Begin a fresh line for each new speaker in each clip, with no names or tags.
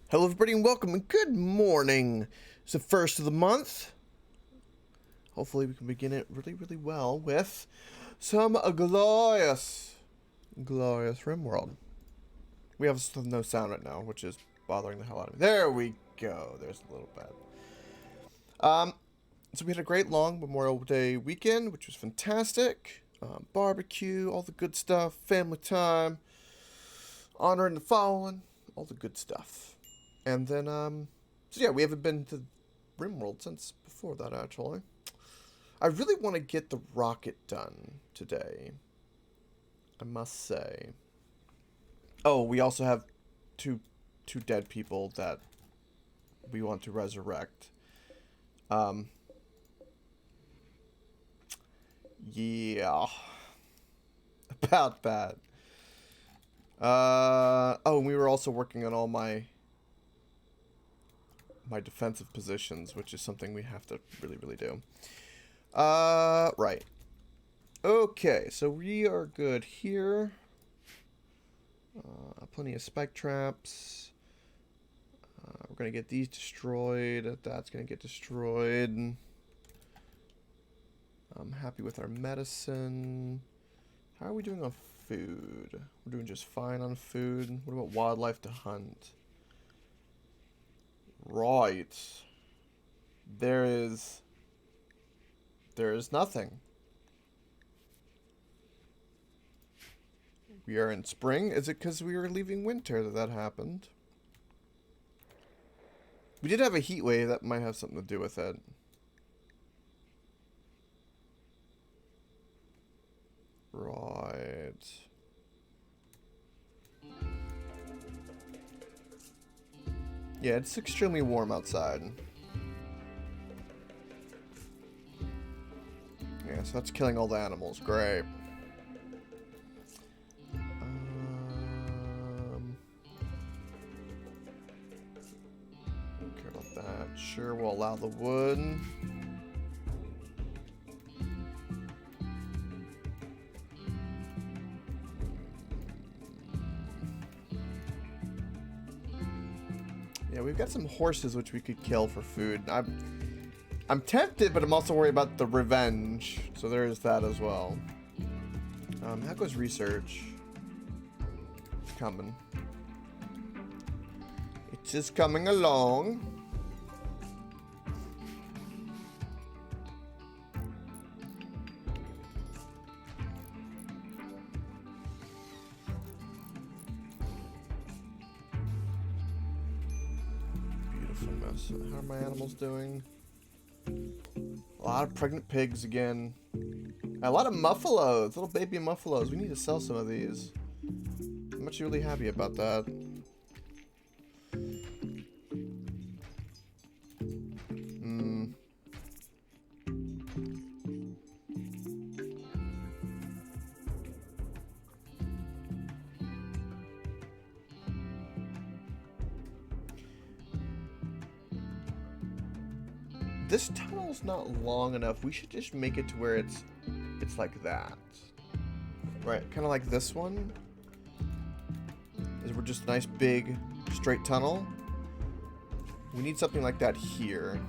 Hello everybody and welcome and good morning. It's the first of the month. Hopefully we can begin it really well with some glorious RimWorld. We have no sound right now, which is bothering the hell out of me. There we go. There's a little bit. So we had a great long Memorial Day weekend, which was fantastic. Barbecue, all the good stuff, family time, honoring the fallen, all the good stuff. And then, so yeah, we haven't been to RimWorld since before that, actually. I really want to get the rocket done today, I must say. Oh, we also have two dead people that we want to resurrect. Yeah. About that. Oh, and we were also working on all my defensive positions, which is something we have to really do. Right. Okay, so we are good here. Plenty of spike traps. We're gonna get these destroyed. That's gonna get destroyed. I'm happy with our medicine. How are we doing on food? We're doing just fine on food. What about wildlife to hunt? Right. There is nothing. We are in spring. Is it because we were leaving winter that happened? We did have a heat wave. That might have something to do with it. Right. Yeah, it's extremely warm outside. Yeah, so that's killing all the animals. Great. Don't care about that. Sure, we'll allow the wood. Yeah, we've got some horses which we could kill for food. I'm tempted, but I'm also worried about the revenge. So there is that as well. How goes research? It's coming. It's just coming along. Beautiful mess. How are my animals doing? A lot of pregnant pigs again. A lot of muffalos, little baby muffalos. We need to sell some of these. I'm actually really happy about that. This tunnel's not long enough. We should just make it to where it's like that. Right, kind of like this one. We're just a nice big straight tunnel. We need something like that here.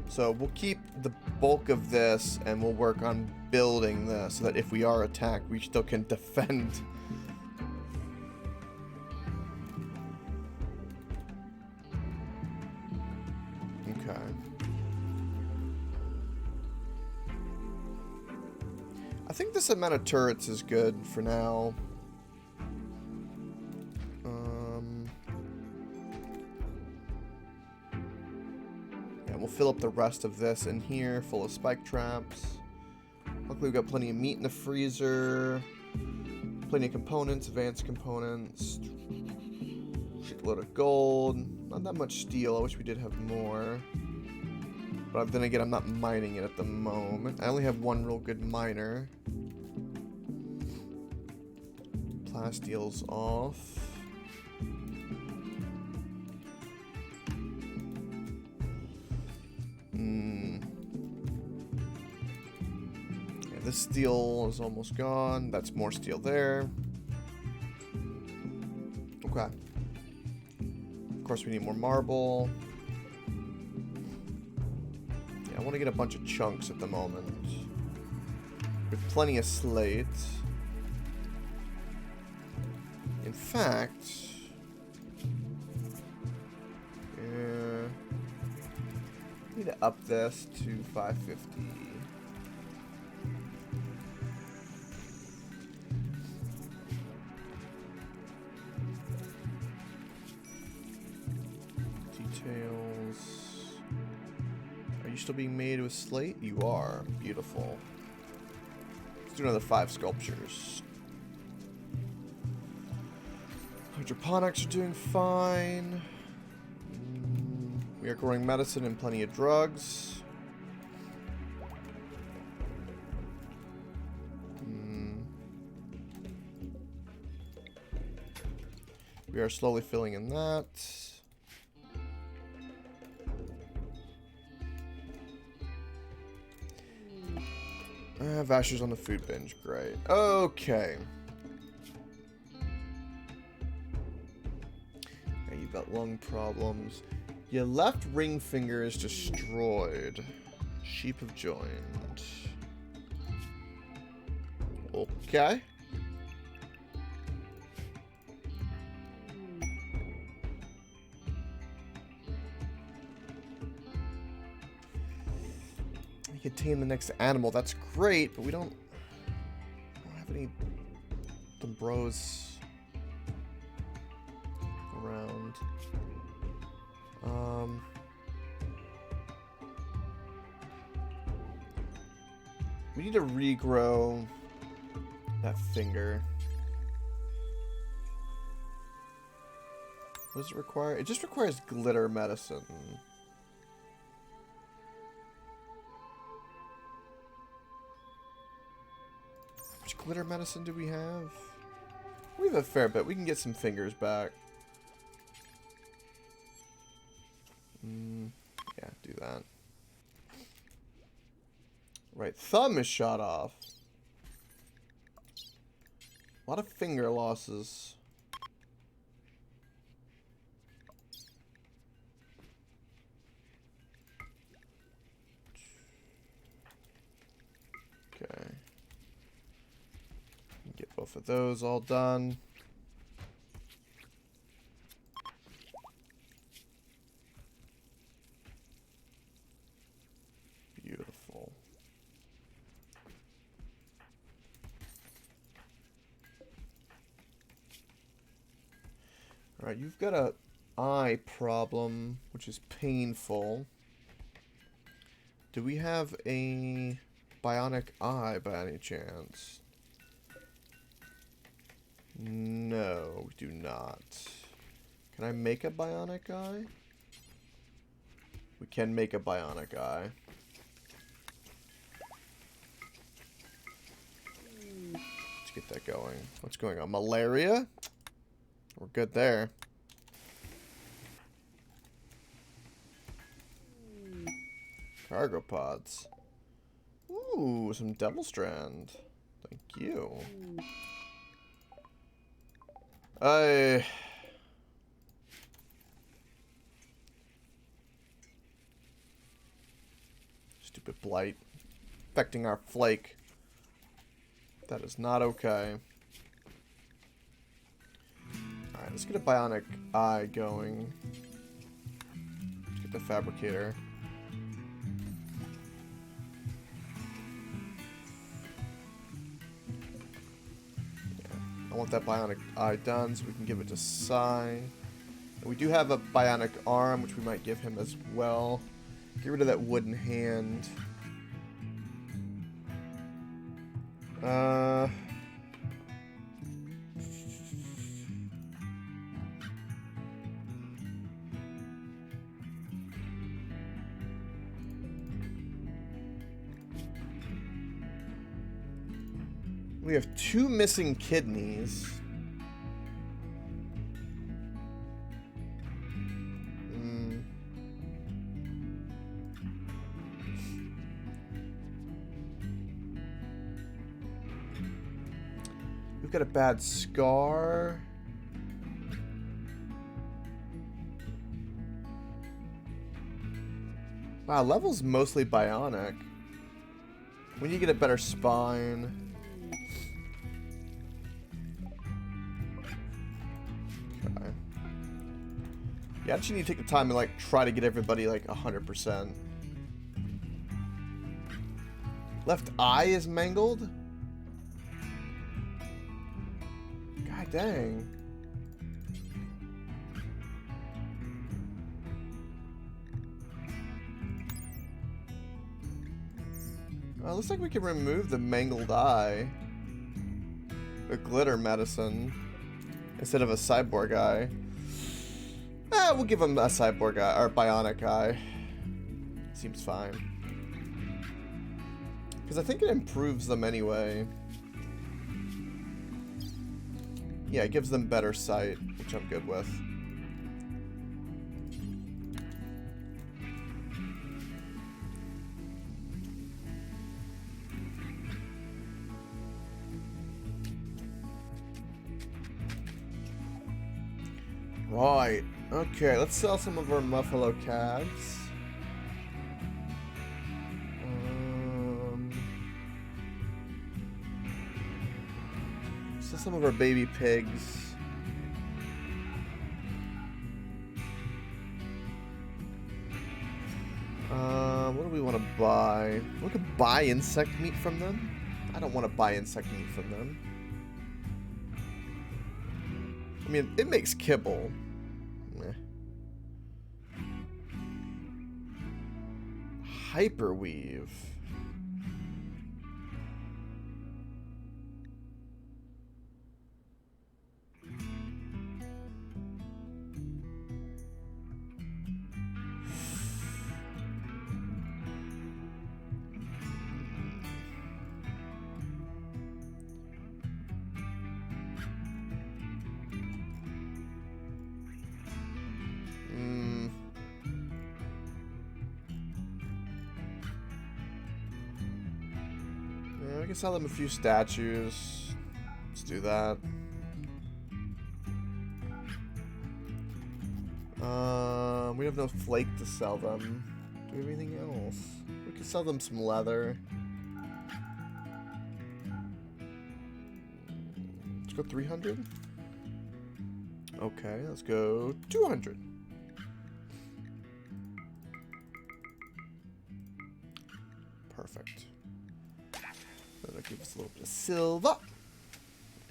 So we'll keep the bulk of this and we'll work on building this so that if we are attacked, we still can defend. Okay. I think this amount of turrets is good for now. Yeah, we'll fill up the rest of this in here, full of spike traps. Luckily, we've got plenty of meat in the freezer. Plenty of components, advanced components. Shitload of gold. Not that much steel. I wish we did have more. But then again, I'm not mining it at the moment. I only have one real good miner. Plastiel's off. Yeah, this steel is almost gone. That's more steel there. Okay. Okay. Of course, we need more marble. Yeah, I want to get a bunch of chunks at the moment. We have plenty of slate. In fact... yeah... I need to up this to 550. Details. Are you still being made with slate? You are. Beautiful. Let's do another 5 sculptures. Hydroponics are doing fine. We are growing medicine and plenty of drugs. We are slowly filling in that. Vasher's on the food binge. Great. Okay. You've got lung problems. Your left ring finger is destroyed. Sheep have joined. Okay. You can tame the next animal. That's great, but we don't have any bros around. We need to regrow that finger. What does it require? It just requires glitter medicine. How much glitter medicine do we have? We have a fair bit. We can get some fingers back. Yeah, do that. Right, thumb is shot off. A lot of finger losses. Okay. Get both of those all done. Beautiful. Alright, you've got a eye problem, which is painful. Do we have a bionic eye by any chance? No, we do not. Can I make a bionic eye? We can make a bionic eye. Let's get that going. What's going on? Malaria? We're good there. Cargo pods. Ooh, some double strand. Thank you. Stupid blight. Affecting our flake. That is not okay. Alright, let's get a bionic eye going. Let's get the fabricator. I want that bionic eye done so we can give it to Sai. And we do have a bionic arm, which we might give him as well. Get rid of that wooden hand. We have 2 missing kidneys. We've got a bad scar. Wow, level's mostly bionic. We need to get a better spine. Okay. Yeah, I actually need to take the time and like try to get everybody like 100%. Left eye is mangled? God dang. Looks like we can remove the mangled eye. A glitter medicine. Instead of a cyborg eye. We'll give him a cyborg eye, or bionic eye. Seems fine. Because I think it improves them anyway. Yeah, it gives them better sight, which I'm good with. Right. Okay, let's sell some of our Muffalo calves. Sell some of our baby pigs. What do we want to buy? We could buy insect meat from them. I don't want to buy insect meat from them. I mean, it makes kibble. Meh. Hyperweave. Yeah, we can sell them a few statues. Let's do that. We have no flake to sell them. Do we have anything else? We can sell them some leather. Let's go 300. Okay, let's go 200. Perfect. That'll give us a little bit of silver.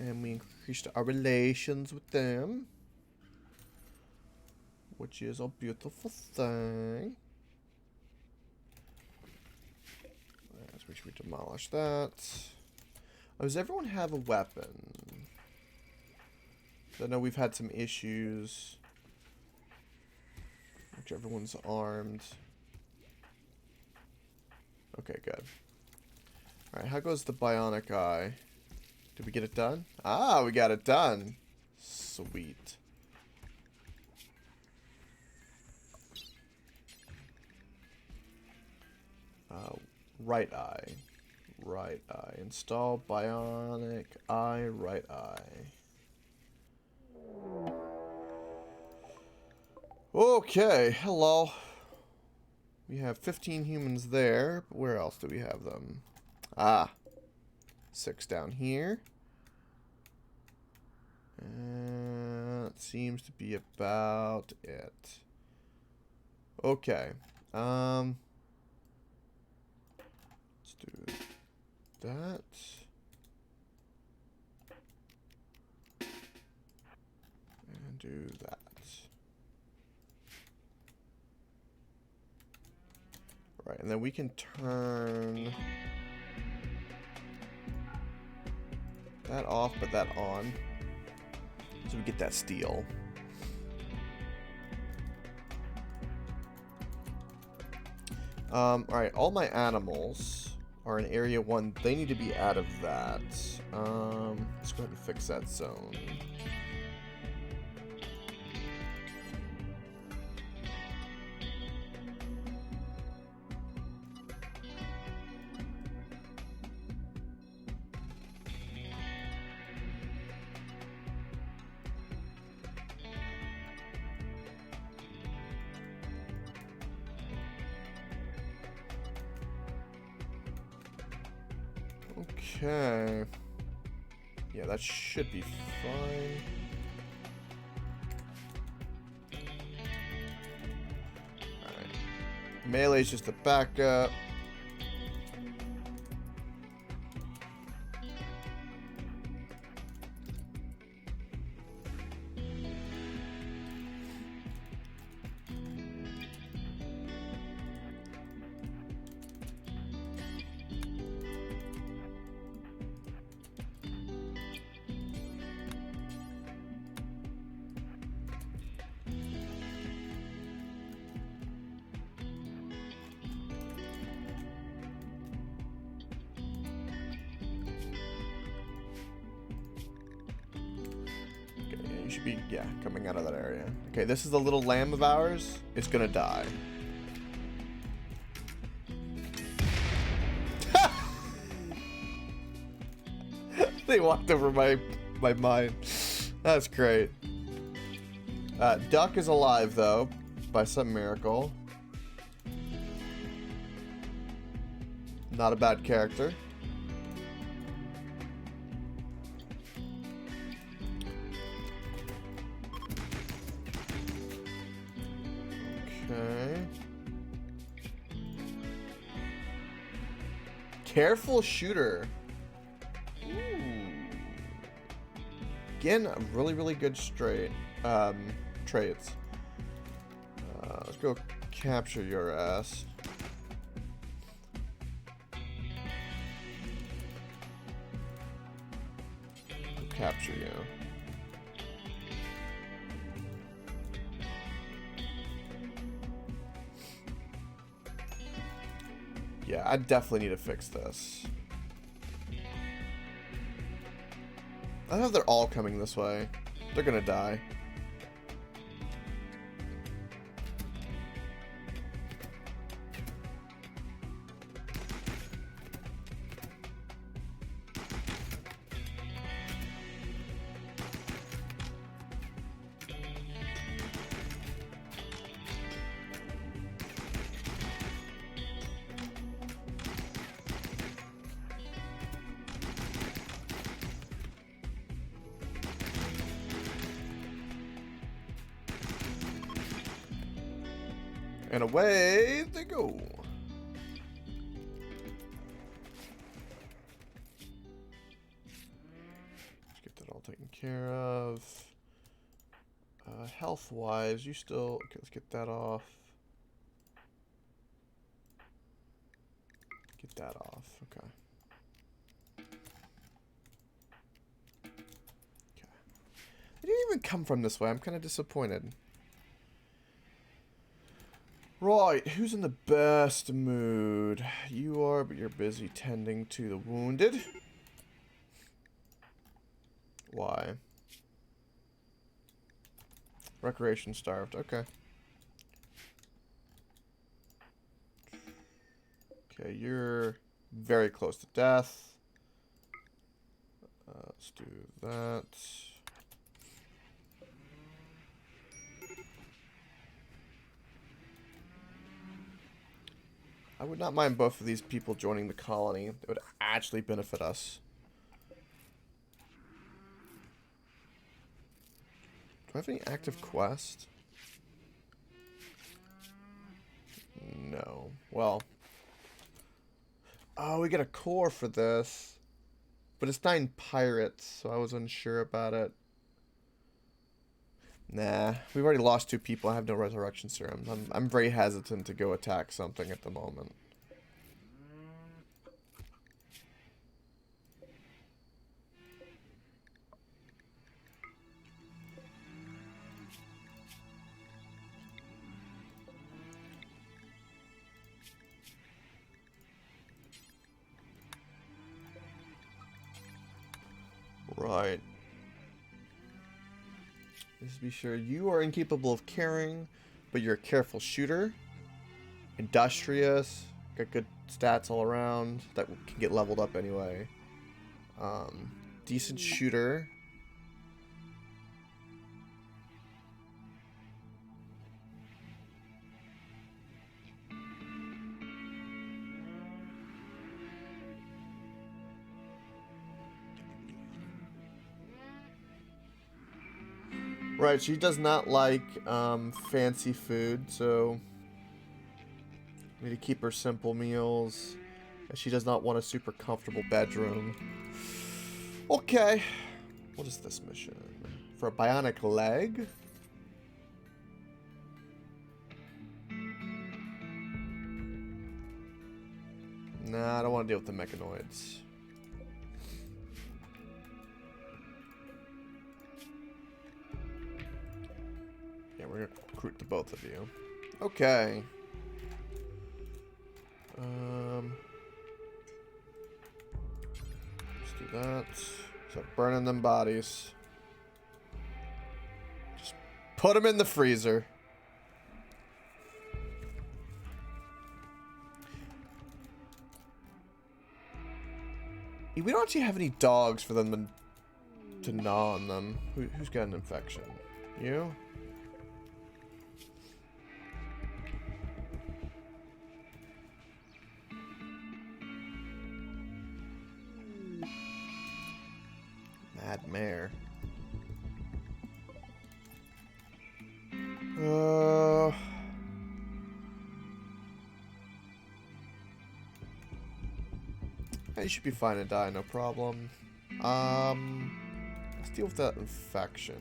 And we increased our relations with them. Which is a beautiful thing. Let's make sure we demolish that. Oh, does everyone have a weapon? I know we've had some issues. Which everyone's armed. Okay, good. Alright, how goes the Bionic Eye? Did we get it done? Ah, we got it done. Sweet. Right eye. Right eye. Install Bionic Eye, right eye. Okay, hello. We have 15 humans there. But where else do we have them? Ah. 6 down here. And that seems to be about it. Okay. Let's do that. And do that. Right, and then we can turn that off, but that on. So we get that steel. Alright, all my animals are in area 1. They need to be out of that. Let's go ahead and fix that zone. Okay. Yeah, that should be fine. Alright. Melee's just a backup. You should be, yeah, coming out of that area. Okay, this is the little lamb of ours. It's gonna die. They walked over my mind. That's great. Duck is alive, though, by some miracle. Not a bad character. Okay. Careful shooter. Ooh. Again, really, really good traits. Let's go capture your ass. Capture you. Yeah, I definitely need to fix this. I know they're all coming this way. They're gonna die. And away they go. Let's get that all taken care of. Health-wise, you still... Okay, let's get that off. Get that off. Okay. Okay. They didn't even come from this way. I'm kind of disappointed. Right, who's in the best mood? You are, but you're busy tending to the wounded. Why? Recreation starved, okay. Okay, you're very close to death. Let's do that. I would not mind both of these people joining the colony. It would actually benefit us. Do I have any active quests? No. Well. Oh, we get a core for this. But it's 9 pirates, so I was unsure about it. Nah, we've already lost 2 people. I have no resurrection serums. I'm very hesitant to go attack something at the moment. Right. Just be sure you are incapable of carrying, but you're a careful shooter. Industrious. Got good stats all around that can get leveled up anyway. Decent shooter. Right, she does not like fancy food, so we need to keep her simple meals. And she does not want a super comfortable bedroom. Okay. What is this mission? For a bionic leg? Nah, I don't want to deal with the mechanoids. Yeah, we're gonna recruit the both of you. Okay. Let's do that. Start burning them bodies. Just put them in the freezer. We don't actually have any dogs for them to gnaw on them. Who's got an infection? You? Mad mare. You should be fine to die, no problem. Let's deal with that infection.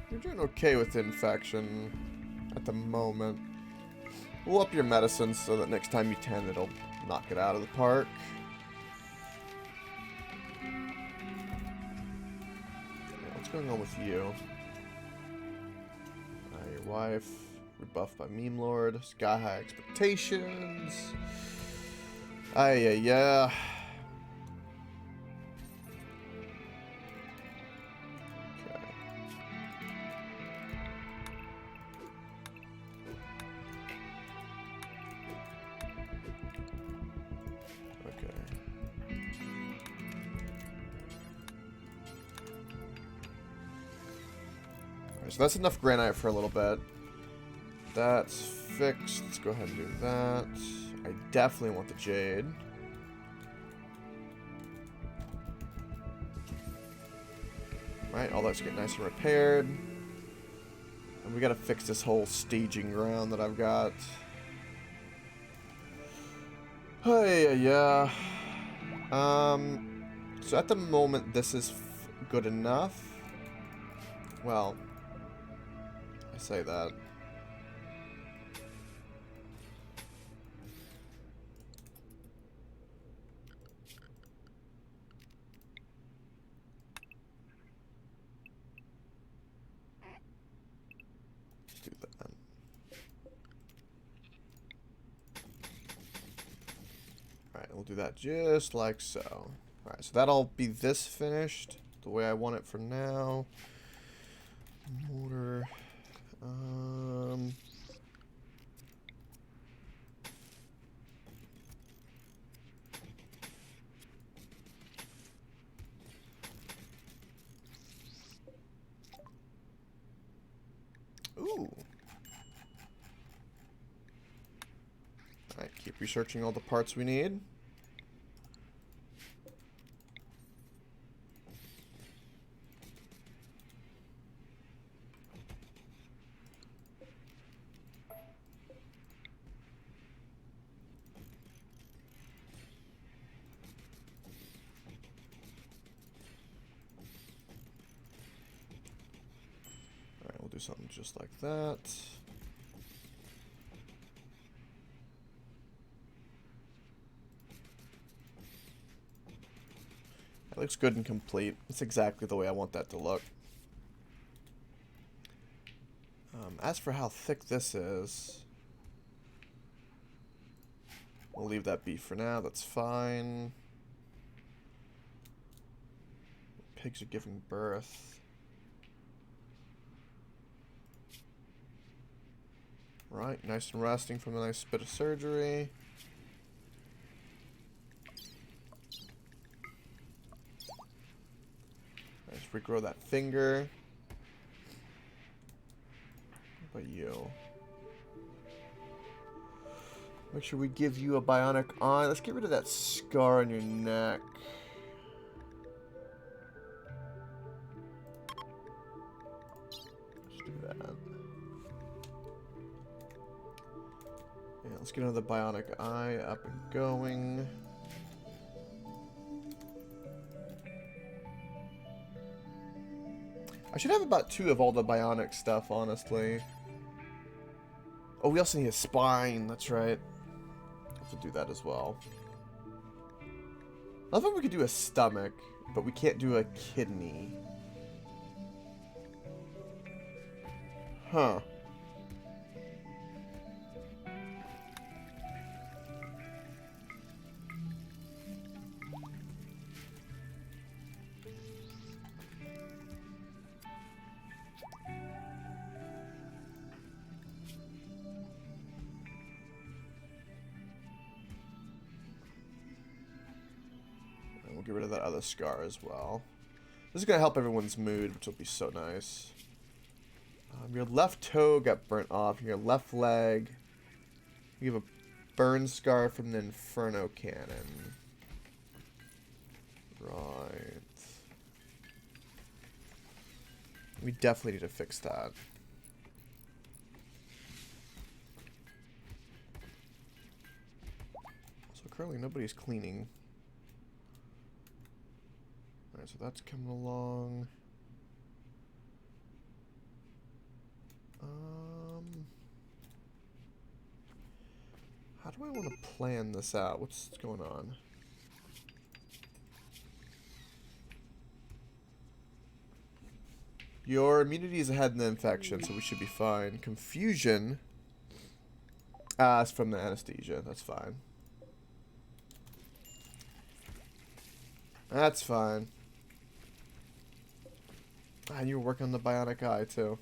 You're doing okay with the infection at the moment. We'll up your medicine so that next time you tend, it'll knock it out of the park. What's going on with you? Your wife, rebuffed by Meme Lord, sky high expectations. Yeah. So that's enough granite for a little bit. That's fixed. Let's go ahead and do that. I definitely want the jade. Right, all that's getting nice and repaired. And we gotta fix this whole staging ground that I've got. Yeah. So at the moment, this is good enough. Well, I say that. Let's do that. Alright, we'll do that just like so. Alright, so that'll be this finished the way I want it for now. Motor. Ooh. Alright, keep researching all the parts we need. Alright, we'll do something just like that. It looks good and complete. It's exactly the way I want that to look. As for how thick this is, we'll leave that be for now. That's fine. Pigs are giving birth. Right, nice and resting from a nice bit of surgery. Let's regrow that finger. about you? Make sure we give you a bionic eye. Let's get rid of that scar on your neck. Let's do that. Yeah, let's get another bionic eye up and going. I should have about 2 of all the bionic stuff, honestly. Oh, we also need a spine. That's right. Have to do that as well. I thought we could do a stomach, but we can't do a kidney. Huh. We'll get rid of that other scar as well. This is going to help everyone's mood, which will be so nice. Your left toe got burnt off. Your left leg. You have a burn scar from the Inferno Cannon. Right. We definitely need to fix that. So currently nobody's cleaning. Alright, so that's coming along. How do I want to plan this out? What's going on? Your immunity is ahead in the infection, so we should be fine. Confusion. It's from the anesthesia. That's fine. That's fine. And you were working on the Bionic Eye, too.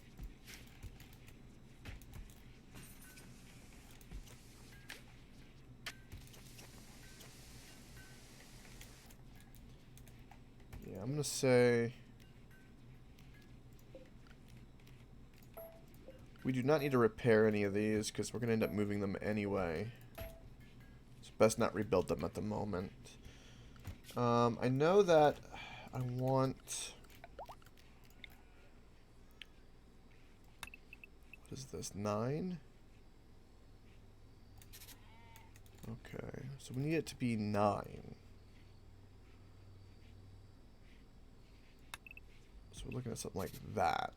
Yeah, I'm gonna say... we do not need to repair any of these, because we're gonna end up moving them anyway. It's best not rebuild them at the moment. I know that I want... what is this, 9? Okay, so we need it to be 9. So we're looking at something like that.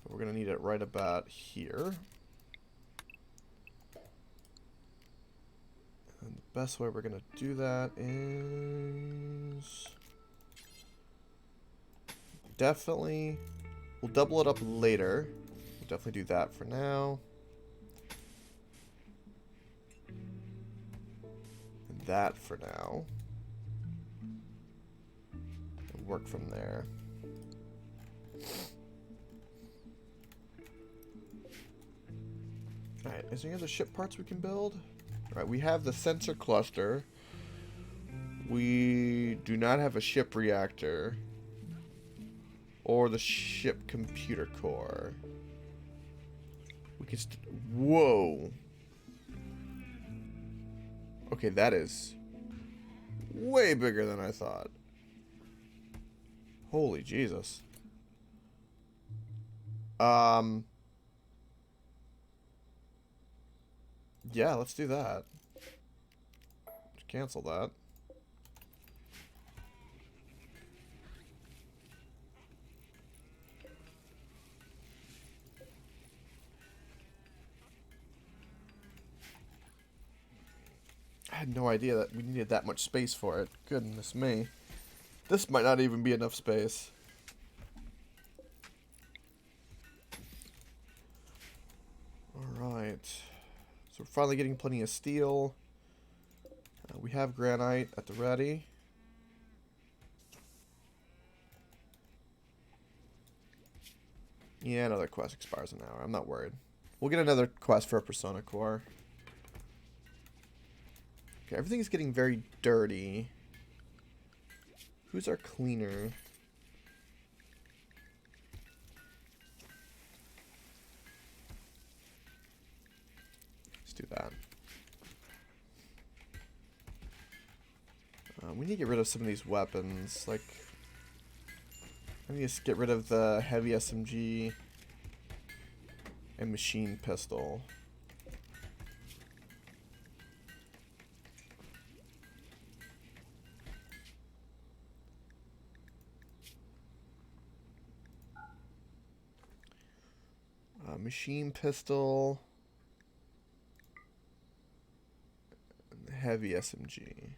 But we're going to need it right about here. And the best way we're going to do that is... definitely... we'll double it up later. We'll definitely do that for now. And that for now. And work from there. Alright, is there any other ship parts we can build? Alright, we have the sensor cluster. We do not have a ship reactor. Or the ship computer core. We can whoa. Okay, that is way bigger than I thought. Holy Jesus. Yeah, let's do that. Just cancel that. I had no idea that we needed that much space for it. Goodness me. This might not even be enough space. Alright. So we're finally getting plenty of steel. We have granite at the ready. Yeah, another quest expires an hour. I'm not worried. We'll get another quest for a Persona core. Okay, everything is getting very dirty. Who's our cleaner? do that. We need to get rid of some of these weapons. Like, I need to get rid of the heavy SMG and machine pistol. Machine pistol and the heavy SMG.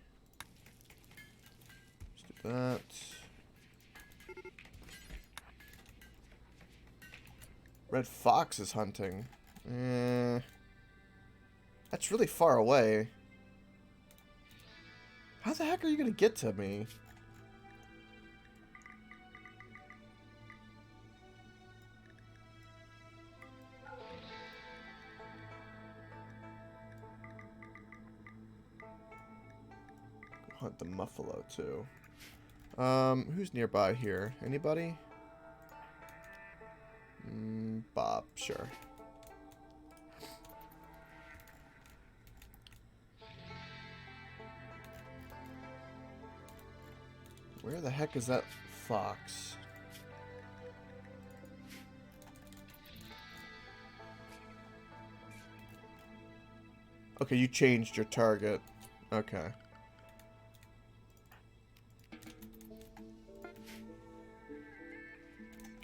Let's do that. Red Fox is hunting. That's really far away. How the heck are you gonna get to me? Hunt the Muffalo too. Who's nearby here? Anybody? Bob, sure. Where the heck is that fox? Okay, you changed your target. Okay.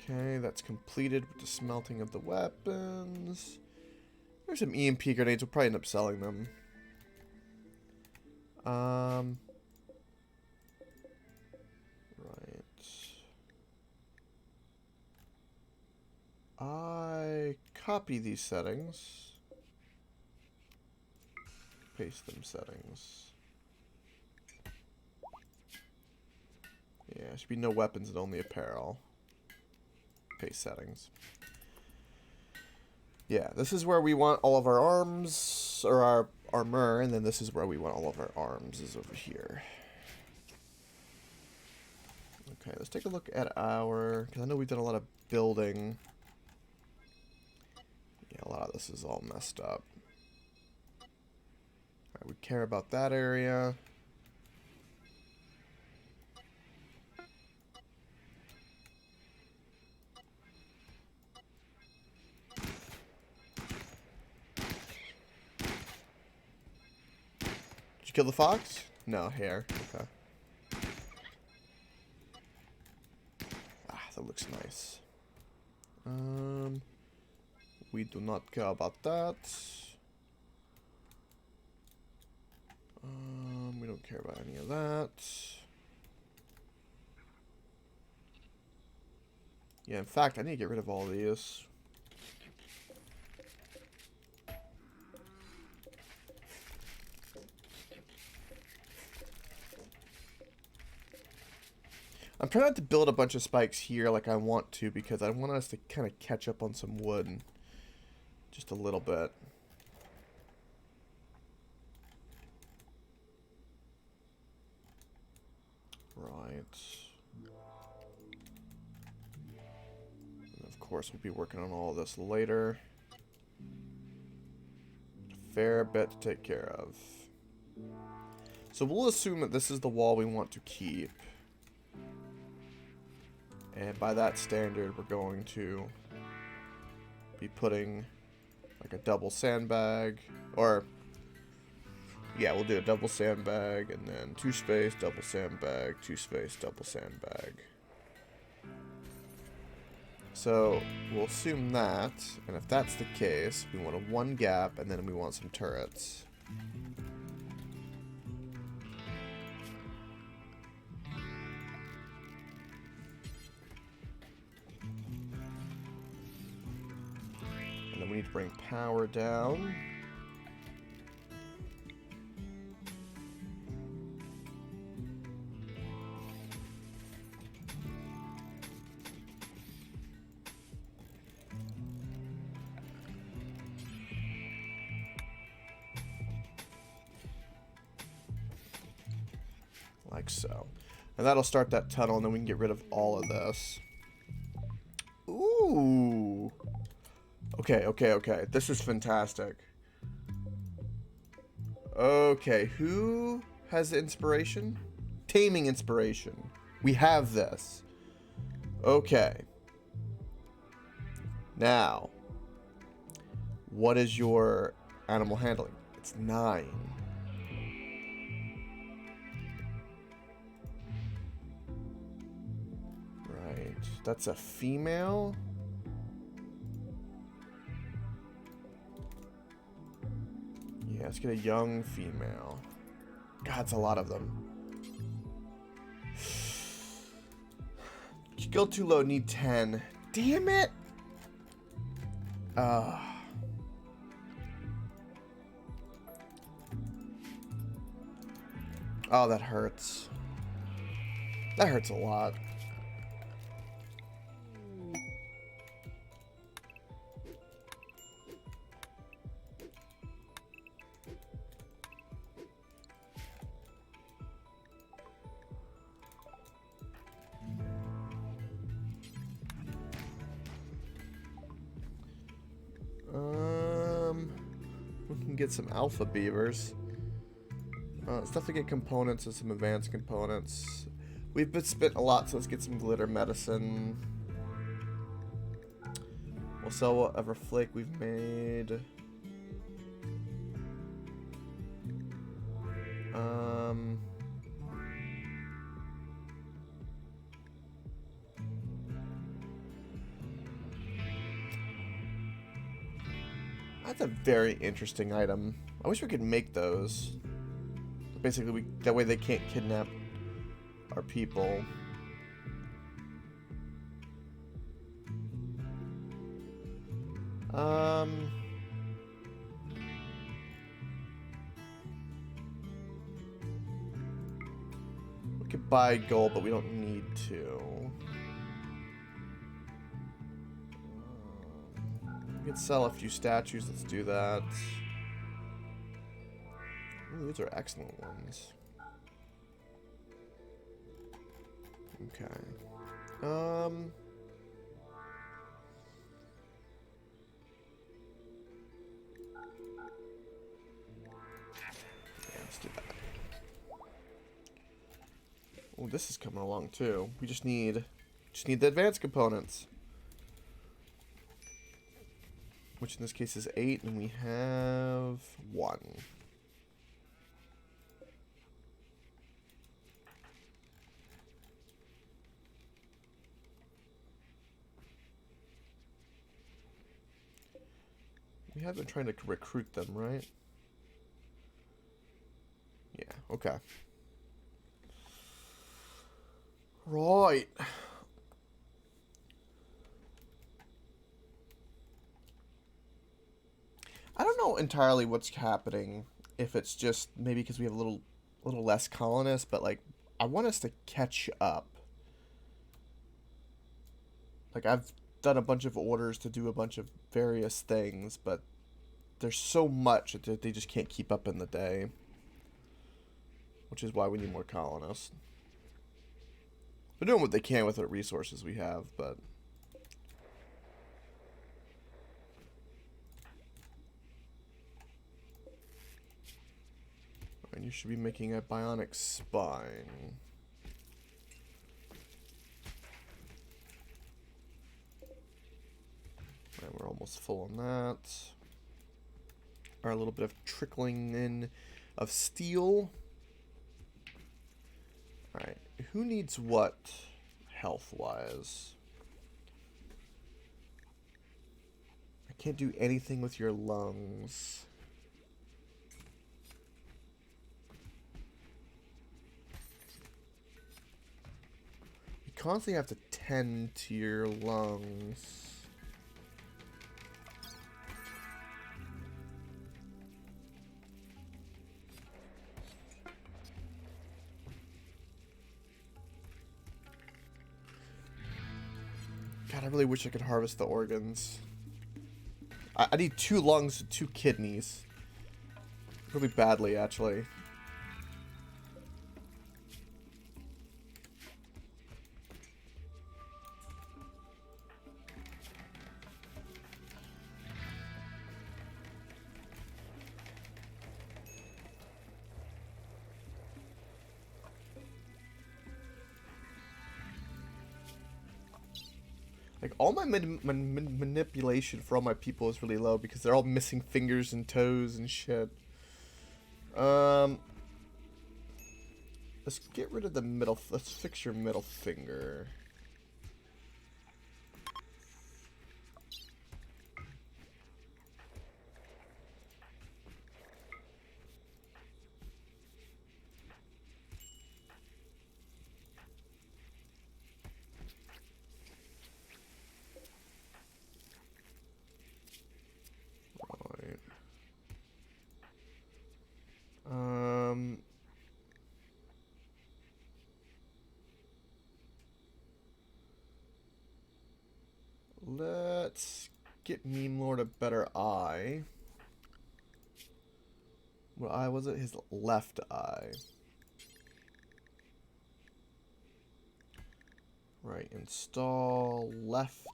Okay, that's completed with the smelting of the weapons. There's some EMP grenades. We'll probably end up selling them. Right. I copy these settings. Paste them settings. Yeah, there should be no weapons and only apparel. Paste settings. Yeah, this is where we want all of our arms, or our armor, and then this is where we want all of our arms, is over here. Okay, let's take a look at our, because I know we've done a lot of building. Yeah, a lot of this is all messed up. Alright, we care about that area. Kill the fox? No, hare. Okay. Ah, that looks nice. We do not care about that. We don't care about any of that. Yeah, in fact, I need to get rid of all these. I'm trying not to build a bunch of spikes here like I want to, because I want us to kind of catch up on some wood. Just a little bit. Right. And of course, we'll be working on all of this later. A fair bit to take care of. So we'll assume that this is the wall we want to keep. And by that standard, we're going to be putting like a double sandbag, or yeah, we'll do a double sandbag, and then 2 space, double sandbag, 2 space, double sandbag. So we'll assume that, and if that's the case, we want a 1 gap, and then we want some turrets. We need to bring power down. Like so. And that'll start that tunnel, and then we can get rid of all of this. Ooh. Okay. This is fantastic. Okay, who has inspiration? Taming inspiration. We have this. Okay. Now, what is your animal handling? It's 9. Right. That's a female. Yeah, let's get a young female. God, it's a lot of them. Skill too low, need 10. Damn it! Oh, that hurts. That hurts a lot. We can get some alpha beavers. Let's definitely get components and some advanced components. We've been spent a lot, so let's get some glitter medicine. We'll sell whatever flake we've made. That's a very interesting item. I wish we could make those. Basically, that way they can't kidnap our people. We could buy gold, but we don't need to. We could sell a few statues. Let's do that. Ooh, these are excellent ones. Okay. Yeah, let's do that. Oh, this is coming along too. We just need the advanced components. Which in this case is 8, and we have 1. We have been trying to recruit them, right? Yeah, okay. Right. I don't know entirely what's happening. If it's just maybe because we have a little less colonists, but like I want us to catch up. Like I've done a bunch of orders to do a bunch of various things, but there's so much that they just can't keep up in the day. Which is why we need more colonists. They're doing what they can with the resources we have, but and you should be making a bionic spine. Alright, we're almost full on that. Alright, a little bit of trickling in of steel. Alright, who needs what health-wise? I can't do anything with your lungs. You constantly have to tend to your lungs. God, I really wish I could harvest the organs. I need 2 lungs and 2 kidneys. Really badly, actually. Like, all my manipulation for all my people is really low because they're all missing fingers and toes and shit. Let's get rid of the middle. Let's fix your middle finger. Right. Let's get Meme Lord a better eye. What eye was it? His left eye. Right, install left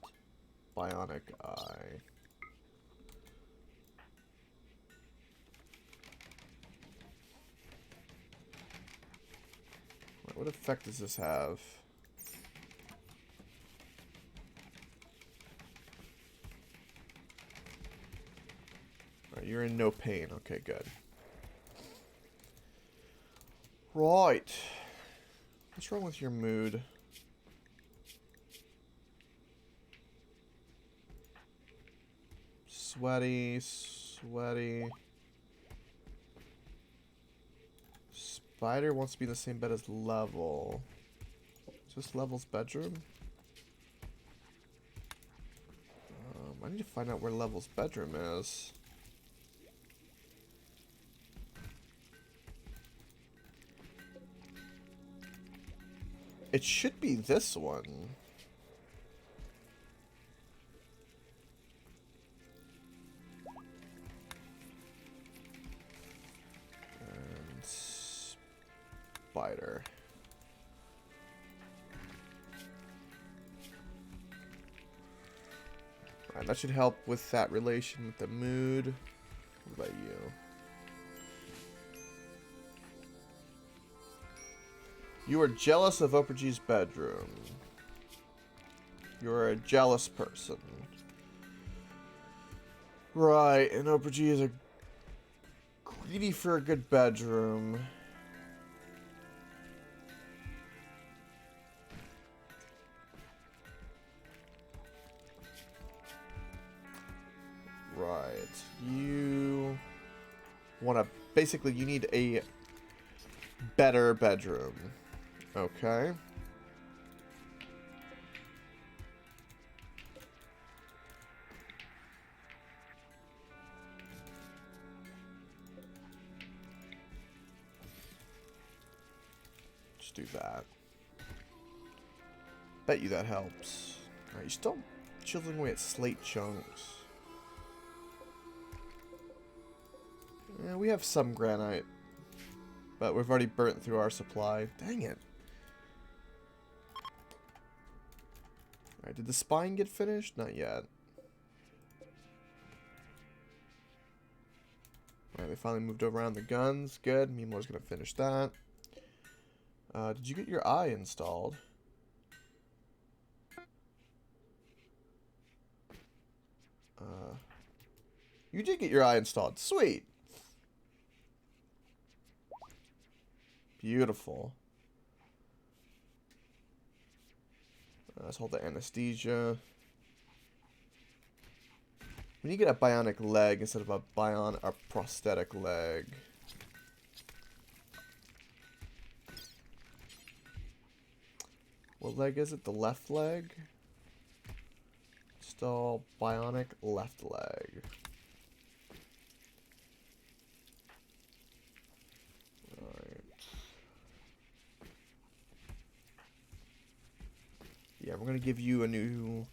Bionic Eye. Right, what effect does this have? Right, you're in no pain. Okay, good. Right. What's wrong with your mood? Sweaty, sweaty. Spider wants to be in the same bed as Level. Is this Level's bedroom? I need to find out where Level's bedroom is. It should be this one. And Spider. Alright, that should help with that relation with the mood. What about you? You are jealous of Opergy's bedroom. You're a jealous person. Right, and Opergy is a greedy for a good bedroom. Right, you want to... Basically, you need a better bedroom. Okay. Just do that. Bet you that helps. Alright, you're still chiseling away at slate chunks. Yeah, we have some granite. But we've already burnt through our supply. Dang it. Alright, did the spine get finished? Not yet. Alright, they finally moved over around the guns. Good. Mimo's gonna finish that. Did you get your eye installed? You did get your eye installed. Sweet. Beautiful. Let's hold the anesthesia. We need to get a bionic leg instead of a prosthetic leg. What leg is it? The left leg? Install bionic left leg. Yeah, we're gonna give you a new...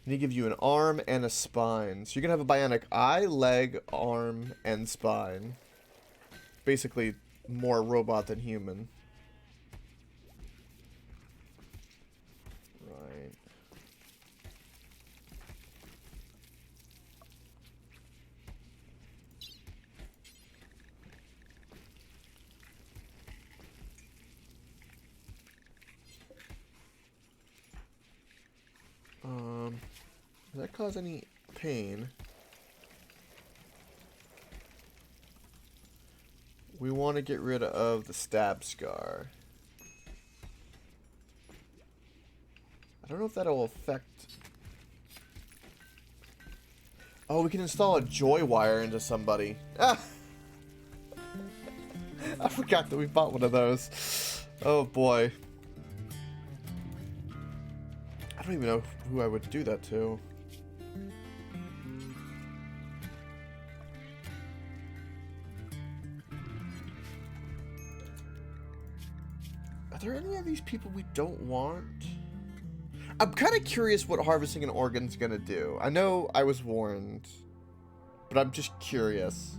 I need to give you an arm and a spine. So you're gonna have a bionic eye, leg, arm, and spine. Basically, more robot than human. Right. Does that cause any pain? We want to get rid of the stab scar. I don't know if that'll affect... Oh, we can install a joy wire into somebody. Ah! I forgot that we bought one of those. Oh boy. I don't even know who I would do that to. Are there any of these people we don't want? I'm kind of curious what harvesting an organ's gonna do. I know I was warned, but I'm just curious.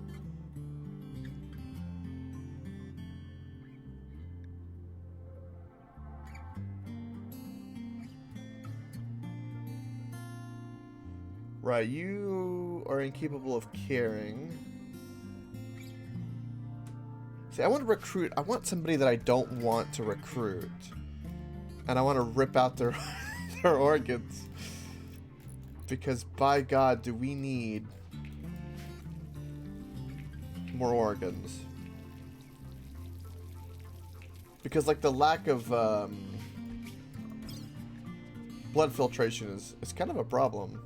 Right, you are incapable of caring. See, I want to recruit. I want somebody that I don't want to recruit. And I want to rip out their, their organs. Because, by God, do we need more organs. Because, like, the lack of blood filtration is kind of a problem.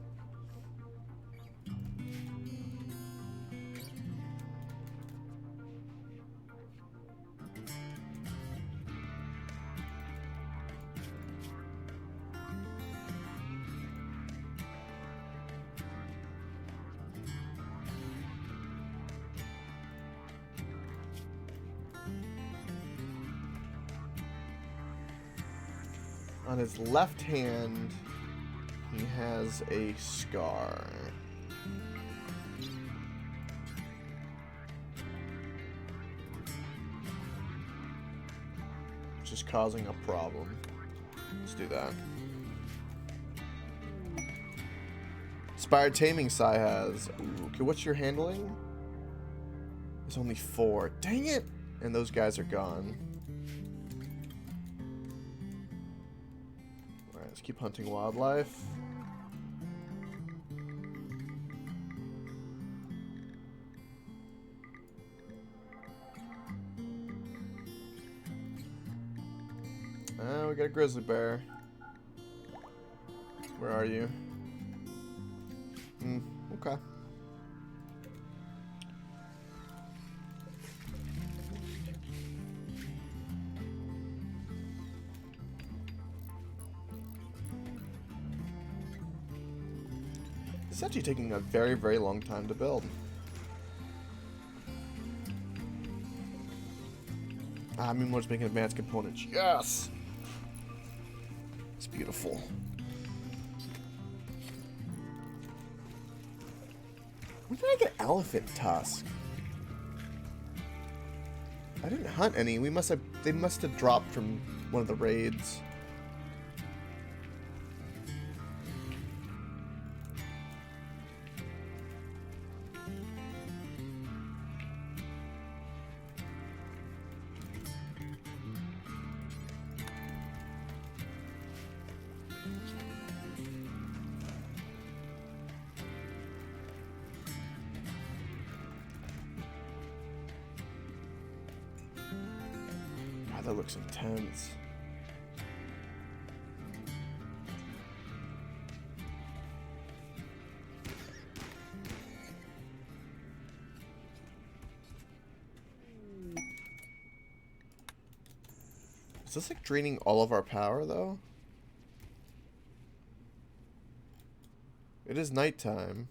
On his left hand, he has a scar. Which is causing a problem. Let's do that. Inspired Taming Sai has. Ooh, okay, what's your handling? There's only 4. Dang it! And those guys are gone. Alright, let's keep hunting wildlife. We got a grizzly bear. Where are you? Okay. This is actually taking a very, very long time to build. RimWorld's making advanced components. Yes! It's beautiful. When did I get elephant tusk? I didn't hunt any. They must have dropped from one of the raids. That looks intense. Is this like draining all of our power though? It is nighttime.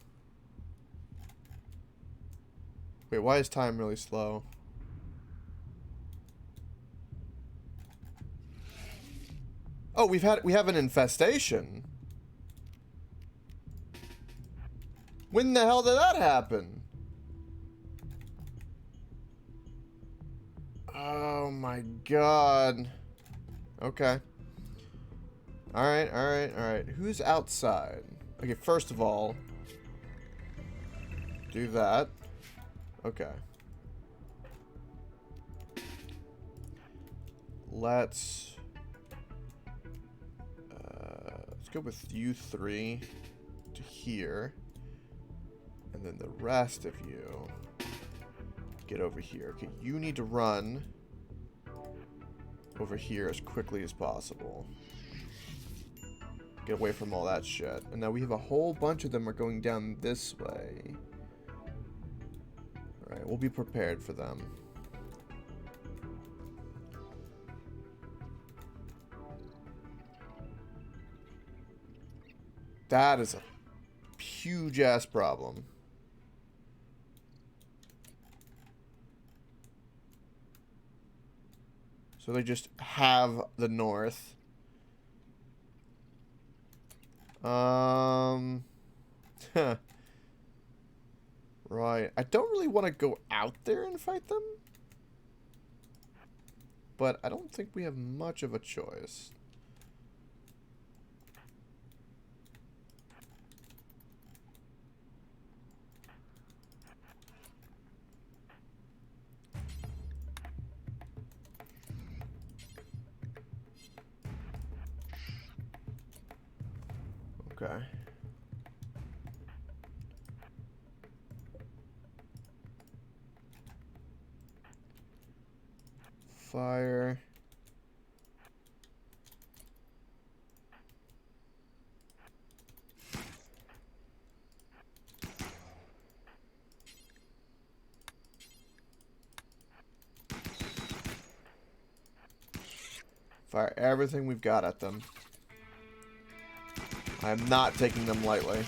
Wait, why is time really slow? Oh, we have an infestation. When the hell did that happen? Oh my god. Okay. Alright, alright, alright. Who's outside? Okay, first of all, do that. Okay. Let's go with you 3. to here. And then the rest of you get over here. Okay, you need to run over here as quickly as possible. Get away from all that shit. And now we have a whole bunch of them are going down this way. Alright, we'll be prepared for them. That is a huge ass problem. So they just have the north. Right. I don't really want to go out there and fight them. But I don't think we have much of a choice. Okay. Fire. Fire everything we've got at them. I'm not taking them lightly.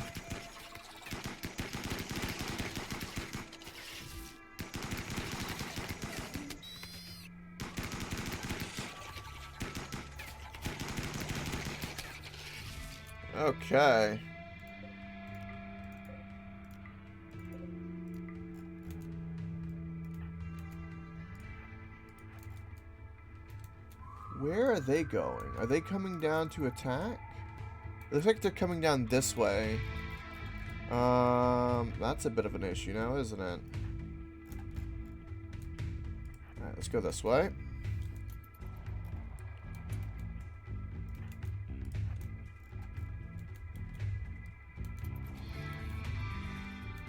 Okay. Where are they going? Are they coming down to attack? It looks like they're coming down this way. That's a bit of an issue now, isn't it? Alright, let's go this way.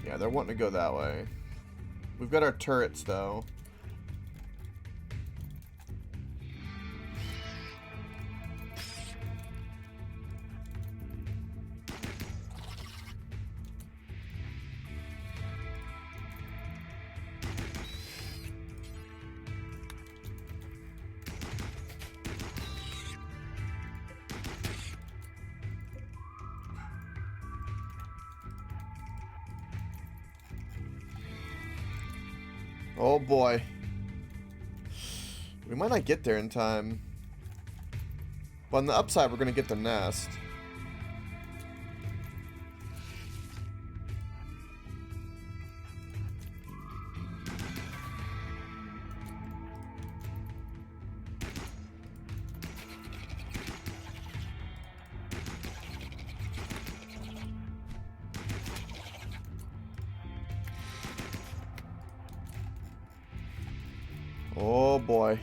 Yeah, they're wanting to go that way. We've got our turrets, though. Oh boy. We might not get there in time. But on the upside, we're going to get the nest. Oh boy.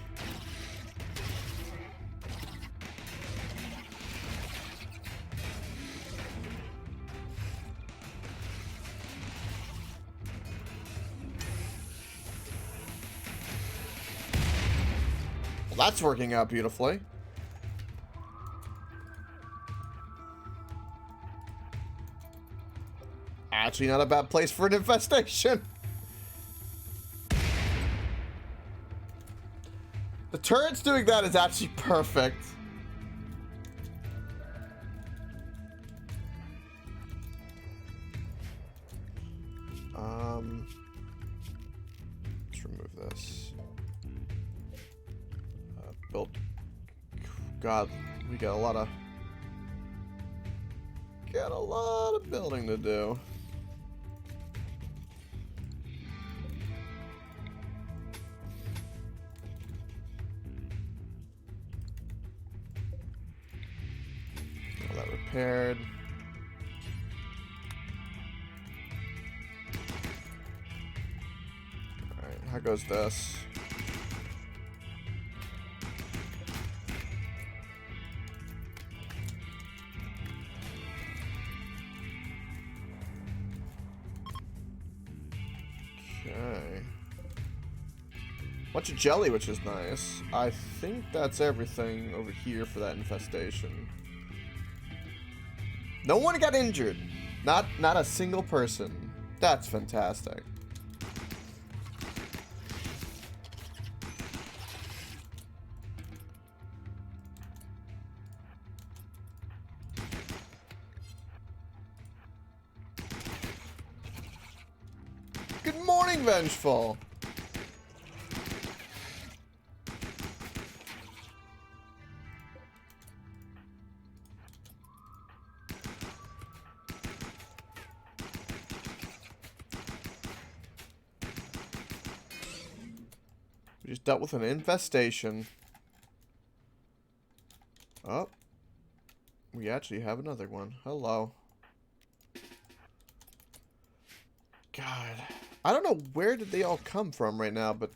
Well, that's working out beautifully. Actually, not a bad place for an infestation. The turret's doing that is actually perfect. Let's remove this. Build. God, we got a lot of building to do. Repaired. Alright, how goes this? Bunch of jelly, which is nice. I think that's everything over here for that infestation. No one got injured. Not a single person. That's fantastic. Good morning, Vengeful. We just dealt with an infestation. Oh. We actually have another one. Hello. God. I don't know where did they all come from right now, but...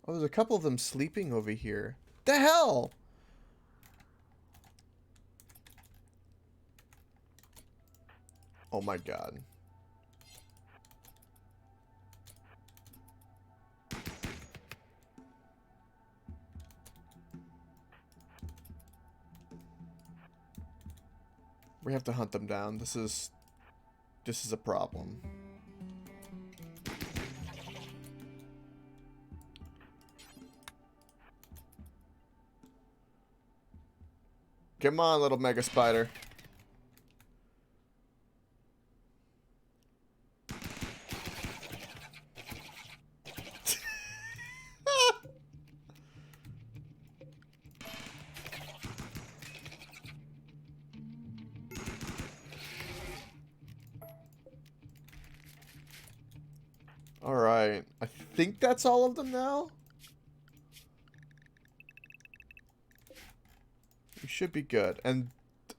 Oh, there's a couple of them sleeping over here. The hell? Oh my god. We have to hunt them down. This is a problem. Come on, little mega spider. Alright. I think that's all of them now. We should be good. And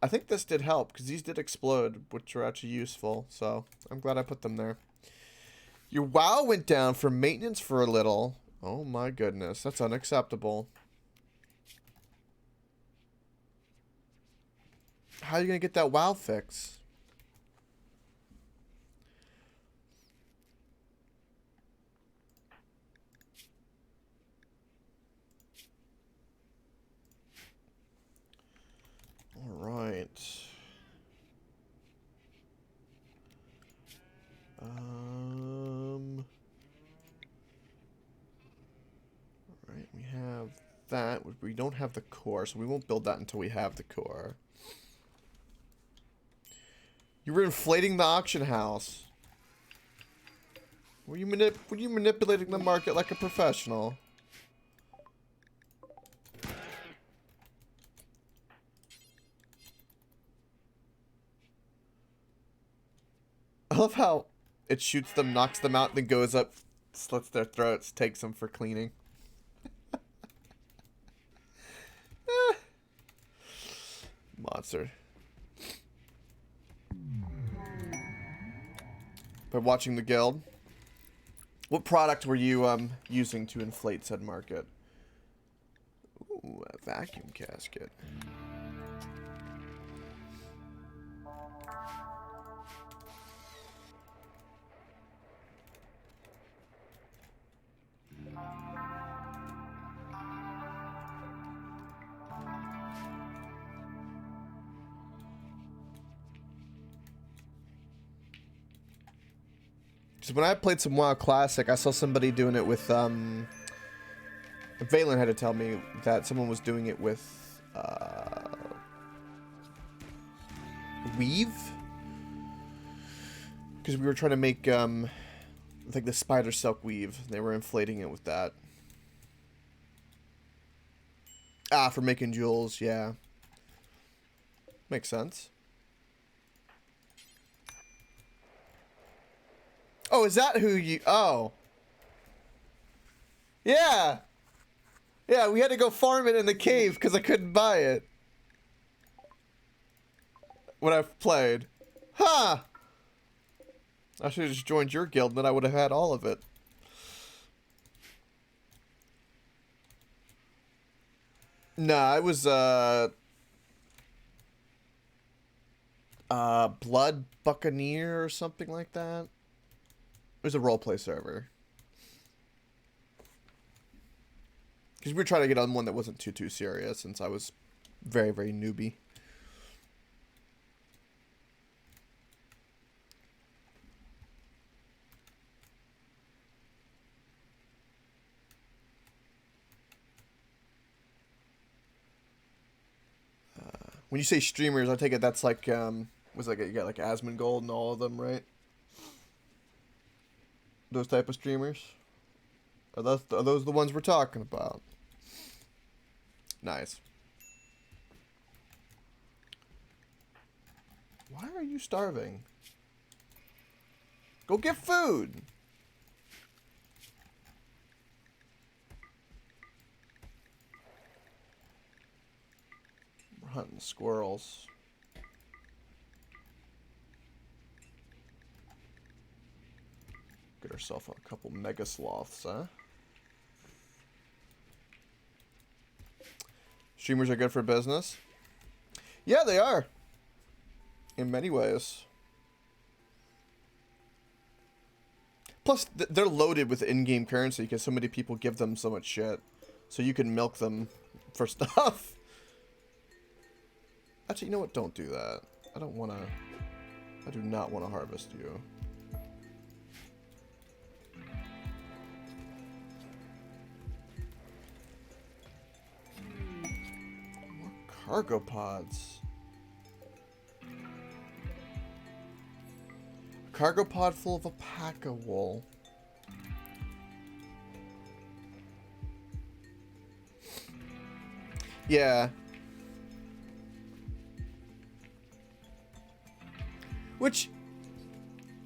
I think this did help, because these did explode, which are actually useful. So, I'm glad I put them there. Your WoW went down for maintenance for a little. Oh my goodness. That's unacceptable. How are you going to get that WoW fix? Alright. Alright, we have that. We don't have the core, so we won't build that until we have the core. You were inflating the auction house. Were you manipulating the market like a professional? I love how it shoots them, knocks them out, then goes up, slits their throats, takes them for cleaning. Monster. By watching the guild. What product were you using to inflate said market? Ooh, a vacuum casket. So when I played some WoW Classic, I saw somebody doing it with, Valen had to tell me that someone was doing it with, weave? Because we were trying to make, like the spider silk weave. They were inflating it with that. Ah, for making jewels, yeah. Makes sense. Oh, is that who you... Oh. Yeah. Yeah, we had to go farm it in the cave because I couldn't buy it. When I played. Huh. I should have just joined your guild and then I would have had all of it. Nah, it was, Blood Buccaneer or something like that. It was a roleplay server. Because we were trying to get on one that wasn't too serious, since I was very, very newbie. When you say streamers, I take it that's like, was like, you got like Asmongold and all of them, right? Those type of streamers? Are those the ones we're talking about? Nice. Why are you starving? Go get food! We're hunting squirrels. Get ourselves a couple mega sloths, huh? Streamers are good for business. Yeah, they are. In many ways. Plus, they're loaded with in-game currency because so many people give them so much shit. So you can milk them for stuff. Actually, you know what? Don't do that. I don't want to... I do not want to harvest you. More cargo pods. A cargo pod full of alpaca wool. Yeah. Which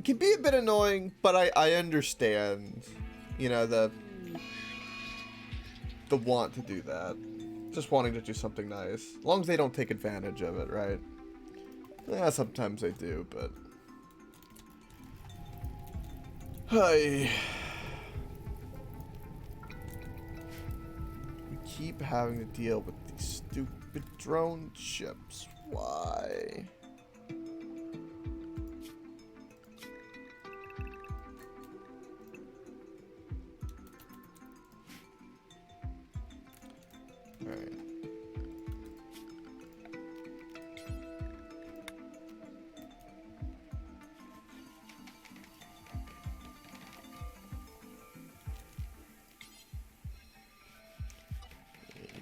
can be a bit annoying, but I understand, you know, the want to do that. Just wanting to do something nice. As long as they don't take advantage of it, right? Yeah, sometimes they do, but... Hey. We keep having to deal with these stupid drone ships. Why? Alright.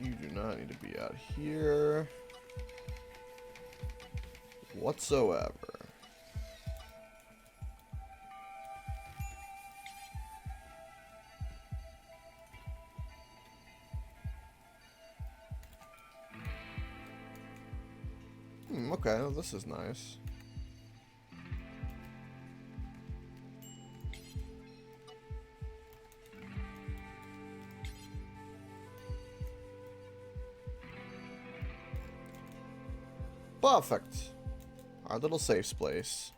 You do not need to be out here whatsoever. Okay, well, this is nice. Perfect. Our little safe place.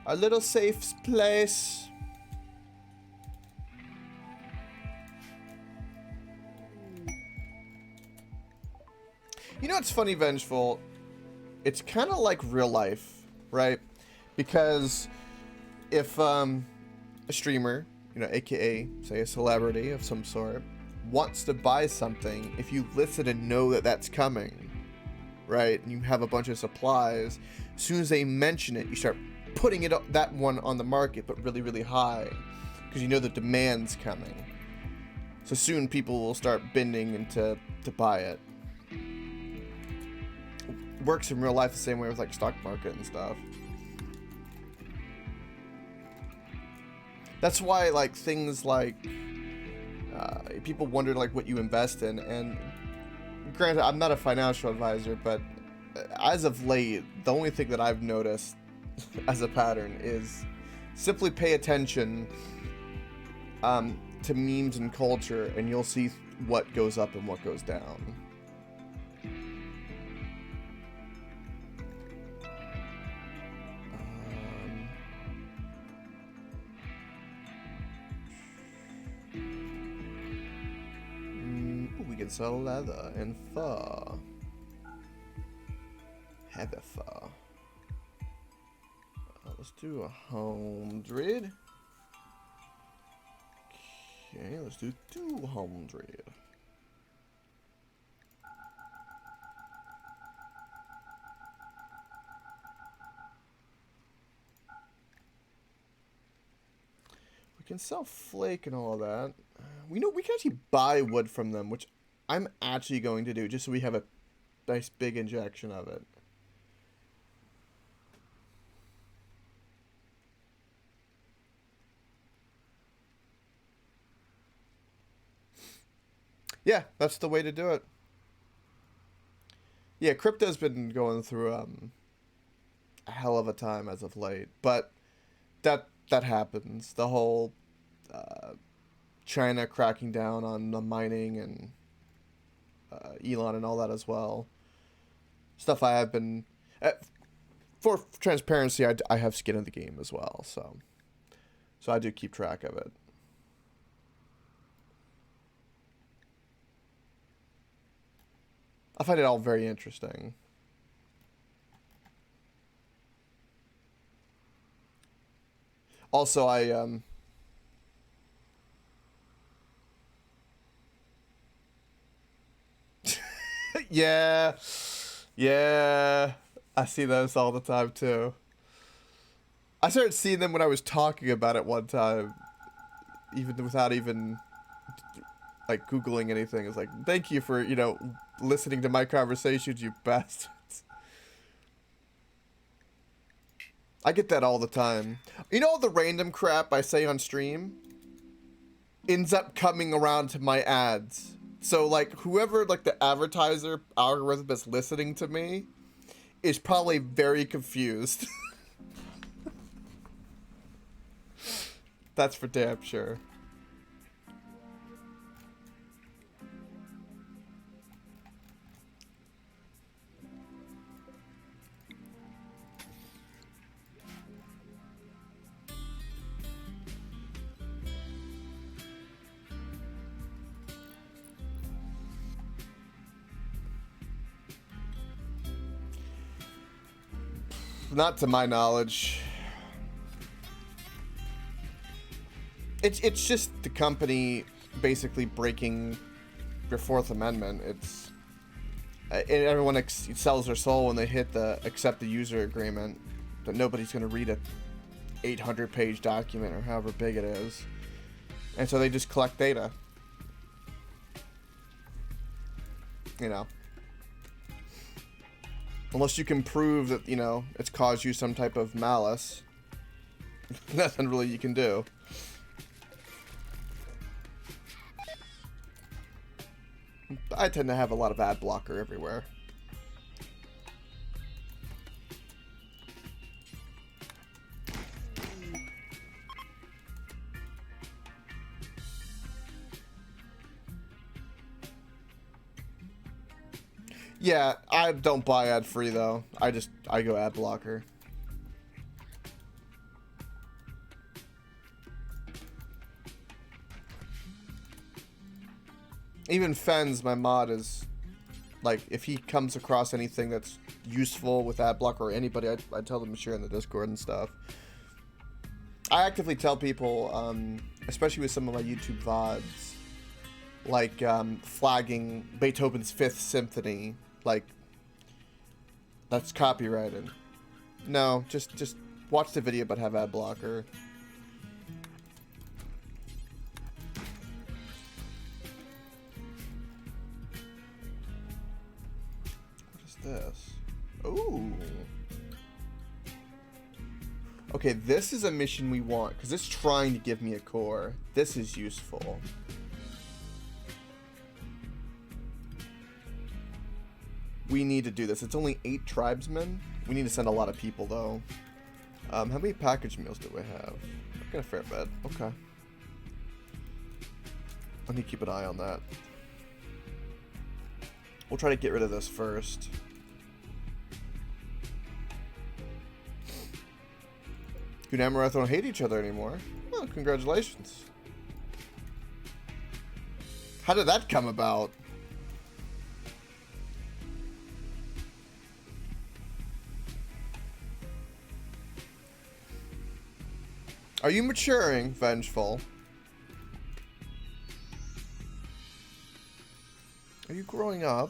Our little safe place. You know what's funny, Vengeful? It's kind of like real life, right? Because if a streamer, you know, aka say a celebrity of some sort, wants to buy something, if you listen and know that that's coming, right, and you have a bunch of supplies, as soon as they mention it, you start putting it up, that one on the market, but really, really high, because you know the demand's coming. So soon people will start bending into to buy it. Works in real life the same way with like stock market and stuff. That's why like things like people wonder like what you invest in, and granted I'm not a financial advisor, but as of late the only thing that I've noticed as a pattern is simply pay attention to memes and culture, and you'll see what goes up and what goes down. We can sell leather and fur. Heather fur. Let's do 100. Okay, let's do 200. We can sell flake and all of that. We know we can actually buy wood from them, which I'm actually going to do just so we have a nice big injection of it. Yeah, that's the way to do it. Yeah, crypto's been going through a hell of a time as of late, but that happens. The whole China cracking down on the mining and Elon and all that as well. Stuff I have been for transparency. I have skin in the game as well, so I do keep track of it. I find it all very interesting. Also, yeah, yeah, I see those all the time too. I started seeing them when I was talking about it one time, even without even like Googling anything. It's like, thank you for, listening to my conversations, you bastards. I get that all the time. You know all the random crap I say on stream ends up coming around to my ads. So like whoever like the advertiser algorithm that's listening to me is probably very confused. That's for damn sure. Not to my knowledge. It's just the company basically breaking your Fourth Amendment. It's everyone sells their soul when they hit the accept the user agreement, but nobody's gonna read a 800-page document or however big it is, and so they just collect data. Unless you can prove that, it's caused you some type of malice. Nothing really you can do. I tend to have a lot of ad blocker everywhere. Yeah, I don't buy ad free though. I go ad blocker. Even Fens, my mod, is like, if he comes across anything that's useful with ad blocker or anybody, I tell them to share in the Discord and stuff. I actively tell people, especially with some of my YouTube VODs, like flagging Beethoven's Fifth Symphony, like that's copyrighted. No, just watch the video but have ad blocker. What is this? Ooh. Okay, this is a mission we want because it's trying to give me a core. This is useful. We need to do this. It's only 8 tribesmen. We need to send a lot of people, though. How many package meals do we have? I've got a fair bit. Okay. I need to keep an eye on that. We'll try to get rid of this first. You and Amaranth don't hate each other anymore. Oh, congratulations. How did that come about? Are you maturing, Vengeful? Are you growing up?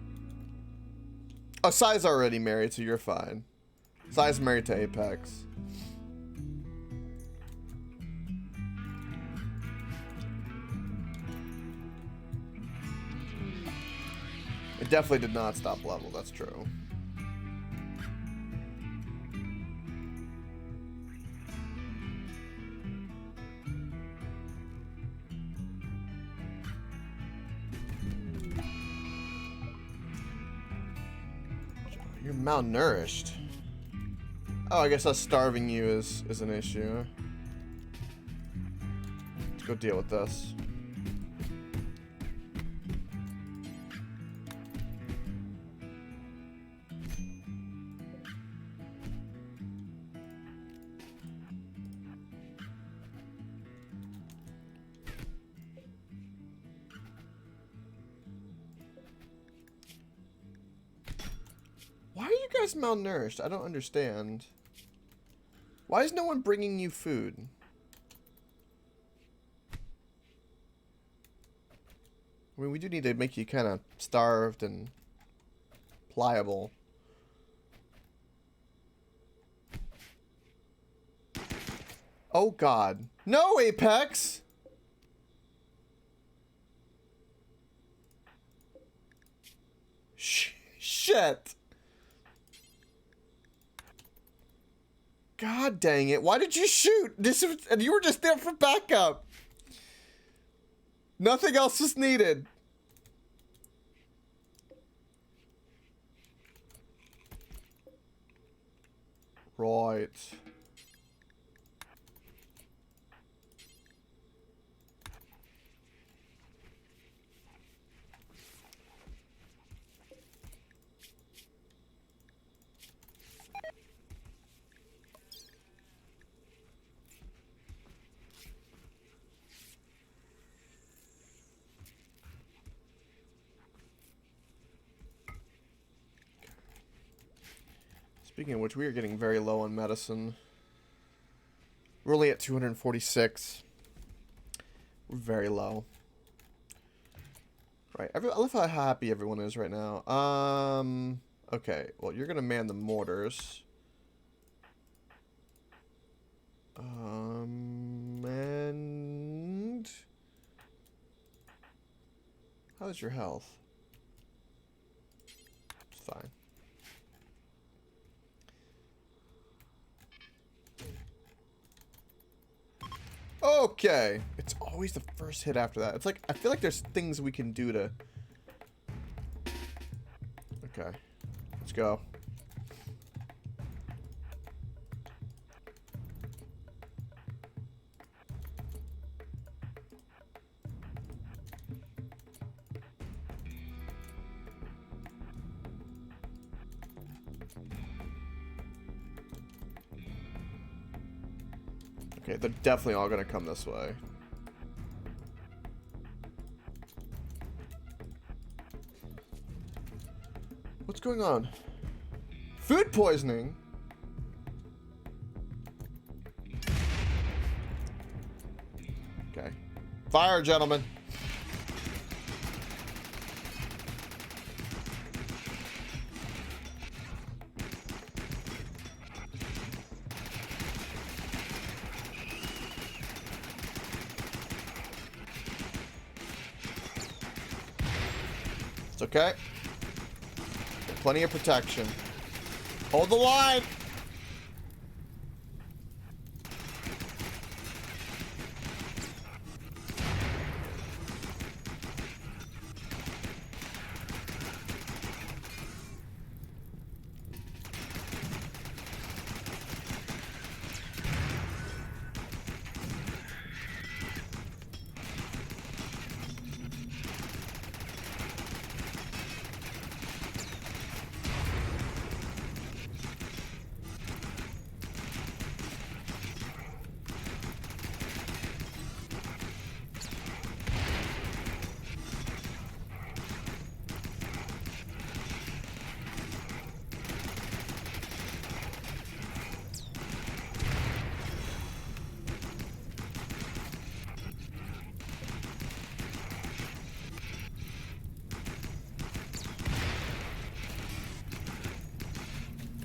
Oh, Sai's already married, so you're fine. Sai's married to Apex. It definitely did not stop level, that's true. You're malnourished. Oh, I guess us starving you is an issue. Let's go deal with this. Why are you guys malnourished? I don't understand. Why is no one bringing you food? I mean, we do need to make you kind of starved and pliable. Oh, God. No, Apex! Shit. God dang it. Why did you shoot? And you were just there for backup. Nothing else was needed. Right. Speaking of which, we are getting very low on medicine. We're only at 246. We're very low. Right, I love how happy everyone is right now. Okay, well, you're gonna man the mortars. And... how's your health? It's fine. Okay. It's always the first hit after that. It's like, I feel like there's things we can do to... Okay. Let's go. Okay, they're definitely all gonna come this way. What's going on? Food poisoning? Okay. Fire, gentlemen. It's okay. Plenty of protection. Hold the line!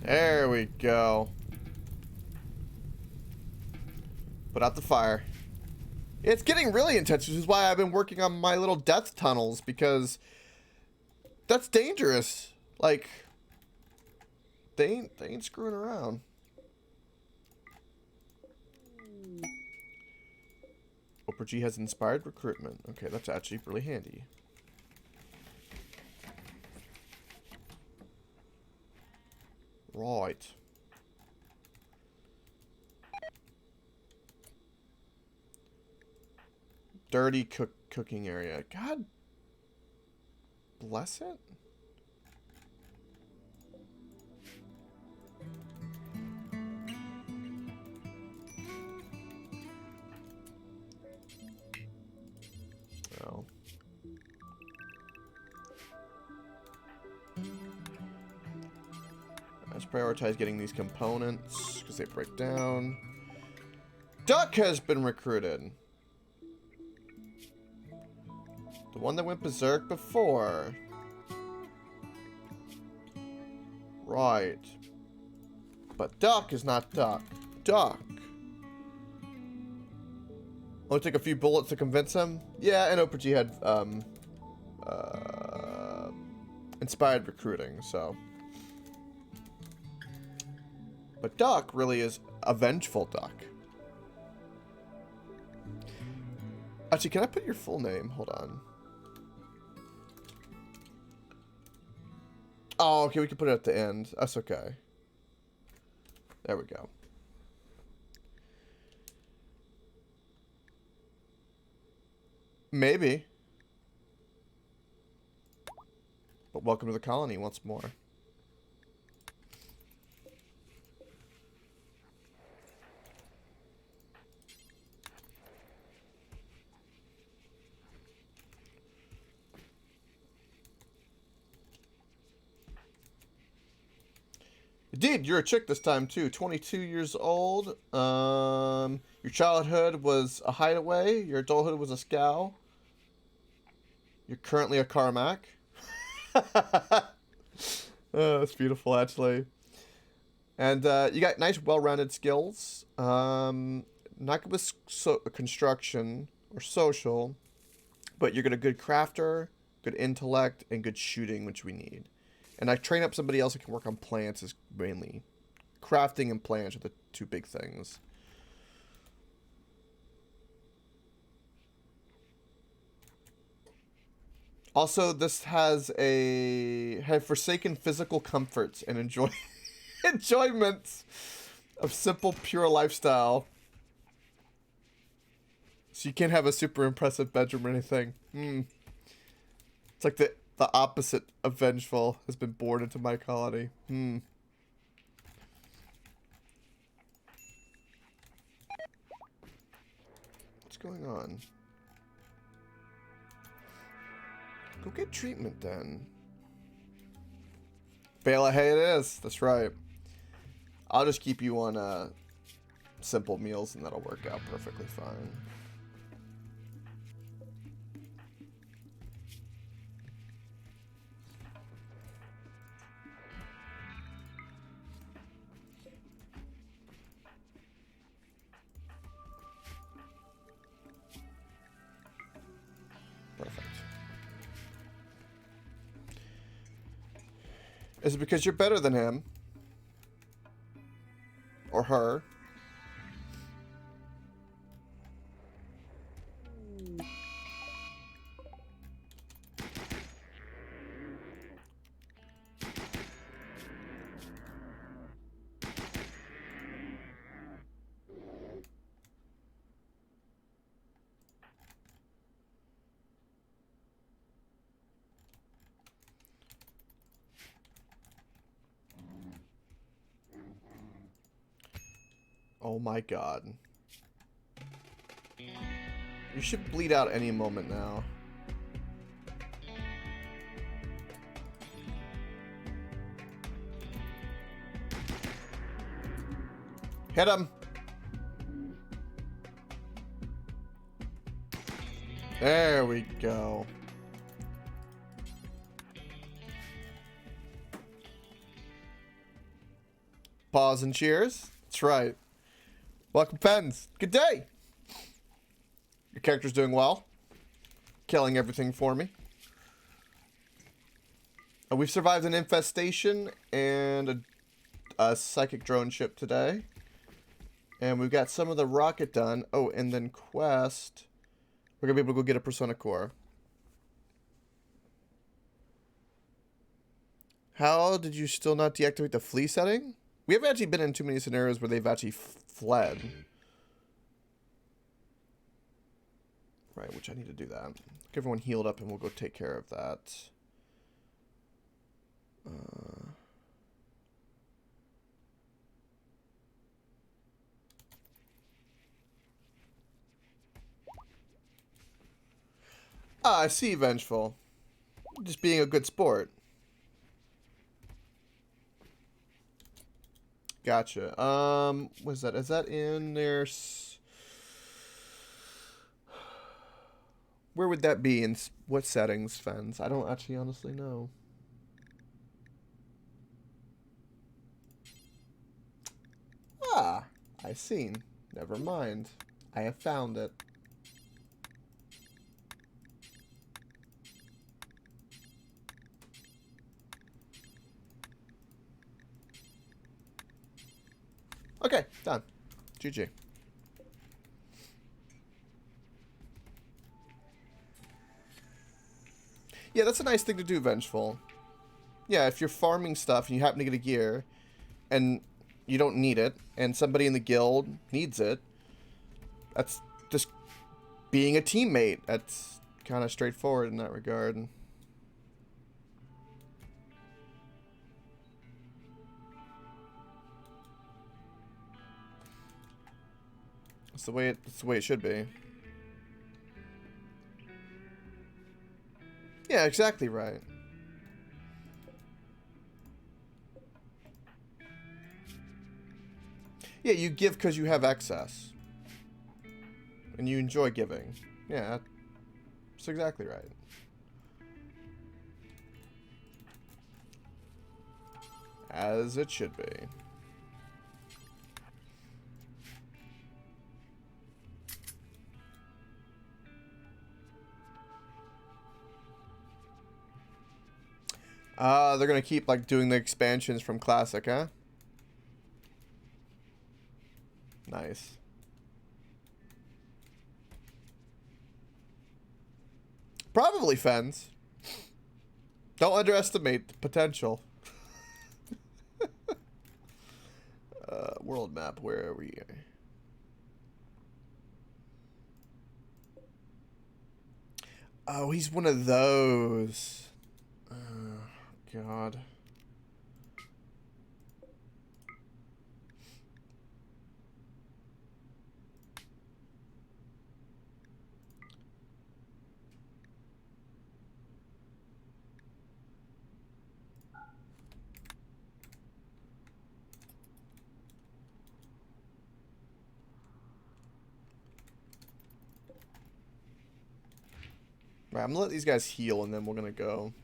There we go. Put out the fire. It's getting really intense, which is why I've been working on my little death tunnels, because that's dangerous. Like, they ain't screwing around. Oprah G has inspired recruitment. Okay, that's actually really handy. Right. Dirty cooking area. God bless it. Oh. Let's prioritize getting these components because they break down. Duck has been recruited. The one that went berserk before. Right. But Duck is not Duck. Duck. Only took a few bullets to convince him. Yeah, and Oprah G had inspired recruiting, so. But Duck really is a vengeful Duck. Actually, can I put your full name? Hold on. Oh, okay, we can put it at the end. That's okay. There we go. Maybe. But welcome to the colony once more. Indeed, you're a chick this time too. 22 years old. Your childhood was a hideaway. Your adulthood was a scow. You're currently a Carmack. Oh, that's beautiful, actually. And you got nice, well-rounded skills. Not good with construction or social, but you're a good crafter, good intellect, and good shooting, which we need. And I train up somebody else who can work on plants is mainly. Crafting and plants are the two big things. Also, this has forsaken physical comforts and enjoyments of simple, pure lifestyle. So you can't have a super impressive bedroom or anything. It's like the opposite of vengeful has been born into my colony. What's going on? Go get treatment then. Bela, hey, it is. That's right. I'll just keep you on simple meals and that'll work out perfectly fine. Perfect. Is it because you're better than him? Or her? Oh my god. You should bleed out any moment now. Hit him! There we go. Pause and cheers. That's right. Welcome, Pens. Good day. Your character's doing well. Killing everything for me. We've survived an infestation and a psychic drone ship today. And we've got some of the rocket done. Oh, and then quest. We're going to be able to go get a Persona Core. How did you still not deactivate the flee setting? We haven't actually been in too many scenarios where they've actually fled. Right, which I need to do that. Get everyone healed up and we'll go take care of that. I see, Vengeful. Just being a good sport. Gotcha. What's that? Is that in there? Where would that be? In what settings, Fens? I don't actually honestly know. Ah, I seen. Never mind. I have found it. Okay, done. GG. Yeah, that's a nice thing to do, Vengeful. Yeah, if you're farming stuff and you happen to get a gear and you don't need it and somebody in the guild needs it, that's just being a teammate. That's kind of straightforward in that regard. That's the way it should be. Yeah, exactly right. Yeah, you give because you have excess. And you enjoy giving. Yeah, that's exactly right. As it should be. They're gonna keep like doing the expansions from Classic, huh? Nice. Probably Fens. Don't underestimate the potential. World map, where are we? Oh, he's one of those. God. Right, I'm gonna let these guys heal and then we're gonna go.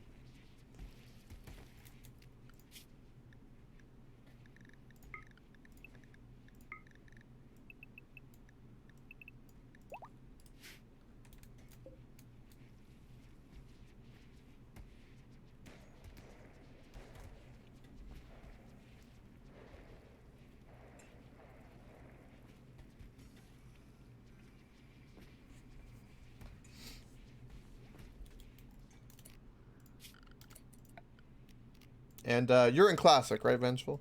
And you're in Classic, right, Vengeful?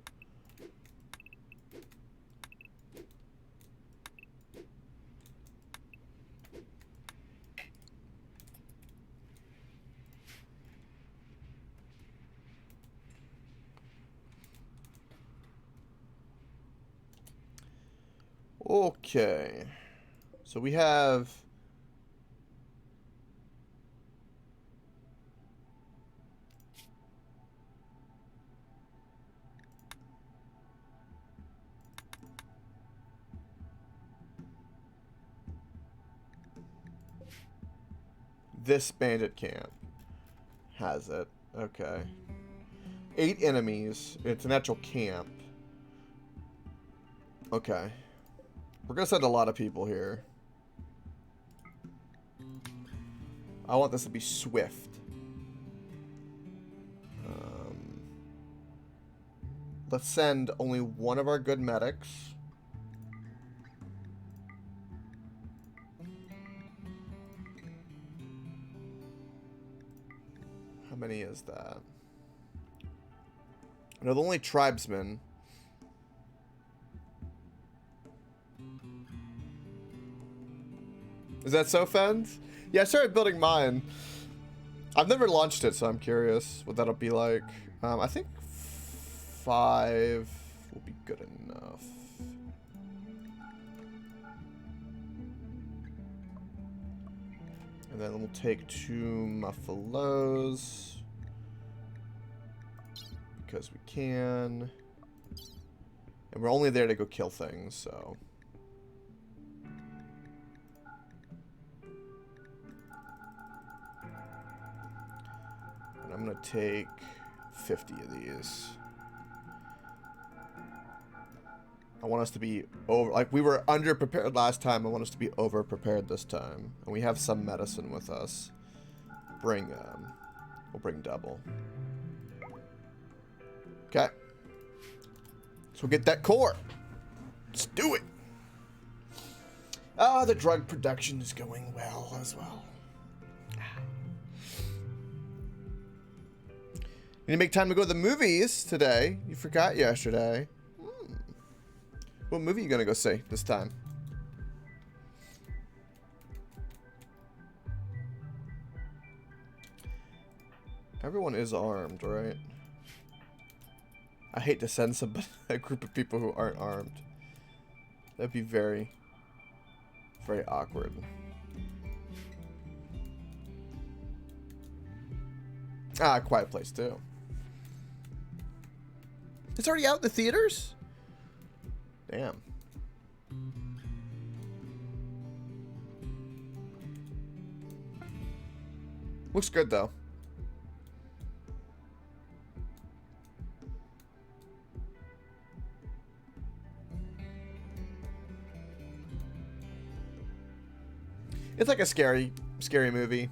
Okay. So we have... This bandit camp has it. Okay. 8 enemies. It's an actual camp. Okay. We're gonna send a lot of people here. I want this to be swift. Let's send only one of our good medics. How many is that? No, the only tribesmen. Is that so, Fens? Yeah, I started building mine. I've never launched it, so I'm curious what that'll be like. I think 5 will be good enough. And then we'll take 2 muffalos. Because we can. And we're only there to go kill things, so. And I'm going to take 50 of these. I want us to be over, like we were under prepared last time. I want us to be over prepared this time. And we have some medicine with us. We'll bring double. Okay. So we'll get that core. Let's do it. Ah, the drug production is going well as well. Need to make time to go to the movies today. You forgot yesterday. What movie are you gonna go see this time? Everyone is armed, right? I hate to send a group of people who aren't armed. That'd be very, very awkward. Ah, Quiet Place too. It's already out in the theaters? Damn. Looks good though. It's like a scary movie.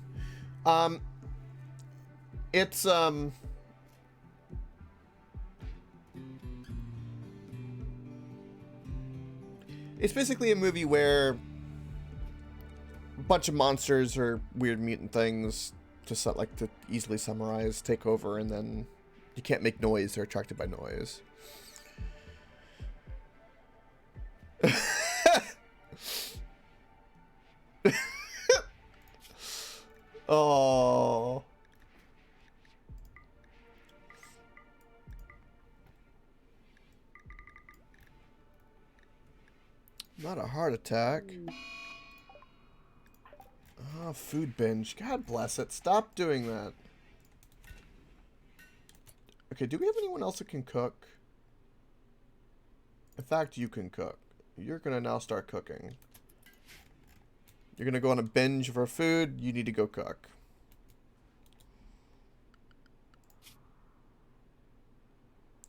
It's basically a movie where a bunch of monsters or weird mutant things, to easily summarize, take over, and then you can't make noise. They're attracted by noise. Oh. Not a heart attack. Oh, food binge. God bless it. Stop doing that. Okay, do we have anyone else that can cook? In fact, you can cook. You're gonna now start cooking. You're gonna go on a binge for food. You need to go cook.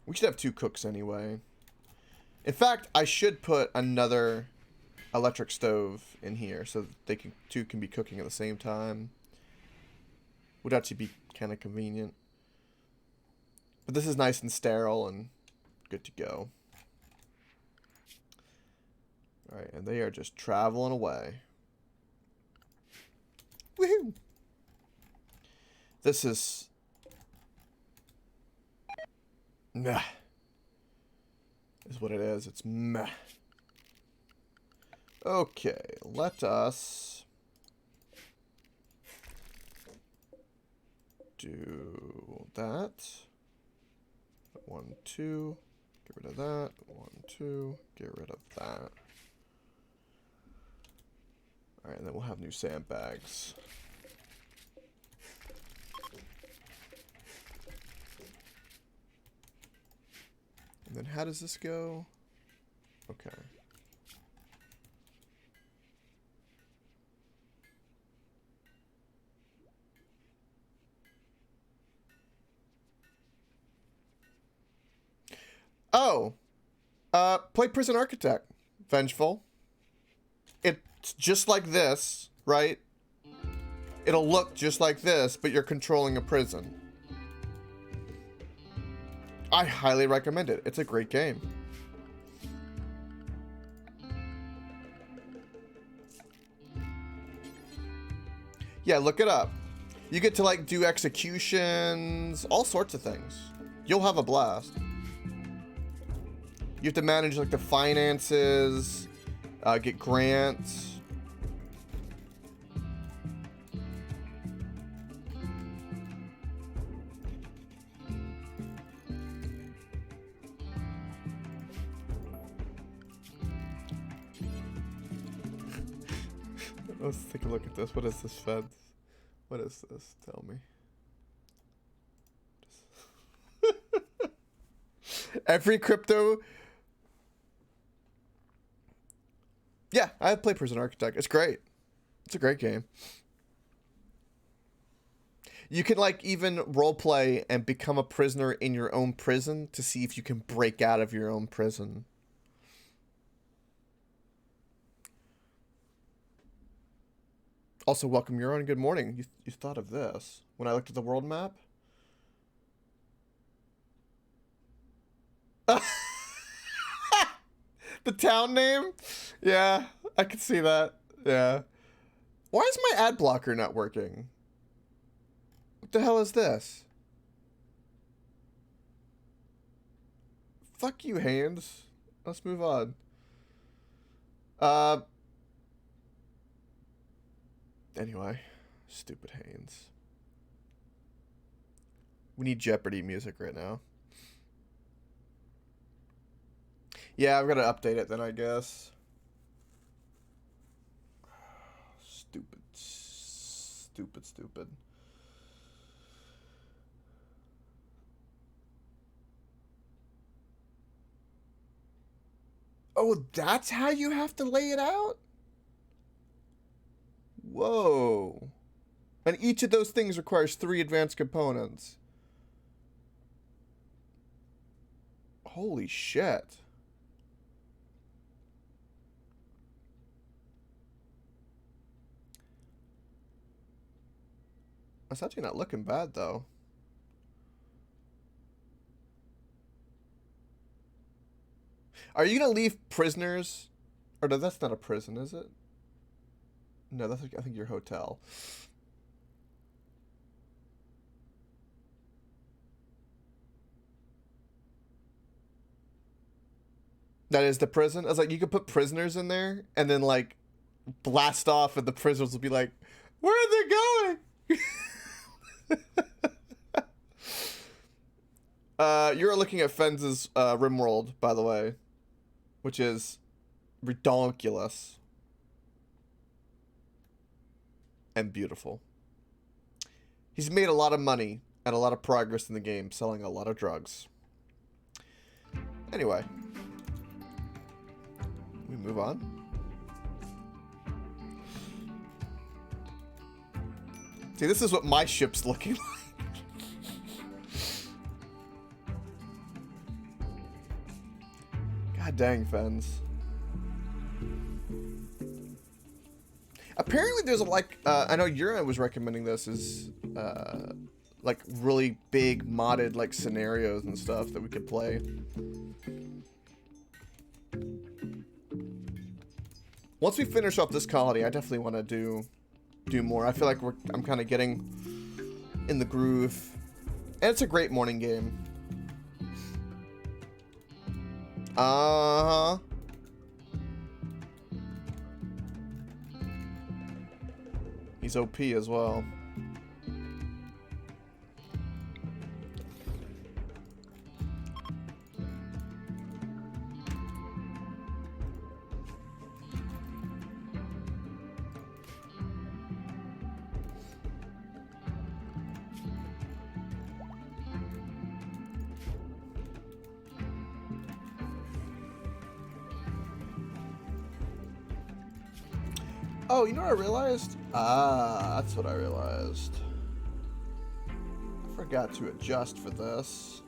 We should have 2 cooks anyway. In fact, I should put another electric stove in here so that they can 2 can be cooking at the same time. Would actually be kind of convenient. But this is nice and sterile and good to go. Alright, and they are just traveling away. Woohoo! This is... Meh. Is what it is. It's meh. Okay, let us do that. 1, 2. Get rid of that. 1, 2. Get rid of that. Alright, and then we'll have new sandbags. And then how does this go? Okay. Oh! Play Prison Architect. Vengeful. It's just like this, right? It'll look just like this, but you're controlling a prison. I highly recommend it. It's a great game. Yeah, look it up. You get to like do executions, all sorts of things. You'll have a blast. You have to manage like the finances, get grants. Let's take a look at this. What is this, Feds? What is this? Tell me. Every crypto. Yeah, I play Prison Architect. It's great. It's a great game. You can like even roleplay and become a prisoner in your own prison to see if you can break out of your own prison. Also, welcome, Euron. Good morning. You thought of this when I looked at the world map? The town name? Yeah, I can see that. Yeah. Why is my ad blocker not working? What the hell is this? Fuck you, Hands. Let's move on. Anyway, stupid Haynes. We need Jeopardy music right now. Yeah, I've got to update it then, I guess. Stupid. Oh, that's how you have to lay it out? Whoa. And each of those things requires 3 advanced components. Holy shit. That's actually not looking bad, though. Are you going to leave prisoners? Or no, that's not a prison, is it? No, that's, I think, your hotel. That is the prison? I was like, you could put prisoners in there and then, like, blast off and the prisoners will be like, where are they going? You're looking at Fenz's RimWorld, by the way, which is redonkulous and beautiful. He's made a lot of money and a lot of progress in the game, selling a lot of drugs. Anyway, we move on. See, this is what my ship's looking like. God dang, Fens. Apparently there's a, like, I know Yura was recommending this, is, like, really big modded, like, scenarios and stuff that we could play. Once we finish off this colony, I definitely want to do more. I feel like I'm kind of getting in the groove. And it's a great morning game. Uh-huh. He's OP as well. Oh, you know what I realized? Ah, that's what I realized. I forgot to adjust for this.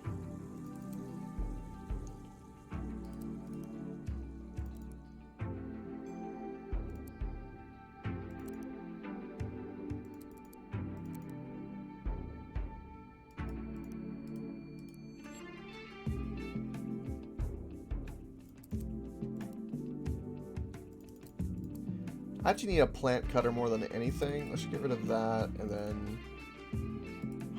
I actually need a plant cutter more than anything. Let's get rid of that, and then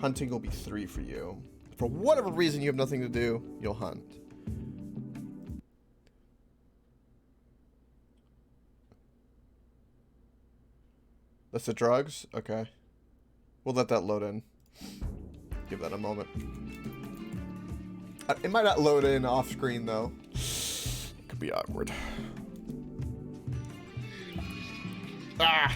hunting will be 3 for you. For whatever reason you have nothing to do, you'll hunt. That's the drugs? Okay. We'll let that load in. Give that a moment. It might not load in off screen though. It could be awkward. Ah!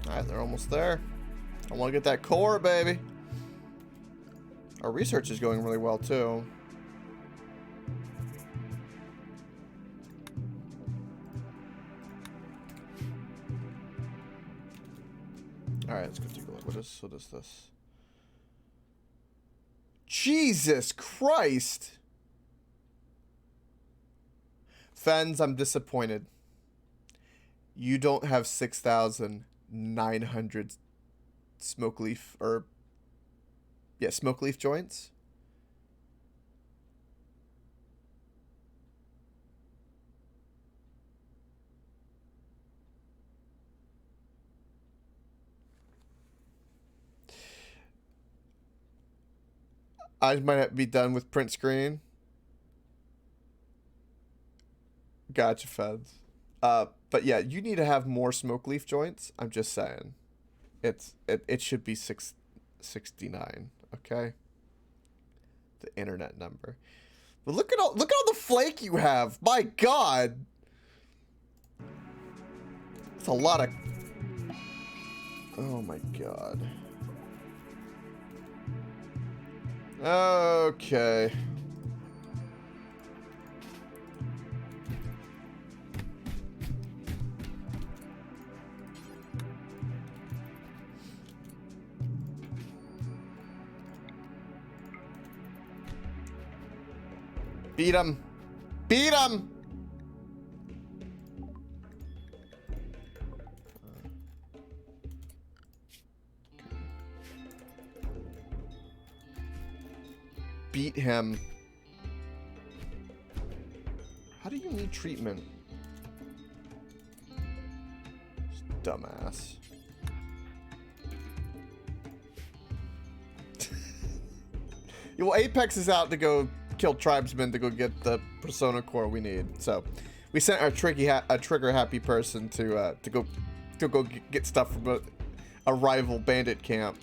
Alright, they're almost there. I want to get that core, baby. Our research is going really well, too. Alright, let's go take a look. What is this? Jesus Christ! Fens, I'm disappointed. You don't have 6,900 smoke leaf, or yeah, smoke leaf joints. I might be done with print screen. Gotcha, feds. But yeah, you need to have more smoke leaf joints. I'm just saying. It should be 669, okay? The internet number. But look at all the flake you have. My God. It's a lot of. Oh my God. Okay. Beat him. Beat him. Beat him. How do you need treatment? Dumbass. Well, Apex is out to go kill tribesmen to go get the persona core we need. So we sent our trigger happy person to go get stuff from a rival bandit camp.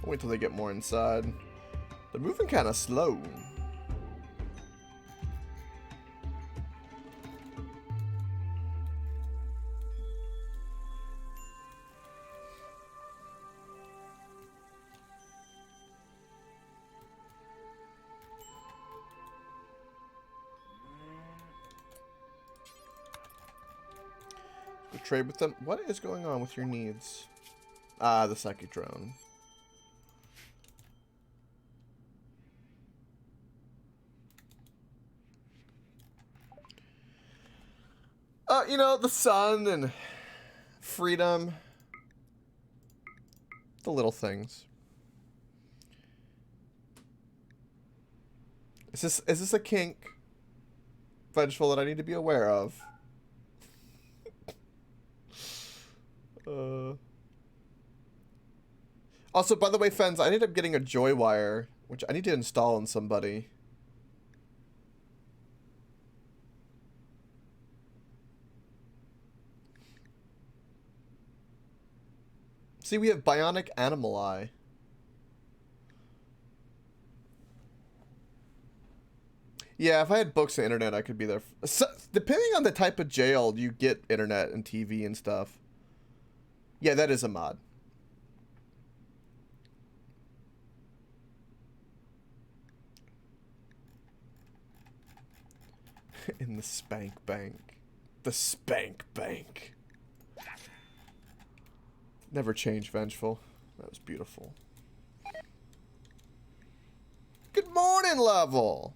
I'll wait till they get more inside. They're moving kind of slow. Go trade with them. What is going on with your needs? Ah, the psychic drone. You know, the sun and freedom. The little things. Is this a kink vengeful that I need to be aware of? Also, by the way, Fens, I ended up getting a joy wire, which I need to install on somebody. See, we have Bionic Eye. Yeah, if I had books and internet, I could be there. So, depending on the type of jail, you get internet and TV and stuff. Yeah, that is a mod. In the spank bank. The spank bank. Never change, Vengeful. That was beautiful. Good morning, Level.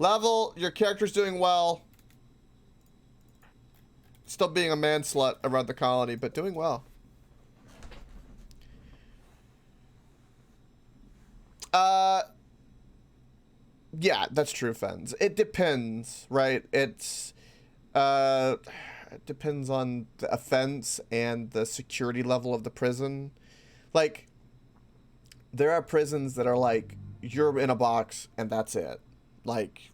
Level, your character's doing well. Still being a man slut around the colony, but doing well. Yeah, that's true, Fens. It depends, right? It depends on the offense and the security level of the prison. Like, there are prisons that are like, you're in a box and that's it. Like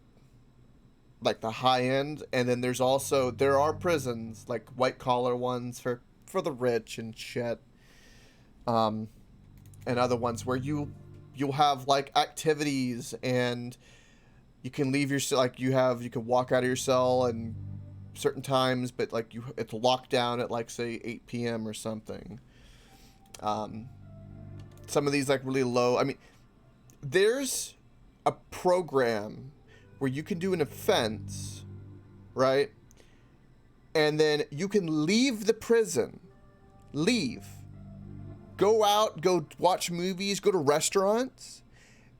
the high end, and then there are prisons, like white collar ones for the rich and shit. And other ones where you'll have like activities and you can leave your you can walk out of your cell and certain times, but like it's locked down at like say 8 p.m. or something. Some of these like really low. I mean, there's a program where you can do an offense, right? And then you can leave the prison, go out, go watch movies, go to restaurants.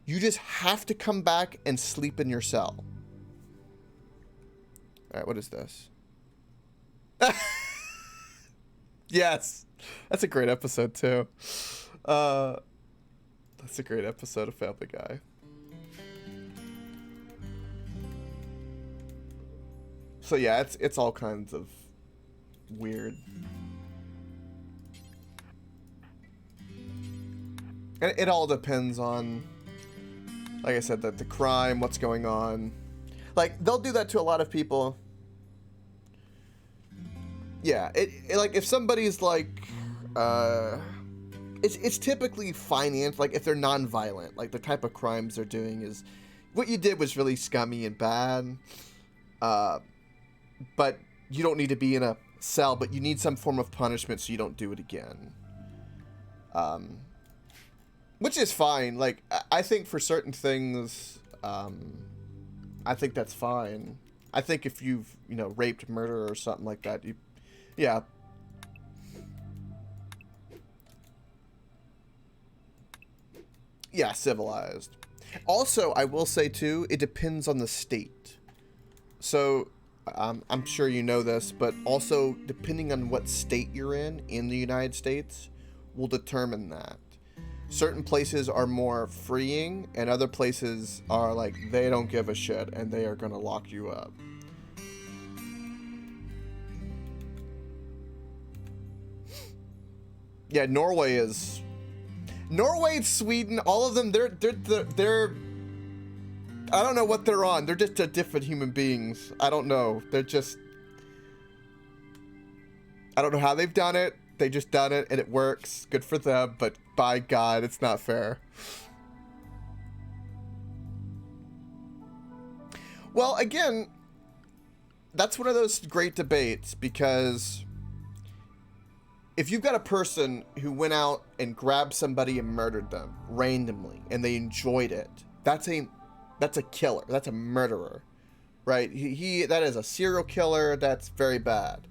You just have to come back and sleep in your cell. All right, what is this? Yes, that's a great episode too. That's a great episode of Family Guy. So yeah, it's all kinds of weird. And it all depends on, like I said, the crime, what's going on. Like, they'll do that to a lot of people. Yeah, it like, if somebody's like, it's typically finance, like if they're non-violent, like the type of crimes they're doing is, what you did was really scummy and bad. But you don't need to be in a cell, but you need some form of punishment so you don't do it again. Which is fine. Like, I think for certain things, I think that's fine. I think if you've, raped, murder, or something like that, yeah. Yeah, civilized. Also, I will say, too, it depends on the state. So, I'm sure you know this, but also, depending on what state you're in the United States, will determine that. Certain places are more freeing, and other places are like, they don't give a shit, and they are gonna lock you up. Yeah, Norway, Sweden, all of them, they're I don't know what they're on. They're just different human beings. I don't know. They're just, I don't know how they've done it. They just done it and it works. Good for them, but by God, it's not fair. Well, again, that's one of those great debates, because if you've got a person who went out and grabbed somebody and murdered them randomly and they enjoyed it, that's a killer. That's a murderer, right? That is a serial killer. That's very bad.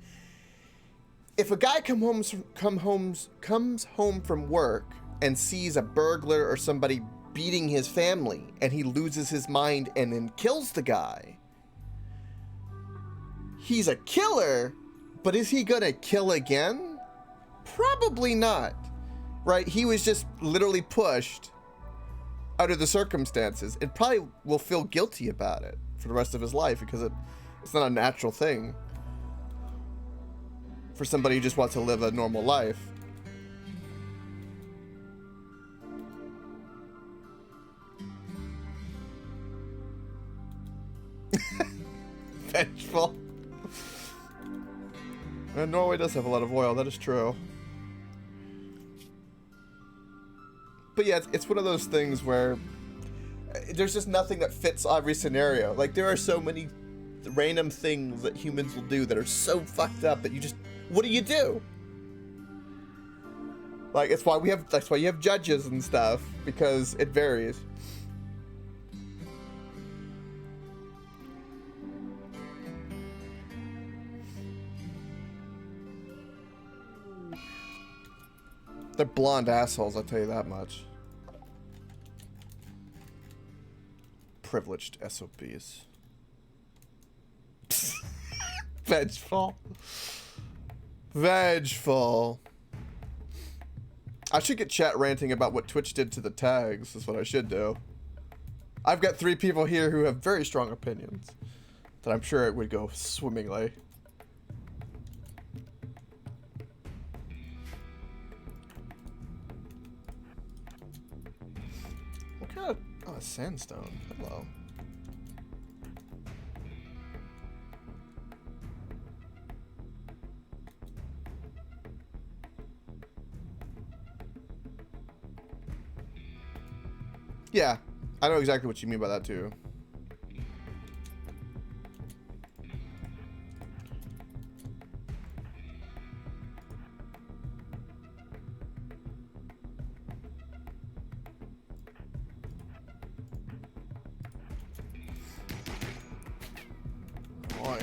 If a guy comes home from work and sees a burglar or somebody beating his family and he loses his mind and then kills the guy, he's a killer, but is he gonna kill again? Probably not, right? He was just literally pushed out of the circumstances, and probably will feel guilty about it for the rest of his life, because it's not a natural thing for somebody who just wants to live a normal life. Vengeful. And Norway does have a lot of oil, that is true. But yeah, it's one of those things where there's just nothing that fits every scenario. Like, there are so many random things that humans will do that are so fucked up that you just, what do you do? Like, that's why you have judges and stuff, because it varies. They're blonde assholes, I'll tell you that much. Privileged SOBs. Vengeful. Vengeful. I should get chat ranting about what Twitch did to the tags, is what I should do. I've got 3 people here who have very strong opinions that I'm sure it would go swimmingly. What kind of... Oh, sandstone. Hello. Yeah, I know exactly what you mean by that too. Boy.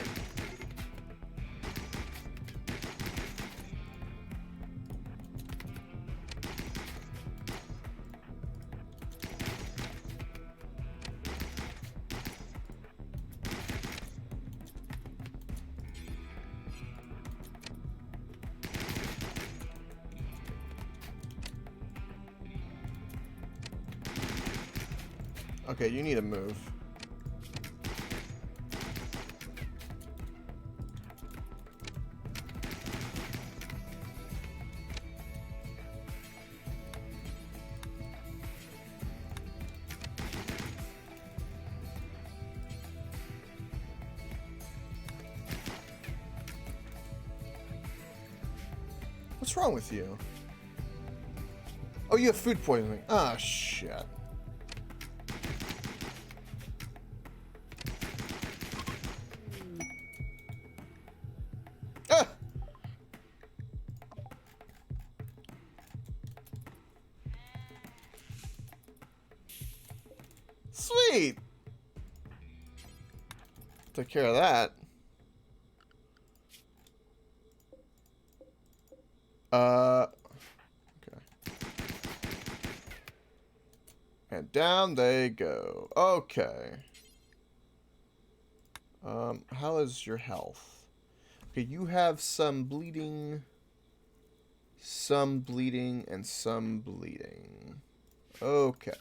Okay, you need to move. What's wrong with you? Oh, you have food poisoning. Ah, shit. Ah! Sweet! Take care of that. Okay. And down they go. Okay. How is your health? Okay, you have some bleeding, and some bleeding. Okay.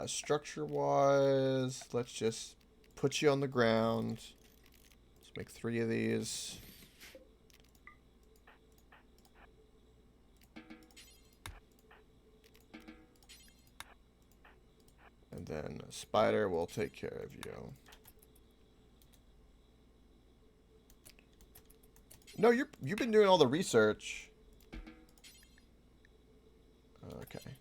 Structure-wise, let's just put you on the ground. Let's make 3 of these. And then a spider will take care of you. No, you've been doing all the research. Okay.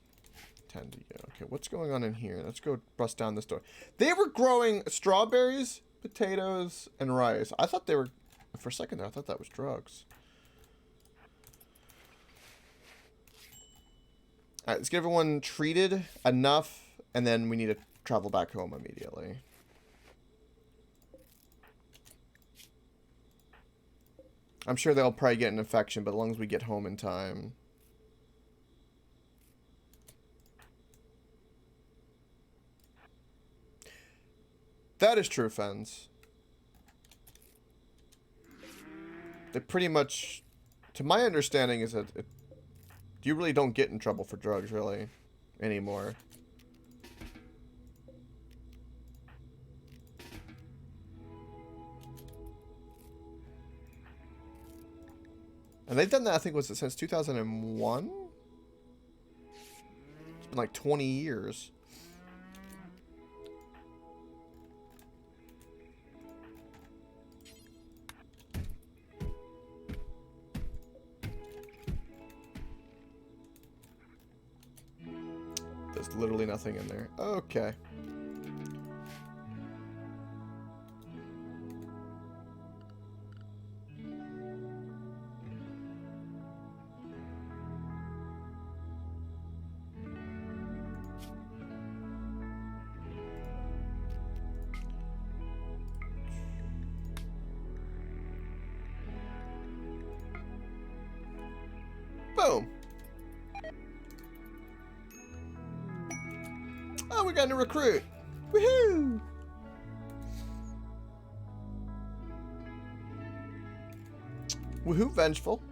Tend to you. Okay, what's going on in here? Let's go bust down this door. They were growing strawberries, potatoes, and rice. I thought they were... For a second there, I thought that was drugs. Alright, let's get everyone treated enough, and then we need to travel back home immediately. I'm sure they'll probably get an infection, but as long as we get home in time. That is true, Fens. They pretty much, to my understanding, is that you really don't get in trouble for drugs, really, anymore. And they've done that, I think, was it since 2001? It's been like 20 years. There's literally nothing in there. Okay. Boom. Oh, we got a new recruit. Woohoo! Woohoo, vengeful.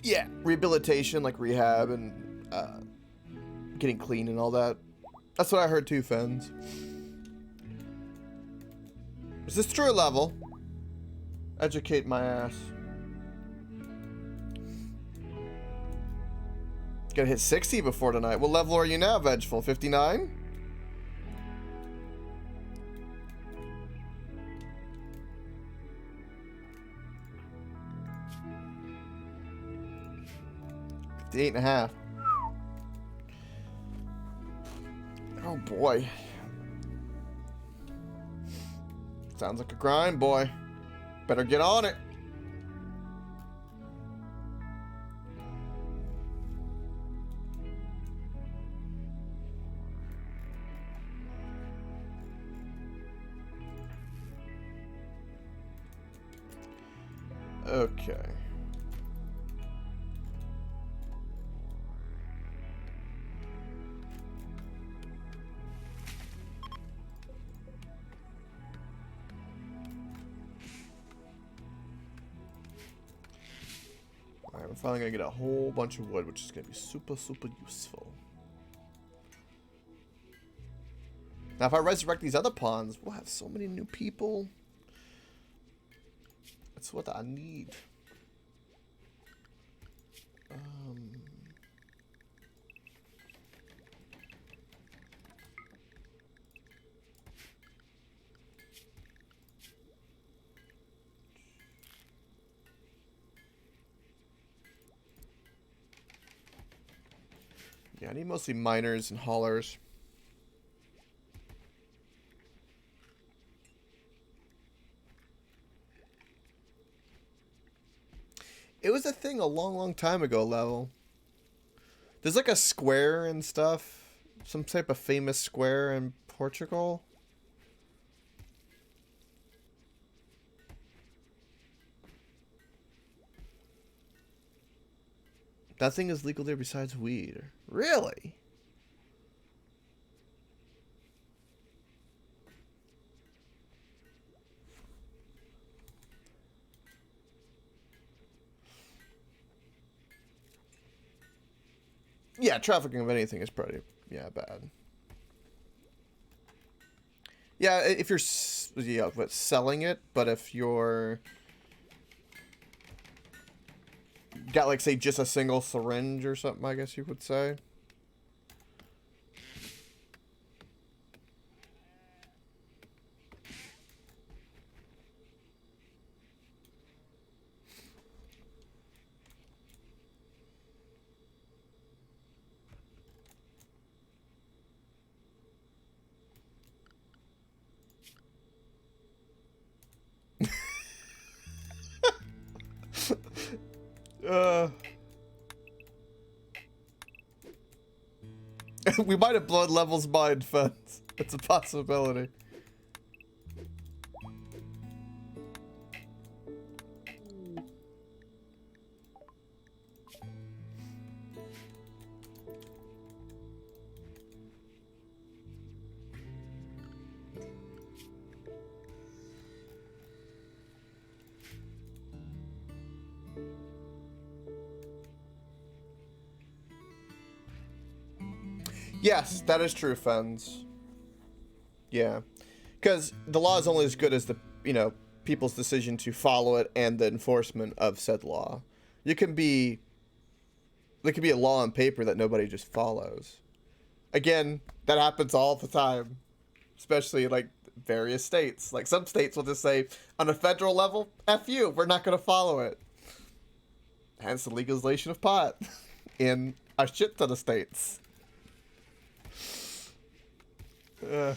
Yeah, rehabilitation, like rehab and getting clean and all that. That's what I heard too, Fens. Is this true level? Educate my ass. Gotta hit 60 before tonight. What level are you now, Vengeful? 59? The 8.5. Oh boy. Sounds like a grind, boy. Better get on it. Okay. Alright, we're finally gonna get a whole bunch of wood, which is gonna be super, super useful. Now, if I resurrect these other pawns, we'll have so many new people. That's what I need. Yeah, I need mostly miners and haulers. It was a thing a long, long time ago, level. There's like a square and stuff. Some type of famous square in Portugal. Nothing is legal there besides weed. Really? Yeah, trafficking of anything is pretty, bad. Yeah, if you're, selling it, but if you're got, like, say, just a single syringe or something, I guess you would say. We might have blown levels mind, Fence. It's a possibility. Yes, that is true, Fens. Yeah. Because the law is only as good as the, people's decision to follow it and the enforcement of said law. There could be a law on paper that nobody just follows. Again, that happens all the time. Especially, like, various states. Like, some states will just say, on a federal level, F you, we're not going to follow it. Hence the legalization of pot in a shit ton of states. Okay,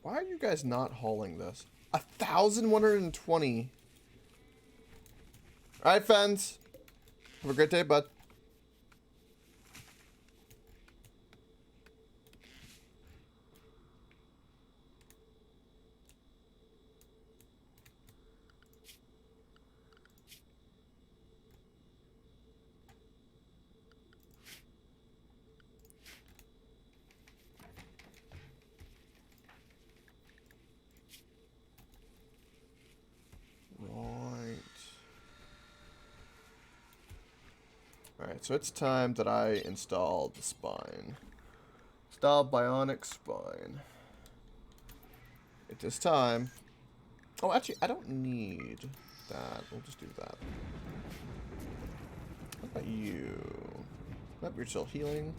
why are you guys not hauling this? 1,120. Alright, fans. Have a great day, bud. Alright, so it's time that I install the spine. Install Bionic Spine. It is time. Oh, actually, I don't need that. We'll just do that. What about you? Nope, you're still healing.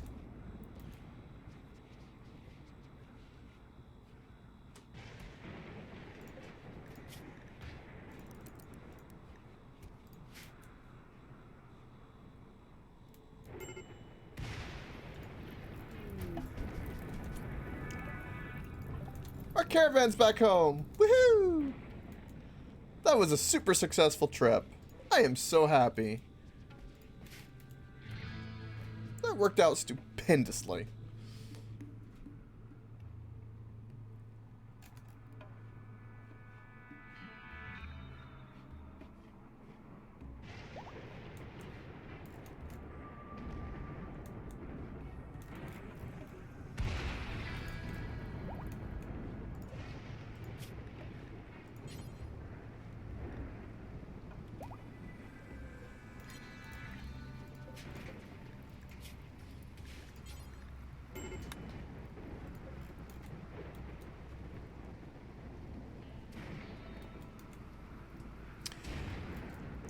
Our caravan's back home! Woohoo! That was a super successful trip. I am so happy. That worked out stupendously.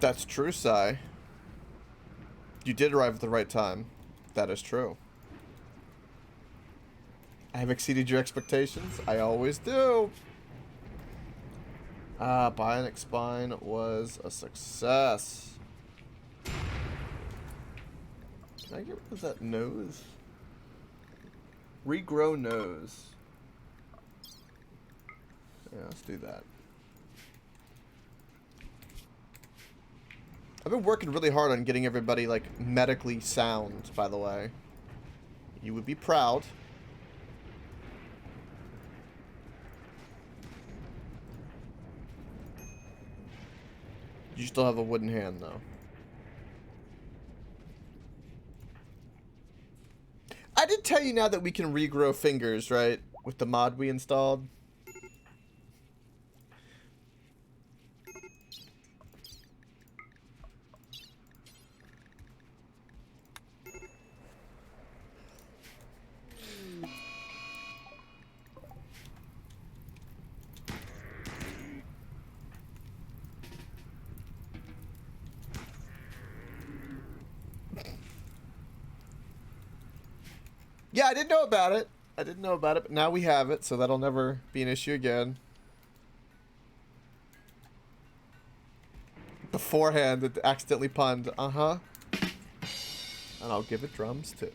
That's true, Sai. You did arrive at the right time. That is true. I have exceeded your expectations. I always do. Bionic Spine was a success. Can I get rid of that nose? Regrow nose. Yeah, let's do that. I've been working really hard on getting everybody, like, medically sound, by the way. You would be proud. You still have a wooden hand, though. I did tell you now that we can regrow fingers, right? With the mod we installed. Yeah, I didn't know about it. I didn't know about it, but now we have it, so that'll never be an issue again. Beforehand, it accidentally punned. Uh-huh. And I'll give it drums, too.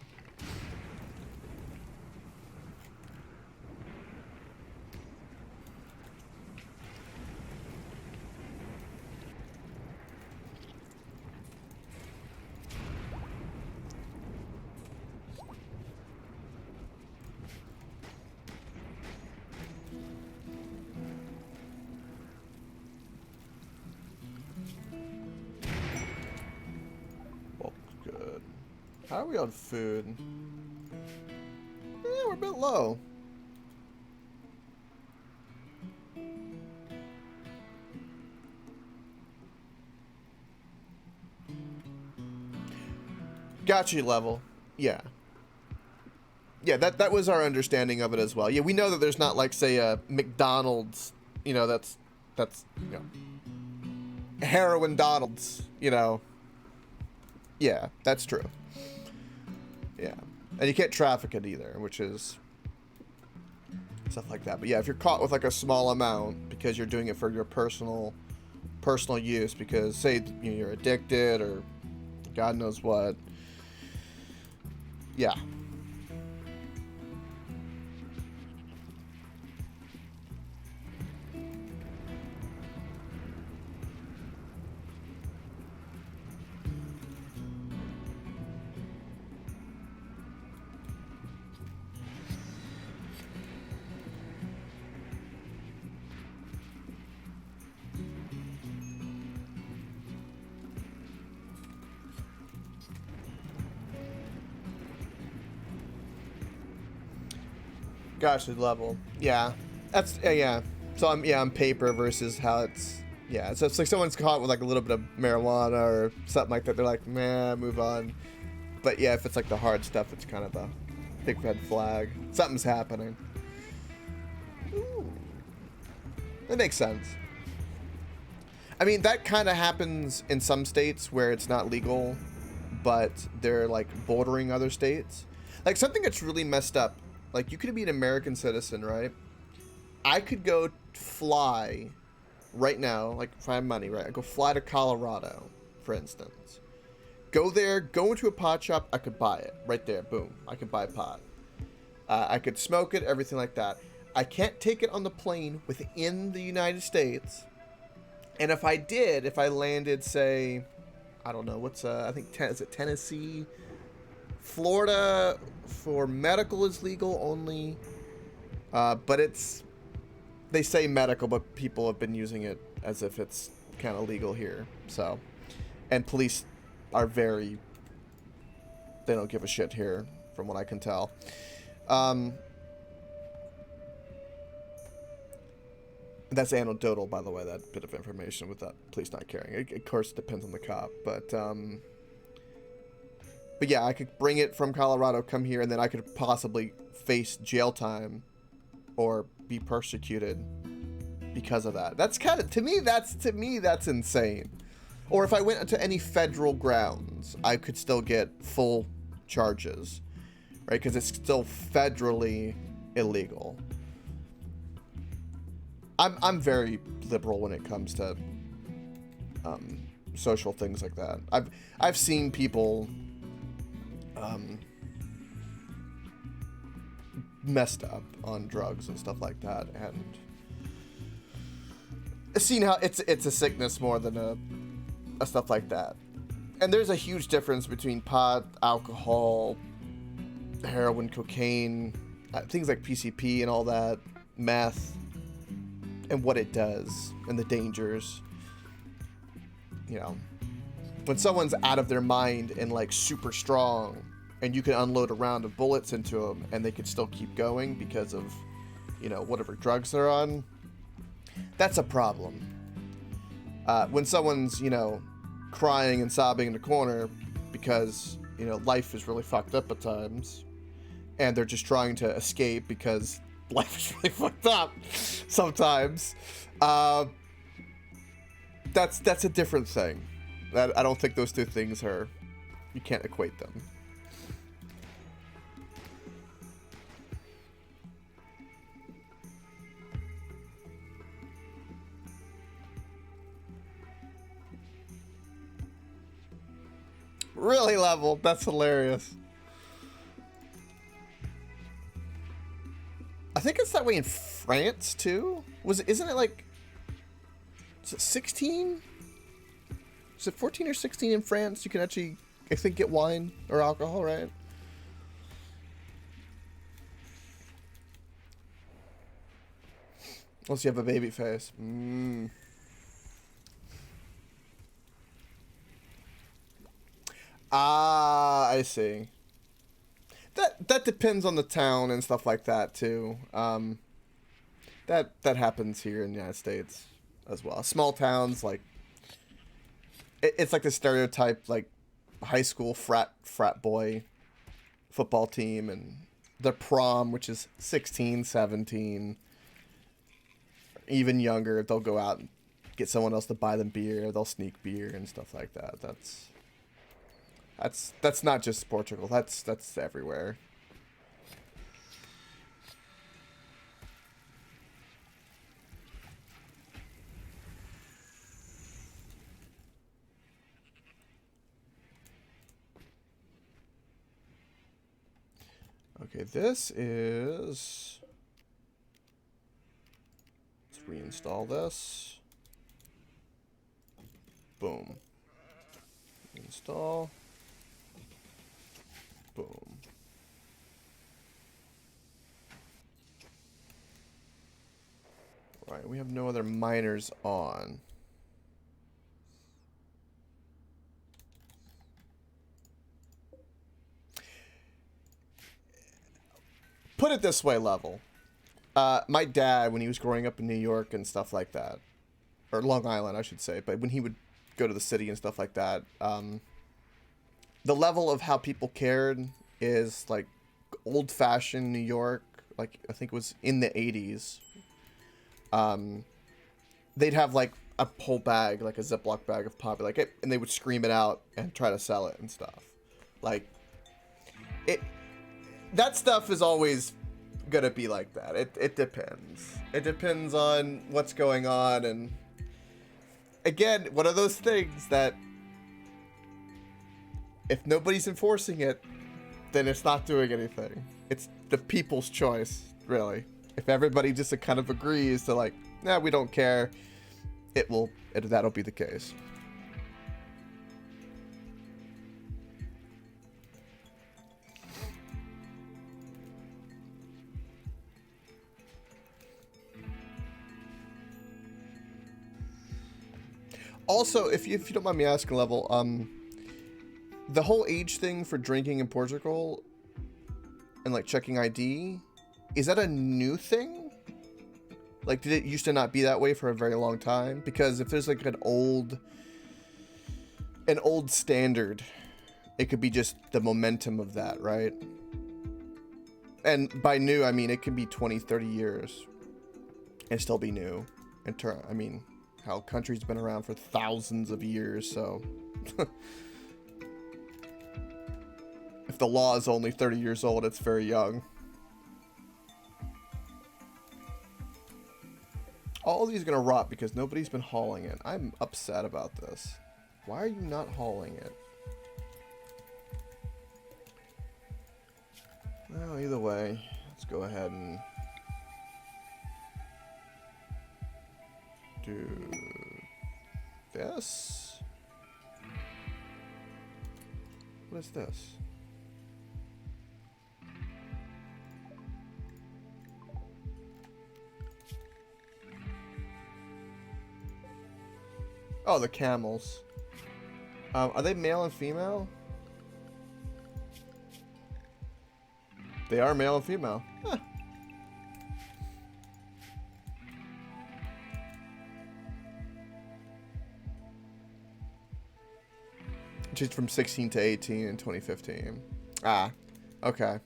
How are we on food? Yeah, we're a bit low. Gotcha level. Yeah. Yeah, that was our understanding of it as well. Yeah, we know that there's not, like, say, a McDonald's you know, that's you know, heroin Donald's, you know. Yeah, that's true. Yeah. And you can't traffic it either, which is stuff like that. But yeah, if you're caught with like a small amount because you're doing it for your personal use, because say you know, you're addicted or God knows what. Yeah. Gosh, the level. Yeah. That's yeah. So I'm paper versus how it's yeah. So it's like someone's caught with like a little bit of marijuana or something like that. They're like, man, move on. But yeah, if it's like the hard stuff, it's kind of a big red flag. Something's happening. Ooh. That makes sense. I mean, that kind of happens in some states where it's not legal, but they're like bordering other states. Like something that's really messed up. Like you could be an American citizen, right? I could go fly right now, like if I have money, right? I go fly to Colorado, for instance. Go there, go into a pot shop. I could buy it right there. Boom. I could buy a pot. I could smoke it, everything like that. I can't take it on the plane within the United States. And if I did, if I landed, say, I don't know, what's, I think, is it Tennessee? Florida for medical is legal only. But it's, they say medical, but people have been using it as if it's kind of legal here. So, and police are very, they don't give a shit here, from what I can tell. That's anecdotal, by the way, that bit of information with that police not caring. It, of course, it depends on the cop, but yeah, I could bring it from Colorado, come here, and then I could possibly face jail time or be persecuted because of that. That's kind of, to me, that's insane. Or if I went to any federal grounds, I could still get full charges, right? Because it's still federally illegal. I'm very liberal when it comes to social things like that. I've seen people messed up on drugs and stuff like that, and I've seen how it's a sickness more than a stuff like that. And there's a huge difference between pot, alcohol, heroin, cocaine, things like PCP and all that, meth, and what it does and the dangers. You know, when someone's out of their mind and like super strong, and you can unload a round of bullets into them and they could still keep going because of, you know, whatever drugs they're on, that's a problem. When someone's, you know, crying and sobbing in the corner because, you know, life is really fucked up at times, and they're just trying to escape because life is really fucked up sometimes, that's a different thing. I don't think those two things are, you can't equate them. Really level. That's hilarious. I think it's that way in France too. Isn't it like, is it 16? Is it 14 or 16 in France? You can actually, I think, get wine or alcohol, right? Unless you have a baby face. Ah, I see. That depends on the town and stuff like that too. That happens here in the United States as well. Small towns, like it's like the stereotype, like high school frat boy football team, and the prom, which is 16, 17. even younger, they'll go out and get someone else to buy them beer. They'll sneak beer and stuff like that. That's not just Portugal. That's everywhere. Okay, this is... Let's reinstall this. Boom. Install. Boom. Right, we have no other miners on. Put it this way, Level. My dad, when he was growing up in New York and stuff like that, or Long Island, I should say, but when he would go to the city and stuff like that, the level of how people cared is like old-fashioned New York. Like, I think it was in the 80s. They'd have like a whole bag, like a Ziploc bag of pop, like, and they would scream it out and try to sell it and stuff. Like, that stuff is always gonna be like that. It depends. It depends on what's going on, and again, one of those things that if nobody's enforcing it, then it's not doing anything. It's the people's choice, really. If everybody just kind of agrees to like, nah, we don't care, that'll be the case. Also, if you don't mind me asking, Level, the whole age thing for drinking in Portugal and like checking ID, is that a new thing? Like, did it used to not be that way for a very long time? Because if there's like an old standard, it could be just the momentum of that, right? And by new, I mean it could be 20, 30 years and still be new. I mean, how country's been around for thousands of years, so if the law is only 30 years old, it's very young. All these are gonna rot because nobody's been hauling it. I'm upset about this. Why are you not hauling it? Well, either way, let's go ahead and do this. What is this? Oh, the camels. Are they male and female? They are male and female. Huh. Just from 16 to 18 in 2015. Ah, okay.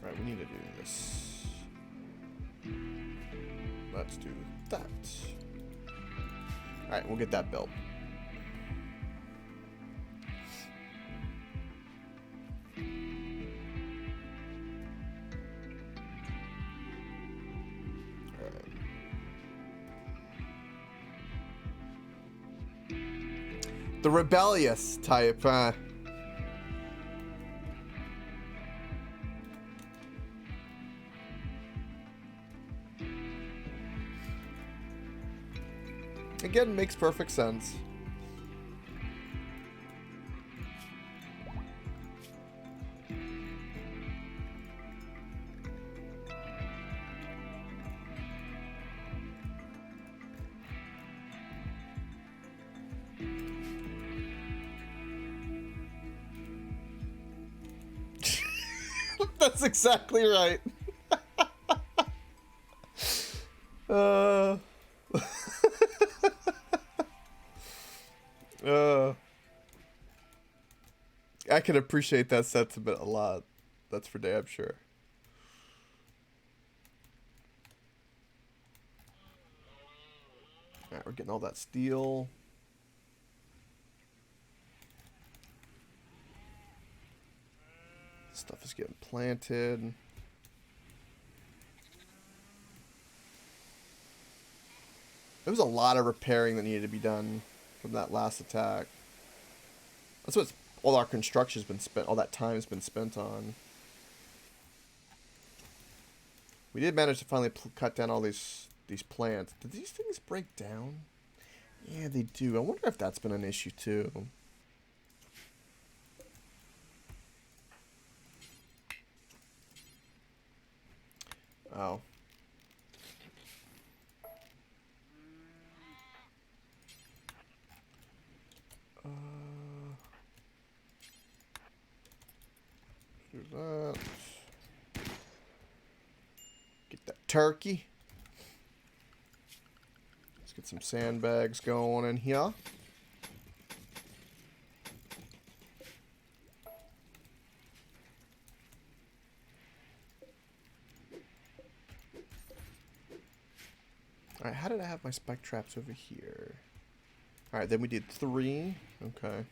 Right, we need to do this. Let's do that. Alright, we'll get that built. The rebellious type, Again, makes perfect sense. That's exactly right. I can appreciate that sentiment a lot. That's for damn sure. Alright, we're getting all that steel. Stuff is getting planted. There was a lot of repairing that needed to be done from that last attack. That's what all our construction's been spent, all that time's been spent on. We did manage to finally cut down all these plants. Did these things break down? Yeah, they do. I wonder if that's been an issue too. Oh. Do that. Get that turkey. Let's get some sandbags going in here. Alright, how did I have my spike traps over here? Alright, then we did 3. Okay.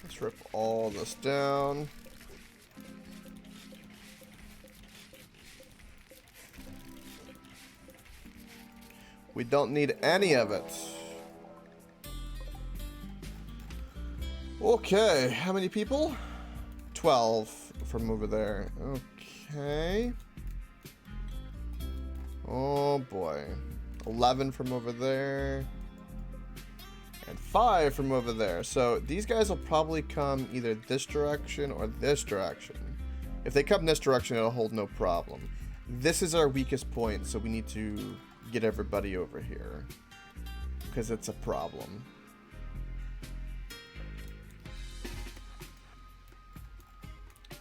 Let's rip all this down. We don't need any of it. Okay, how many people? 12 from over there. Okay. Oh boy. 11 from over there. And 5 from over there. So these guys will probably come either this direction or this direction. If they come this direction, it'll hold no problem. This is our weakest point, so we need to get everybody over here. Because it's a problem.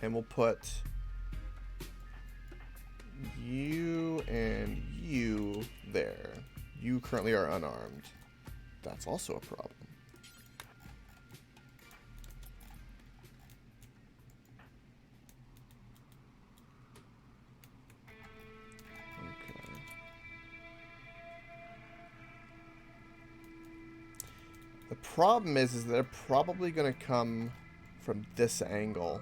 And we'll put you and you there. You currently are unarmed. That's also a problem. Okay. The problem is they're probably going to come from this angle.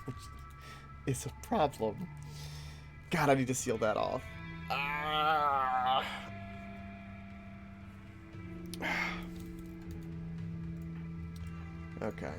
Which is a problem. God, I need to seal that off. Ah. Okay.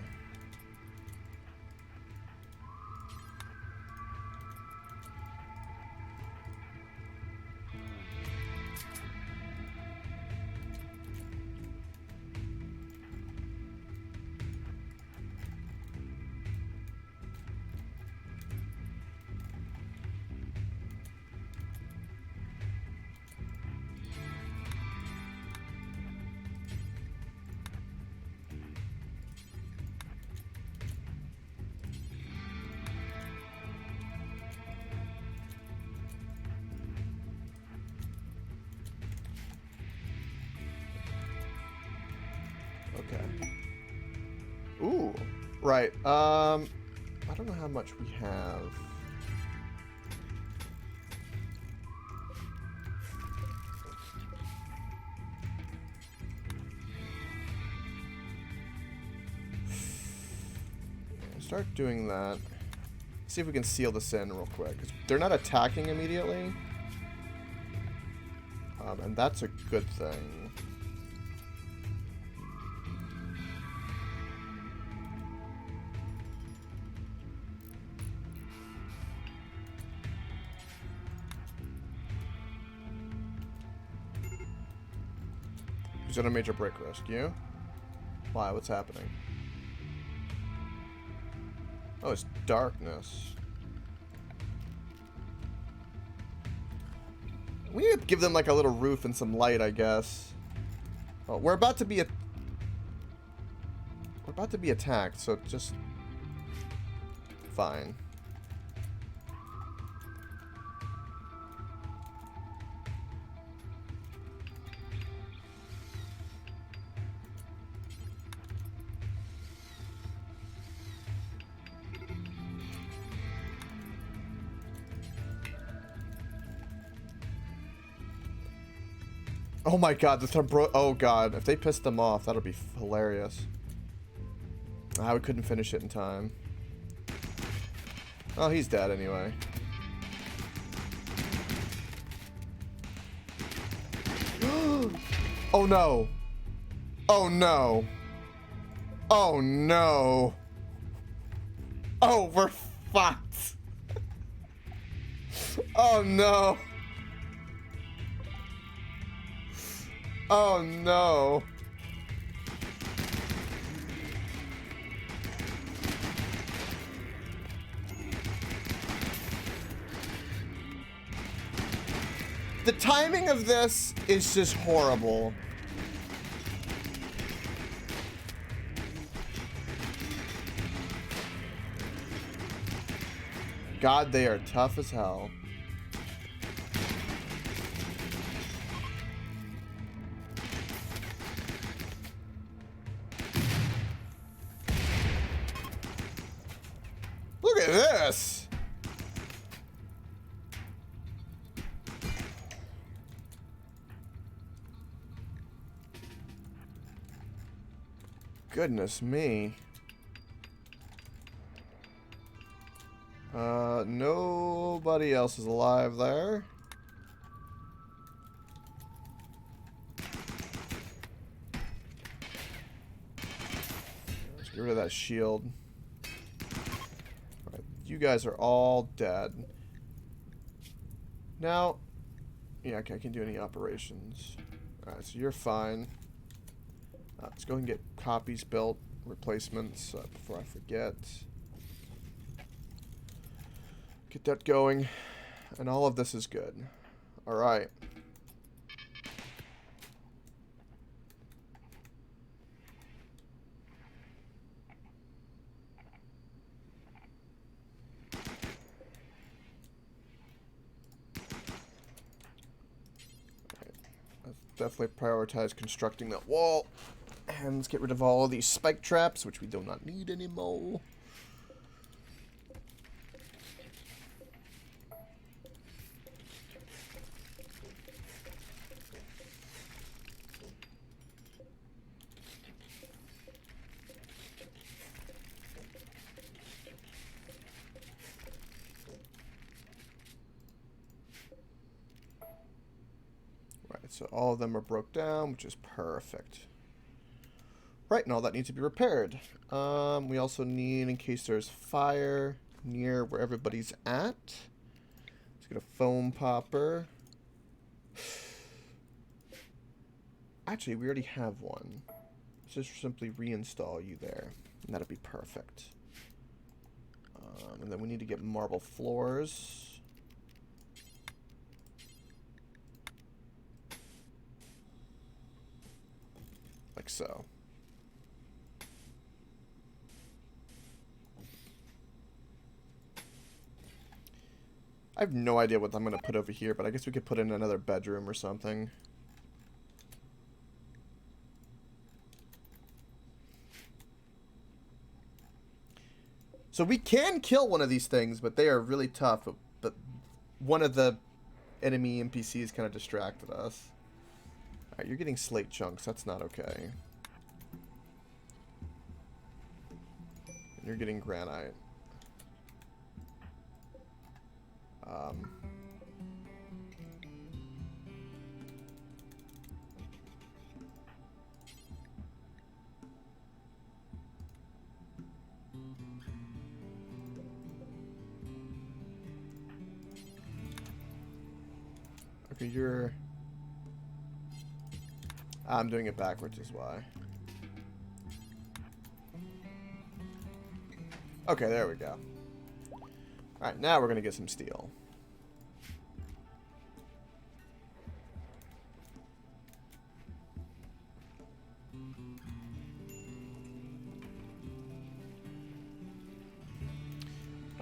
Okay. Ooh. Right. I don't know how much we have. Start doing that. See if we can seal this in real quick. 'Cause they're not attacking immediately. And that's a good thing. Who's at a major break risk? You? Why? What's happening? Oh, it's darkness. We need to give them like a little roof and some light, I guess. Oh, we're about to be attacked, so just fine. Oh my god, the oh god, if they pissed them off, that'll be hilarious. Ah, we couldn't finish it in time. Oh, he's dead anyway. Oh no. Oh no. Oh no. Oh, we're fucked. Oh no. Oh no. The timing of this is just horrible. God, they are tough as hell. Look at this. Goodness me. Nobody else is alive there. Let's get rid of that shield. Alright, you guys are all dead. Now, yeah, okay, I can do any operations. Alright, so you're fine. Let's go and get copies built, replacements, before I forget. Get that going. And all of this is good. Alright. Let's definitely prioritize constructing that wall. And let's get rid of all of these spike traps, which we do not need anymore. Right, so all of them are broke down, which is perfect. Right, and all that needs to be repaired. We also need, in case there's fire near where everybody's at. Let's get a foam popper. Actually, we already have one. Let's just simply reinstall you there, and that'll be perfect. And then we need to get marble floors. Like so. I have no idea what I'm going to put over here, but I guess we could put in another bedroom or something. So we can kill one of these things, but they are really tough. But one of the enemy NPCs kind of distracted us. Alright, you're getting slate chunks. That's not okay. And you're getting granite. Okay, you're... I'm doing it backwards is why. Okay, there we go. Alright, now we're going to get some steel.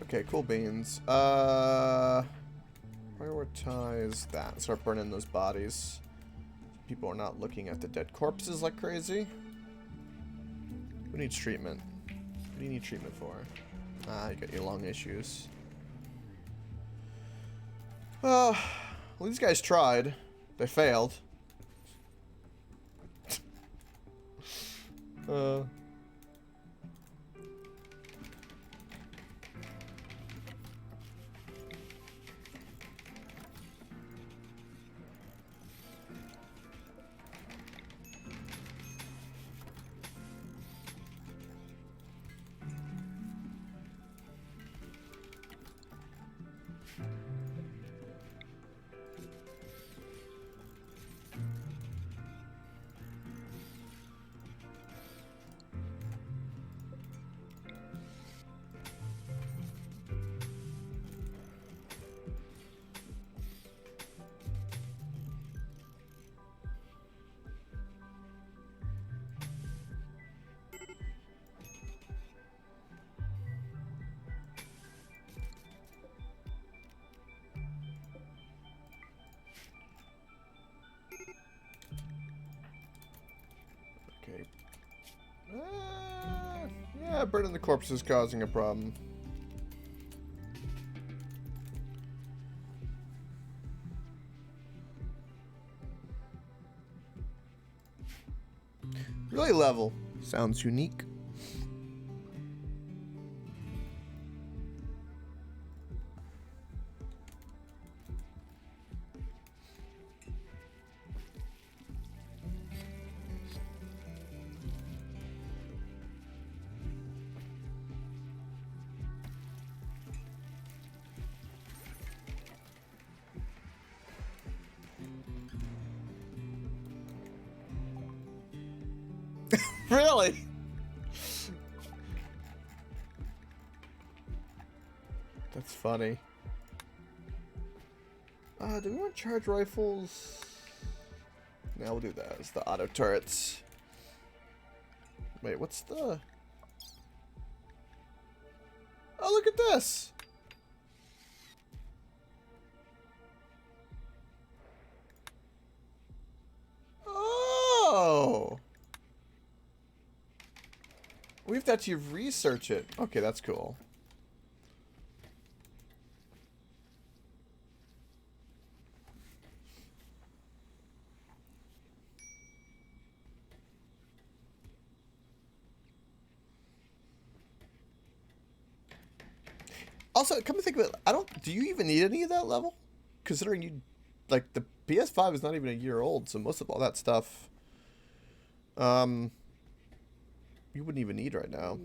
Okay, cool beans. Prioritize that. Start burning those bodies. People are not looking at the dead corpses like crazy. Who needs treatment? What do you need treatment for? Ah, you got your lung issues. Well, these guys tried. They failed. Okay. Yeah, burning the corpse is causing a problem. Really level. Sounds unique. Really? That's funny. Do we want charge rifles? No, we'll do that. It's the auto turrets. Wait, what's the... Oh, look at this! Oh! We have to actually research it. Okay, that's cool. Also, come to think of it, do you even need any of that level? Considering you, like, the PS5 is not even a year old, so most of all that stuff, you wouldn't even need right now.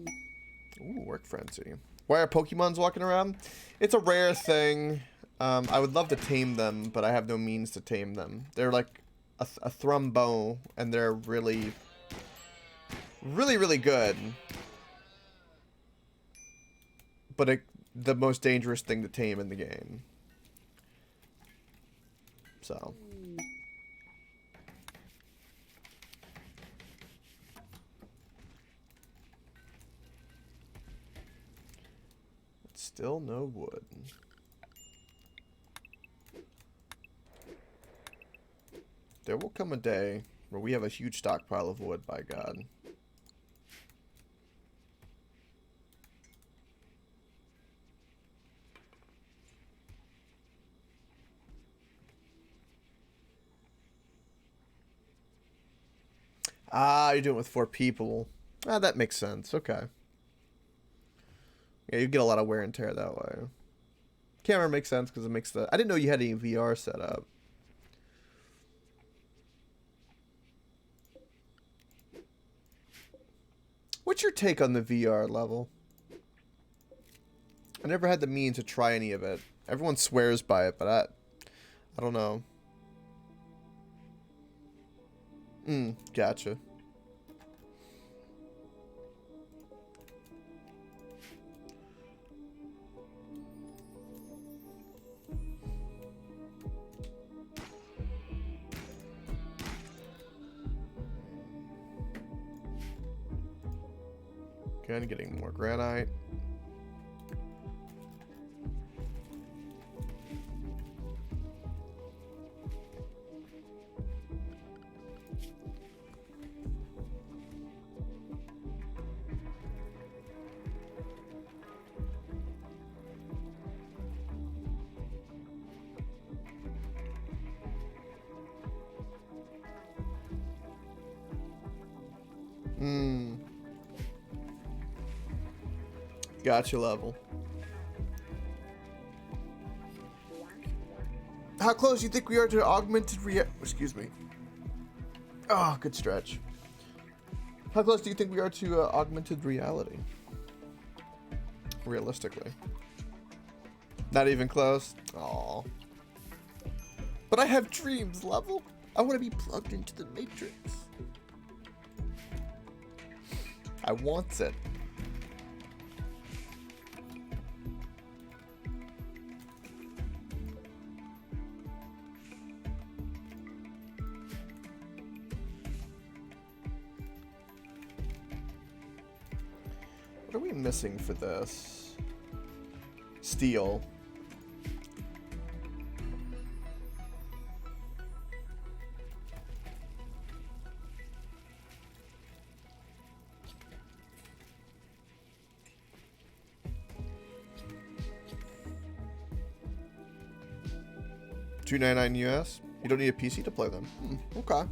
Ooh, work frenzy. Why are Pokemons walking around? It's a rare thing. I would love to tame them, but I have no means to tame them. They're like a thrumbo, and they're really, really, really good. But the most dangerous thing to tame in the game. So. Still no wood. There will come a day where we have a huge stockpile of wood, by God. Ah, you're doing it with 4 people. Ah, that makes sense. Okay. Yeah, you get a lot of wear and tear that way. Camera makes sense because it makes the... I didn't know you had any VR set up. What's your take on the VR level? I never had the means to try any of it. Everyone swears by it, but I don't know. Gotcha. Again, getting more granite. Hmm. Gotcha level. How close do you think we are to augmented reality? Excuse me. Oh, good stretch. How close do you think we are to augmented reality? Realistically. Not even close? Aww. But I have dreams, level. I want to be plugged into the Matrix. I want it. What are we missing for this? Steel. $2.99 US. You don't need a PC to play them. Okay.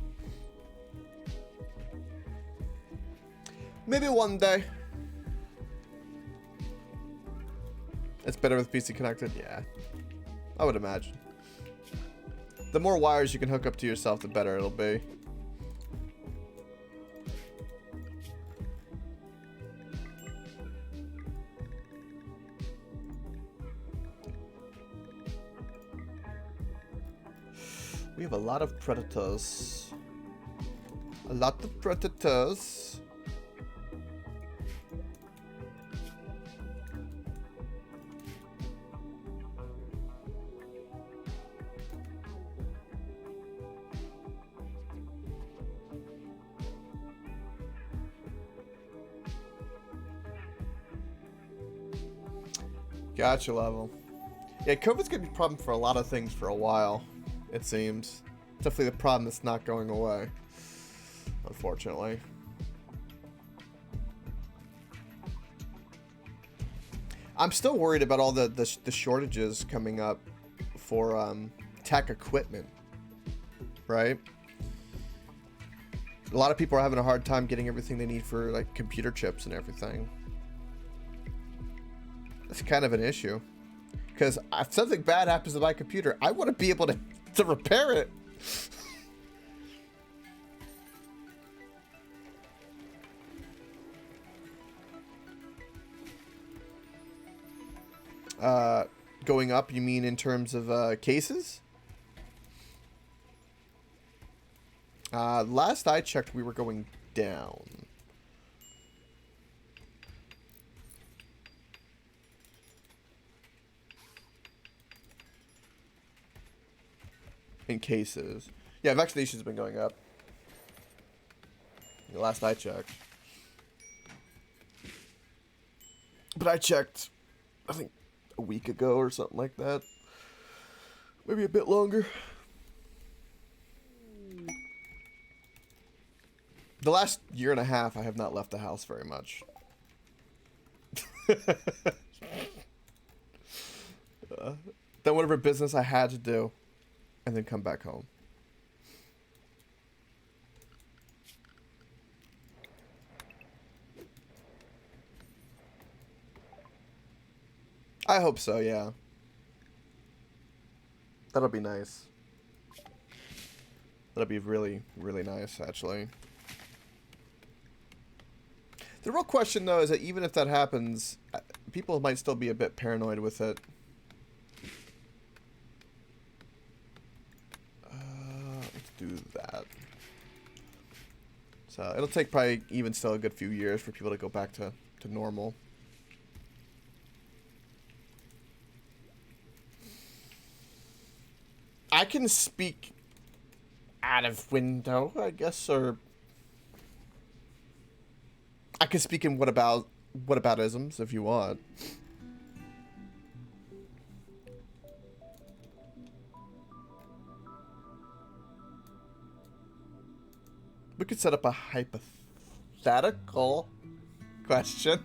Maybe one day. It's better with PC connected? Yeah. I would imagine. The more wires you can hook up to yourself, the better it'll be. We have a lot of predators. A lot of predators. Gotcha level. Yeah, COVID's gonna be a problem for a lot of things for a while, it seems. Definitely the problem that's not going away, unfortunately. I'm still worried about all the shortages coming up for tech equipment, right? A lot of people are having a hard time getting everything they need for like computer chips and everything. That's kind of an issue. Because if something bad happens to my computer, I want to be able to repair it. Going up, you mean in terms of cases? Last I checked, we were going down. In cases. Yeah, vaccination's been going up. The last I checked. But I checked, I think, a week ago or something like that. Maybe a bit longer. The last year and a half, I have not left the house very much. Done whatever business I had to do. And then come back home. I hope so, yeah. That'll be nice. That'll be really, really nice, actually. The real question, though, is that even if that happens, people might still be a bit paranoid with it. Let's do that. So it'll take probably even still a good few years for people to go back to normal. I can speak out of window, I guess, or I can speak in whataboutisms if you want. We could set up a hypothetical question.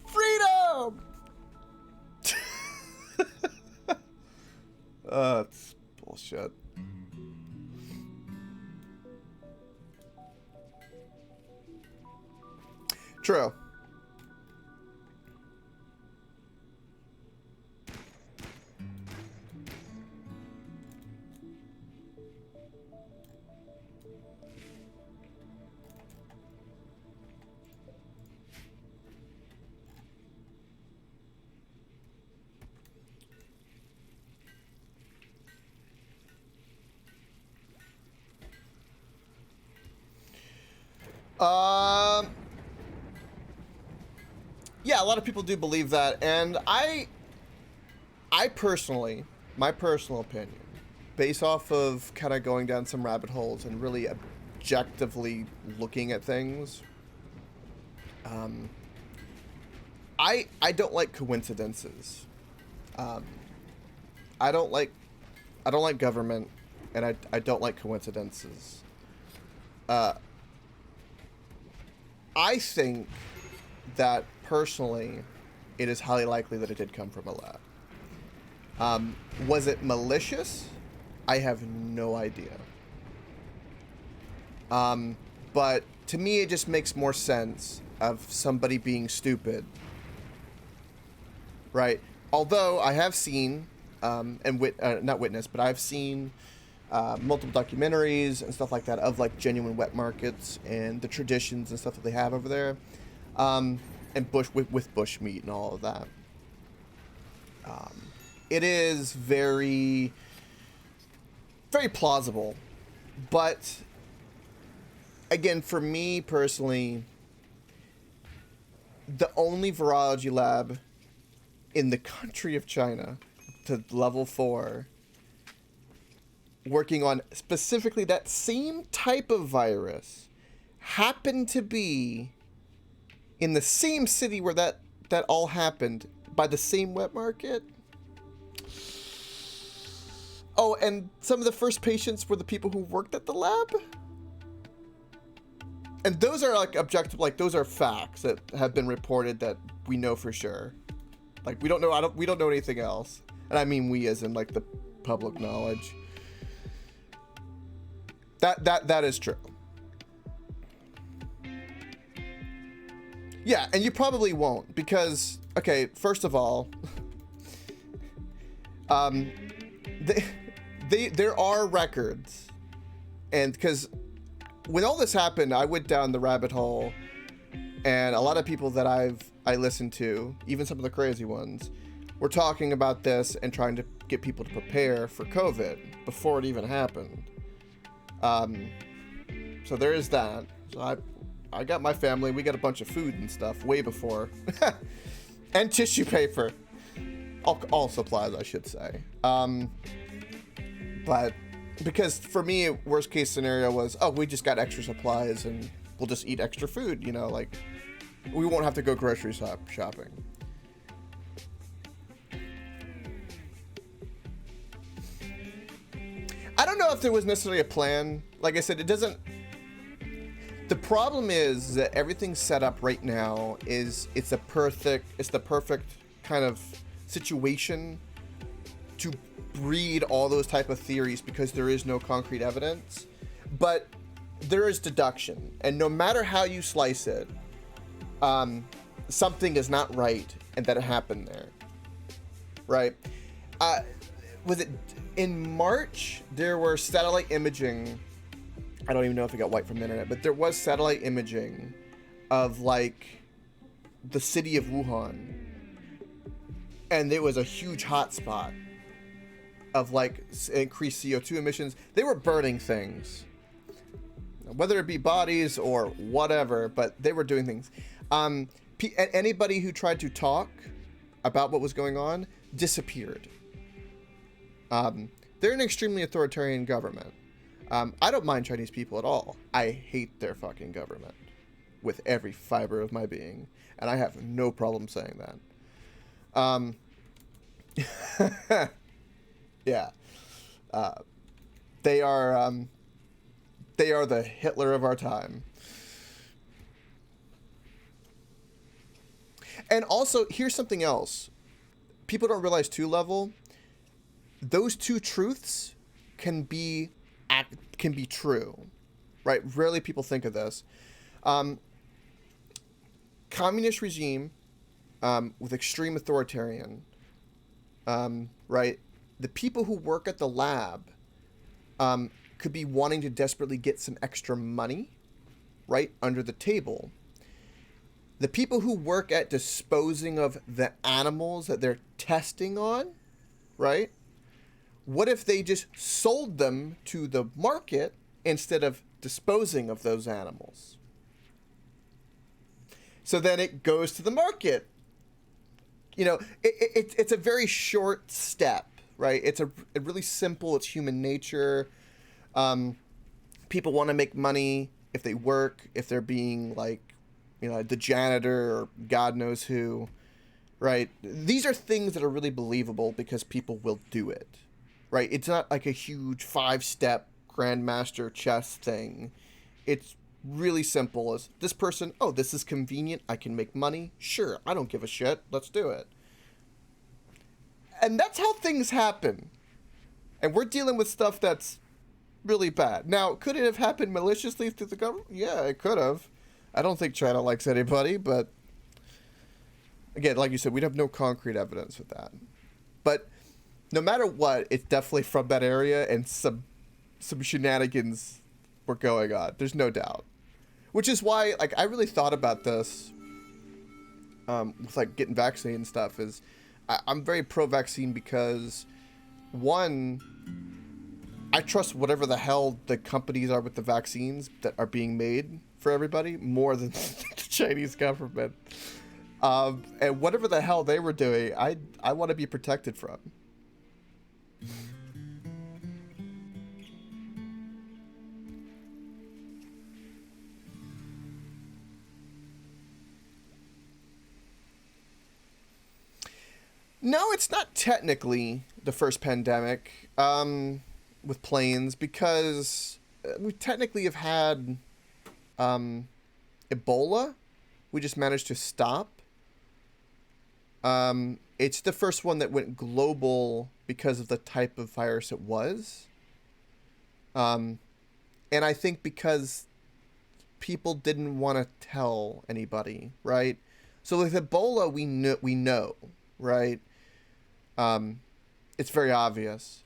Freedom! It's bullshit. True. Yeah, a lot of people do believe that, and I personally, my personal opinion, based off of kind of going down some rabbit holes and really objectively looking at things, I don't like coincidences. Um, I don't like government, and I don't like coincidences. I think that personally, it is highly likely that it did come from a lab. Was it malicious? I have no idea. But to me, it just makes more sense of somebody being stupid, right? Although I have seen, not witnessed, but I've seen multiple documentaries and stuff like that of like genuine wet markets and the traditions and stuff that they have over there, and bush with bush meat and all of that. It is very, very plausible, but again, for me personally, the only virology lab in the country of China to level 4 working on specifically that same type of virus happened to be in the same city where that all happened by the same wet market. Oh, and some of the first patients were the people who worked at the lab. And those are like objective, like those are facts that have been reported that we know for sure. Like we don't know anything else. And I mean we as in like the public knowledge. That is true. Yeah, and you probably won't because, okay, first of all, there are records, and because when all this happened, I went down the rabbit hole, and a lot of people that I listened to, even some of the crazy ones, were talking about this and trying to get people to prepare for COVID before it even happened. So there is that. So I got my family, we got a bunch of food and stuff way before. And tissue paper. All supplies, I should say. But because for me, worst case scenario was, oh, we just got extra supplies and we'll just eat extra food, you know, like we won't have to go grocery shopping. I don't know if there was necessarily a plan. Like I said, it doesn't. The problem is that everything set up right now is it's the perfect kind of situation to breed all those type of theories because there is no concrete evidence, but there is deduction, and no matter how you slice it, something is not right and that it happened there, right? Was it in March? There were satellite imaging. I don't even know if it got wiped from the internet, but there was satellite imaging of like the city of Wuhan, and there was a huge hotspot of like increased CO2 emissions. They were burning things, whether it be bodies or whatever, but they were doing things. Anybody who tried to talk about what was going on disappeared. They're an extremely authoritarian government. I don't mind Chinese people at all. I hate their fucking government with every fiber of my being, and I have no problem saying that. Yeah. They are the Hitler of our time. And also, here's something else. People don't realize too, level. Those two truths can be true, right? Rarely people think of this. communist regime with extreme authoritarian, right? The people who work at the lab could be wanting to desperately get some extra money, right, under the table. The people who work at disposing of the animals that they're testing on, right? What if they just sold them to the market instead of disposing of those animals? So then it goes to the market. You know, it's a very short step, right? It's a really simple, it's human nature. People want to make money if they work, if they're being like, you know, the janitor or God knows who, right? These are things that are really believable because people will do it, right? It's not like a huge 5-step grandmaster chess thing. It's really simple as this person, oh, this is convenient, I can make money, sure, I don't give a shit, let's do it. And that's how things happen. And we're dealing with stuff that's really bad. Now, could it have happened maliciously through the government? Yeah, it could have. I don't think China likes anybody, but again, like you said, we'd have no concrete evidence with that. But no matter what, it's definitely from that area, and some shenanigans were going on. There's no doubt. Which is why, like, I really thought about this with, like, getting vaccinated and stuff. Is I'm very pro-vaccine because, one, I trust whatever the hell the companies are with the vaccines that are being made for everybody more than the Chinese government. And whatever the hell they were doing, I want to be protected from. No, it's not technically the first pandemic with planes because we technically have had Ebola. We just managed to stop. It's the first one that went global because of the type of virus it was. And I think because people didn't want to tell anybody, right? So with Ebola, we know, right? It's very obvious.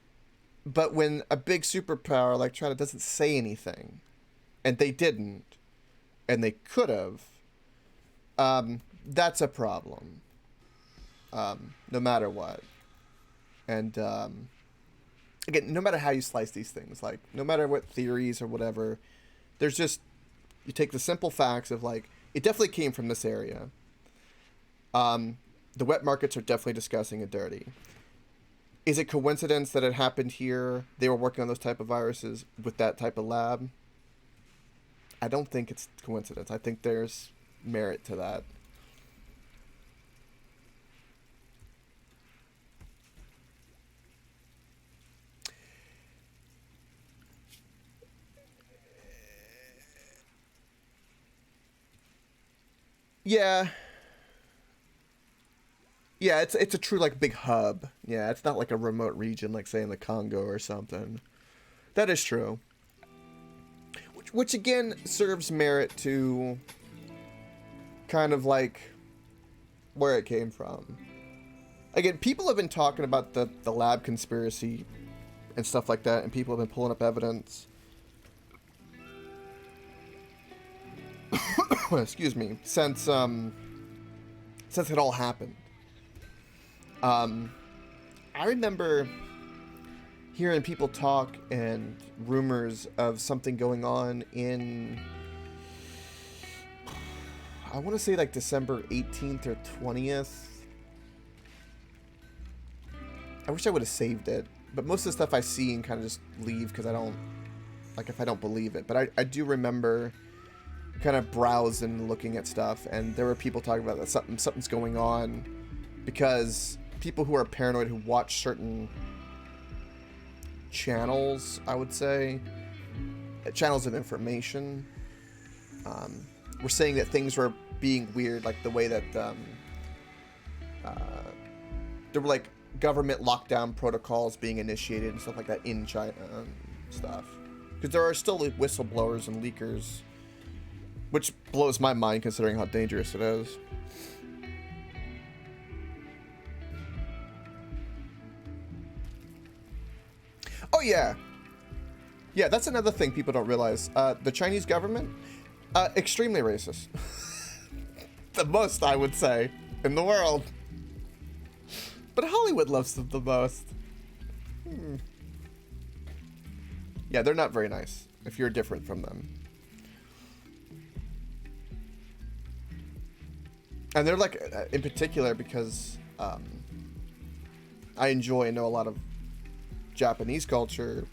But when a big superpower like China doesn't say anything, and they didn't, and they could have, that's a problem. No matter what. And again, no matter how you slice these things, like no matter what theories or whatever, there's just, you take the simple facts of like, it definitely came from this area. The wet markets are definitely disgusting and dirty. Is it coincidence that it happened here? They were working on those type of viruses with that type of lab? I don't think it's coincidence. I think there's merit to that. Yeah. Yeah, it's a true like big hub. Yeah, it's not like a remote region like say in the Congo or something. That is true. Which again serves merit to kind of like where it came from. Again, people have been talking about the lab conspiracy and stuff like that, and people have been pulling up evidence. Excuse me, since it all happened. I remember hearing people talk and rumors of something going on in, I want to say like December 18th or 20th. I wish I would have saved it, but most of the stuff I see and kind of just leave because I don't, like if I don't believe it. But I do remember kind of browsing, looking at stuff, and there were people talking about that something's going on because people who are paranoid who watch certain channels, I would say, channels of information, were saying that things were being weird, like the way that there were like government lockdown protocols being initiated and stuff like that in China and stuff. Because there are still whistleblowers and leakers which blows my mind considering how dangerous it is. Oh yeah. Yeah, that's another thing people don't realize. The Chinese government, extremely racist. The most, I would say, in the world. But Hollywood loves them the most. Yeah, they're not very nice if you're different from them. And they're like, in particular, because I enjoy and know a lot of Japanese culture.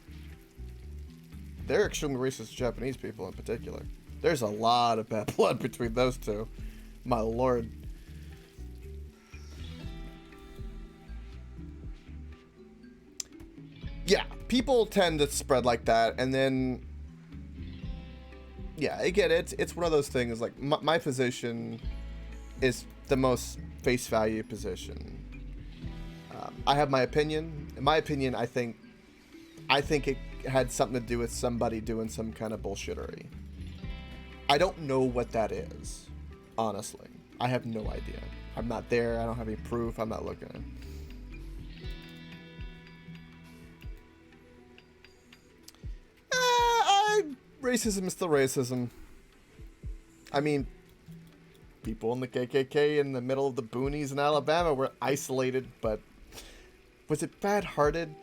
They're extremely racist to Japanese people in particular. There's a lot of bad blood between those two. My lord. Yeah, people tend to spread like that, and then... Yeah, again, it's one of those things, like, my position is the most face value position. I have my opinion. In my opinion, I think it had something to do with somebody doing some kind of bullshittery. I don't know what that is, honestly. I have no idea. I'm not there. I don't have any proof. I'm not looking. Racism is still racism. I mean, people in the KKK in the middle of the boonies in Alabama were isolated, but was it bad-hearted?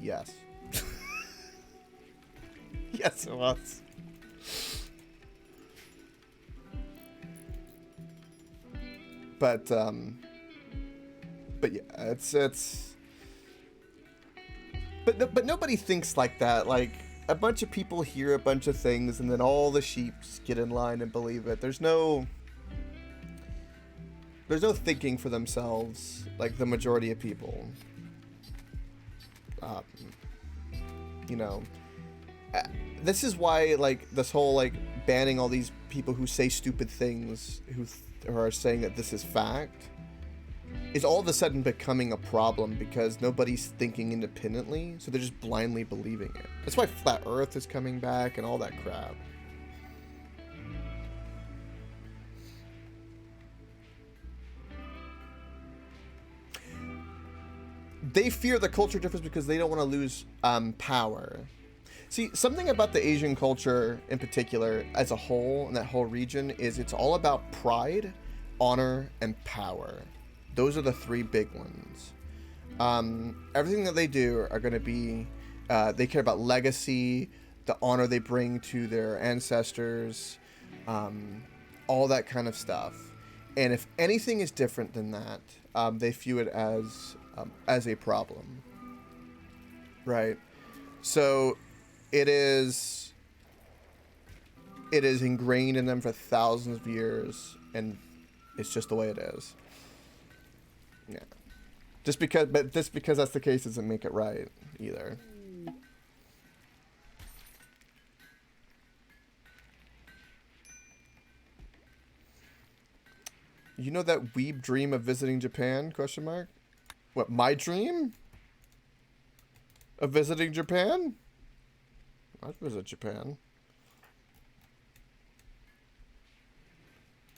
Yes. Yes, it was. But yeah, it's. But nobody thinks like that. Like, a bunch of people hear a bunch of things, and then all the sheeps get in line and believe it. There's no thinking for themselves, like the majority of people. You know, this is why, like, this whole, like, banning all these people who say stupid things, who are saying that this is fact, is all of a sudden becoming a problem because nobody's thinking independently, so they're just blindly believing it. That's why Flat Earth is coming back and all that crap. They fear the culture difference because they don't want to lose power. See, something about the Asian culture in particular as a whole, in that whole region, is it's all about pride, honor, and power. Those are the three big ones. Everything that they do are going to be, they care about legacy, the honor they bring to their ancestors, all that kind of stuff. And if anything is different than that, they view it as a problem. Right? So it is ingrained in them for thousands of years, and it's just the way it is. Yeah. Just because that's the case doesn't make it right either. You know that weeb dream of visiting Japan? Question mark. What, my dream? Of visiting Japan? I'd visit Japan.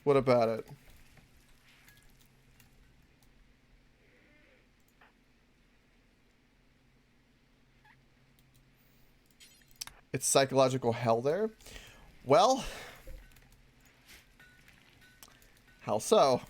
What about it? It's psychological hell there? Well, how so?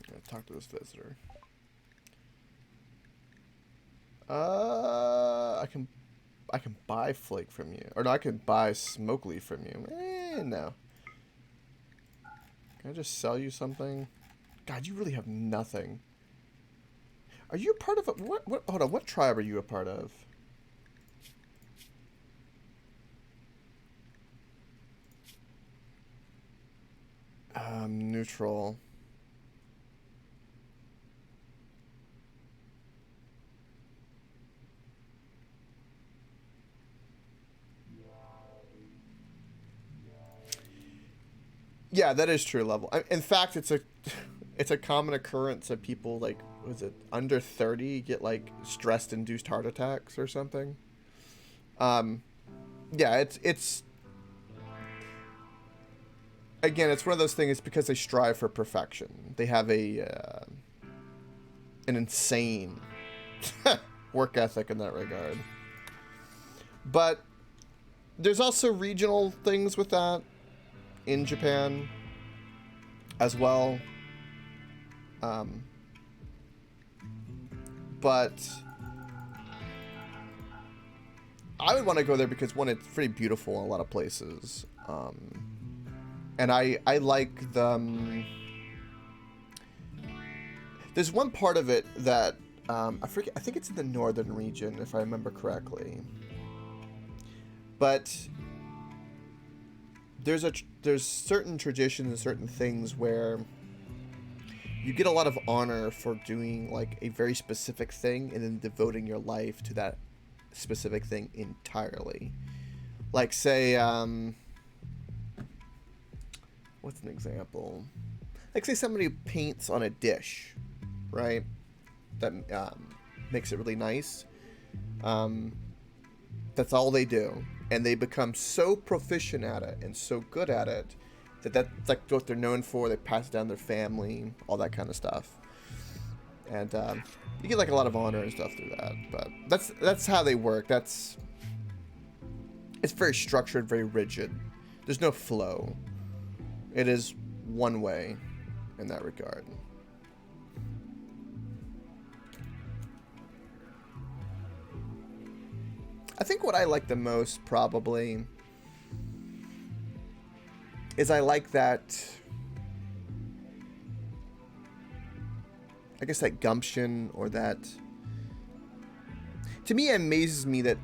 I'm gonna talk to this visitor. I can buy flake from you. Or no, I can buy smoke leaf from you. No. Can I just sell you something? God, you really have nothing. Are you a part of a... What? Hold on, what tribe are you a part of? Neutral. Yeah, that is true level. In fact, it's a common occurrence of people like, was it under 30 get like stress-induced heart attacks or something. Yeah, it's again, it's one of those things because they strive for perfection. They have an insane work ethic in that regard. But there's also regional things with that in Japan as well. But I would want to go there because, one, it's pretty beautiful in a lot of places. And I like the... there's one part of it that, I forget, I think it's in the northern region, if I remember correctly. But there's certain traditions and certain things where you get a lot of honor for doing like a very specific thing and then devoting your life to that specific thing entirely. Like, say, what's an example? Like, say somebody paints on a dish, right? That makes it really nice. That's all they do. And they become so proficient at it and so good at it that that's like what they're known for. They pass it down their family, all that kind of stuff. And you get like a lot of honor and stuff through that. But that's how they work. It's very structured, very rigid. There's no flow. It is one way in that regard. I think what I like the most probably is I like that, I guess, that gumption, or that, to me, it amazes me that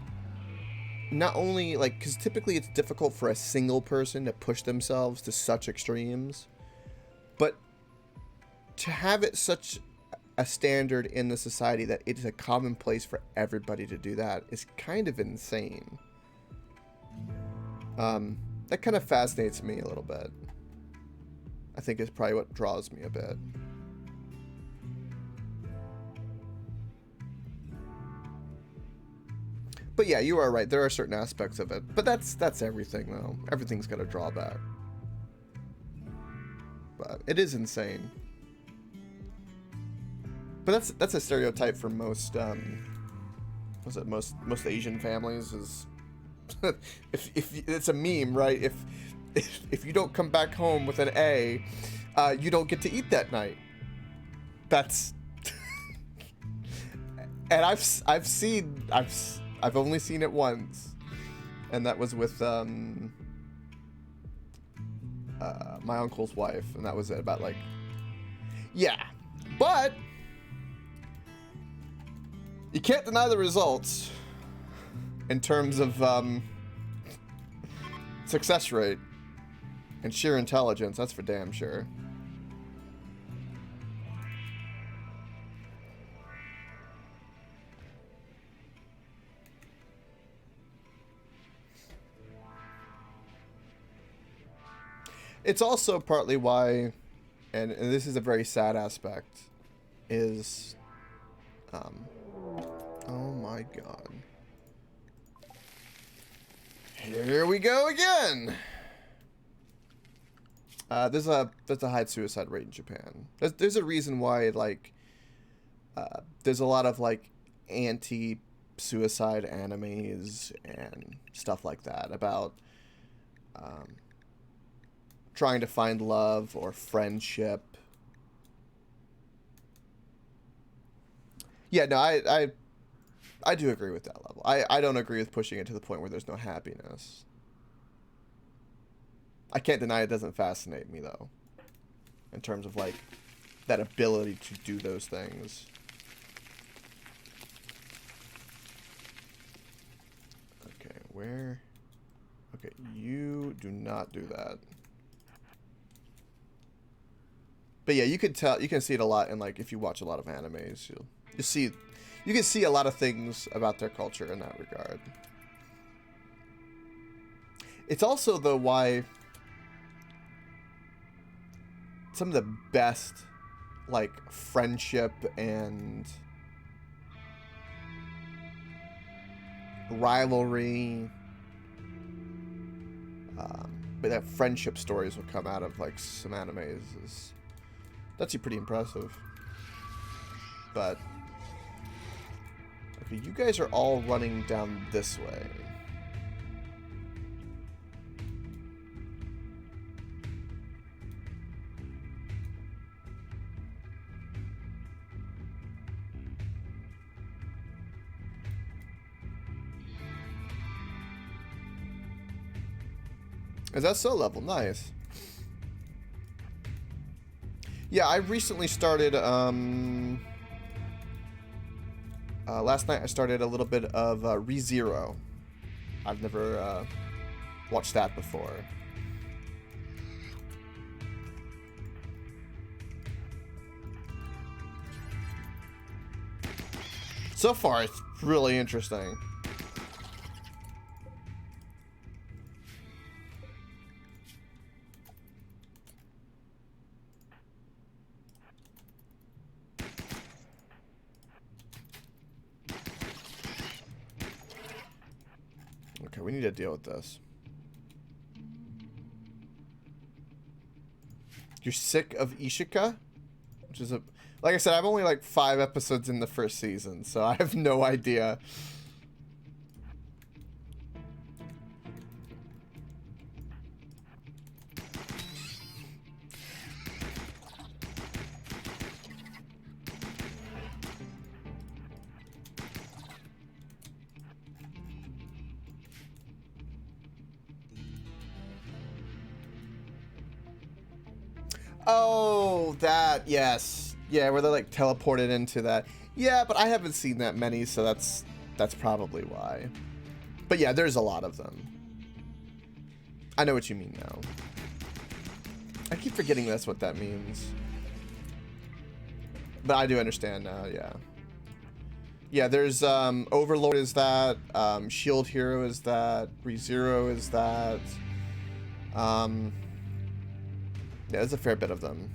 not only, like, because typically it's difficult for a single person to push themselves to such extremes, but to have it such a standard in the society that it is a commonplace for everybody to do that is kind of insane. That kind of fascinates me a little bit. I think it's probably what draws me a bit. But yeah, you are right. There are certain aspects of it. But that's everything, though. Everything's got a drawback. But it is insane. But that's a stereotype for most most Asian families is if it's a meme, right? If you don't come back home with an A, you don't get to eat that night. That's and I've only seen it once, and that was with my uncle's wife, and that was it. About like, yeah, but you can't deny the results in terms of success rate and sheer intelligence. That's for damn sure. It's also partly why, and this is a very sad aspect, is, oh my god. Here we go again! There's a high suicide rate in Japan. There's a reason why, like, there's a lot of, like, anti-suicide animes and stuff like that about, trying to find love or friendship. Yeah, no, I do agree with that level. I don't agree with pushing it to the point where there's no happiness. I can't deny it doesn't fascinate me, though, in terms of, like, that ability to do those things. Okay, where? Okay, you do not do that. But yeah, you can see it a lot in, like, if you watch a lot of animes, you can see a lot of things about their culture in that regard. It's also, though, why some of the best, like, friendship and rivalry, but that friendship stories will come out of, like, some animes. That's pretty impressive. But okay, you guys are all running down this way. Is that so level? Nice. Yeah, I recently started, last night I started a little bit of ReZero. I've never watched that before. So far, it's really interesting. Okay, we need to deal with this. You're sick of Ishika? Which is like I said, I'm only like 5 episodes in the first season, so I have no idea. Oh, that, yes. Yeah, where they're like teleported into that. Yeah, but I haven't seen that many, so that's probably why. But yeah, there's a lot of them. I know what you mean now. I keep forgetting that's what that means. But I do understand now, yeah. Yeah, there's Overlord is that, Shield Hero is that, ReZero is that. Yeah, there's a fair bit of them.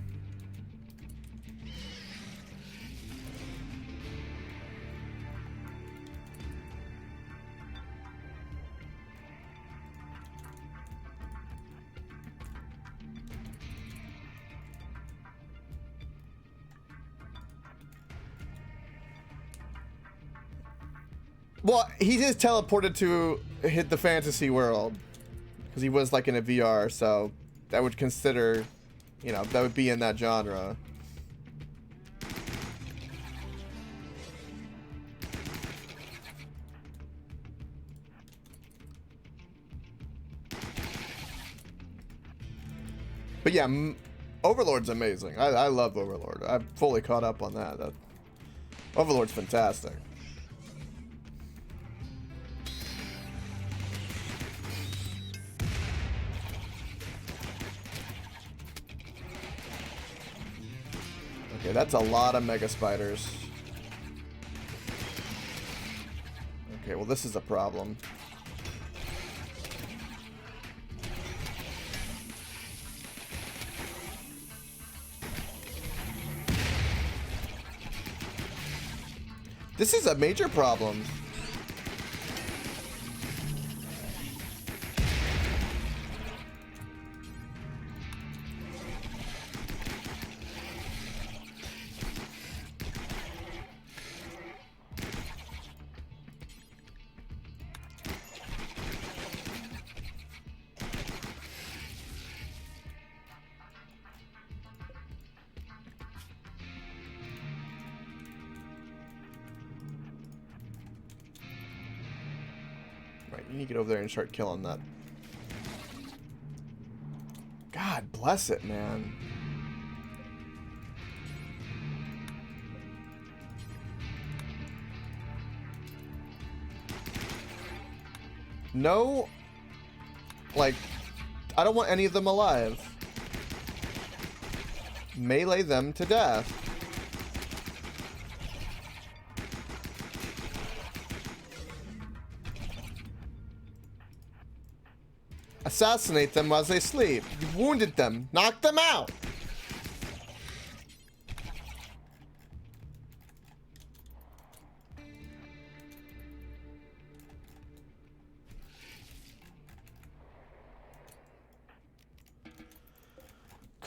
Well, he just teleported to hit the fantasy world because he was like in a VR, so that would consider, you know, that would be in that genre. But yeah, Overlord's amazing. I love Overlord. I'm fully caught up on that. Overlord's fantastic. Okay, that's a lot of mega spiders. Okay, well this is a problem. This is a major problem. You need to get over there and start killing that. God bless it, man. No, like, I don't want any of them alive. Melee them to death. Assassinate them as they sleep. You wounded them. Knock them out.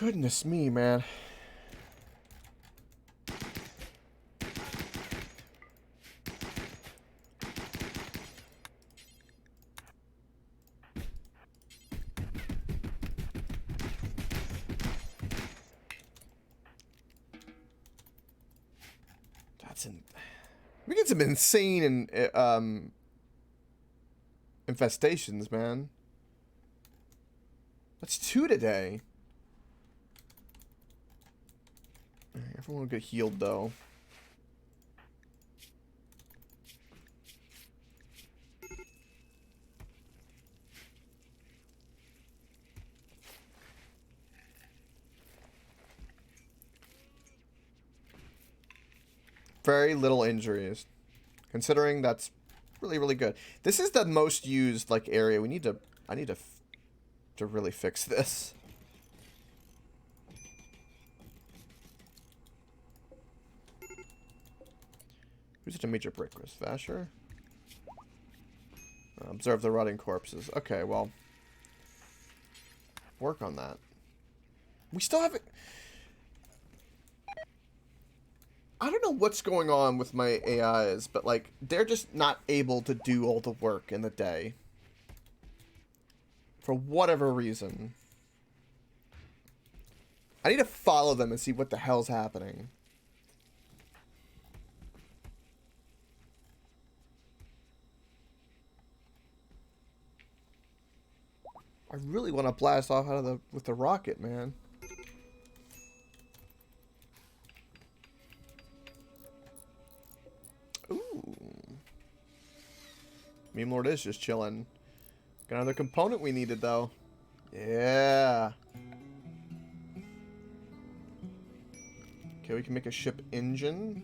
Goodness me, man. We get some insane and infestations, man. That's 2 today. Everyone will get healed though. Very little injuries, considering that's really, really good. This is the most used like area. I need to really fix this. Who's such a major break? Chris Vasher. Observe the rotting corpses. Okay, well, work on that. We still haven't. I don't know what's going on with my AIs, but like they're just not able to do all the work in the day. For whatever reason. I need to follow them and see what the hell's happening. I really want to blast off out of with the rocket, man. Ooh. Meme Lord is just chilling. Got another component we needed, though. Yeah. Okay, we can make a ship engine.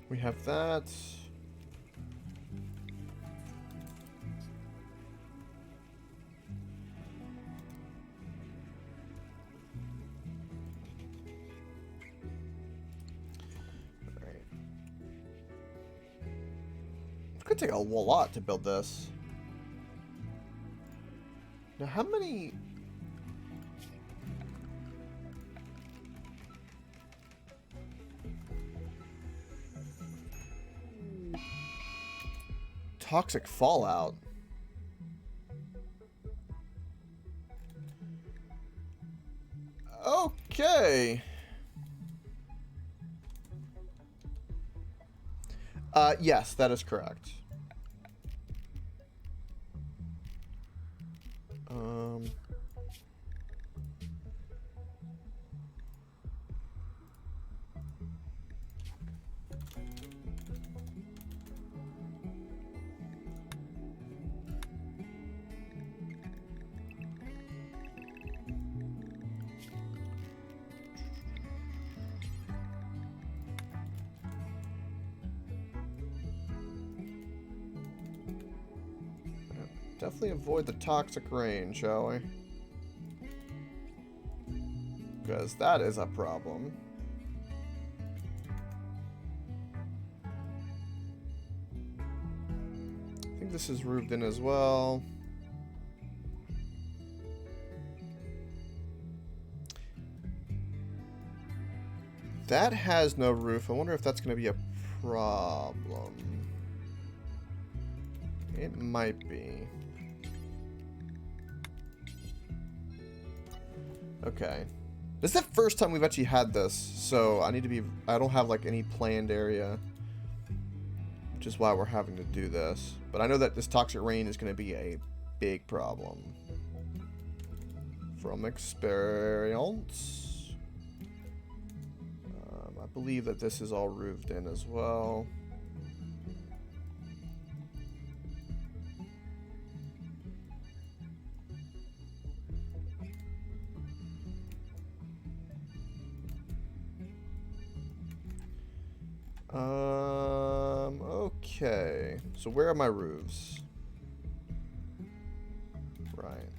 We have that. Alright. It's gonna take a lot to build this. Now, how many... Toxic fallout. Okay. Yes, that is correct. Definitely avoid the toxic rain, shall we? Because that is a problem. I think this is roofed in as well. That has no roof. I wonder if that's going to be a problem. It might be. Okay. This is the first time we've actually had this, so I need to be... I don't have, like, any planned area. Which is why we're having to do this. But I know that this toxic rain is going to be a big problem. From experience. I believe that this is all roofed in as well. Okay. So where are my roofs? Right.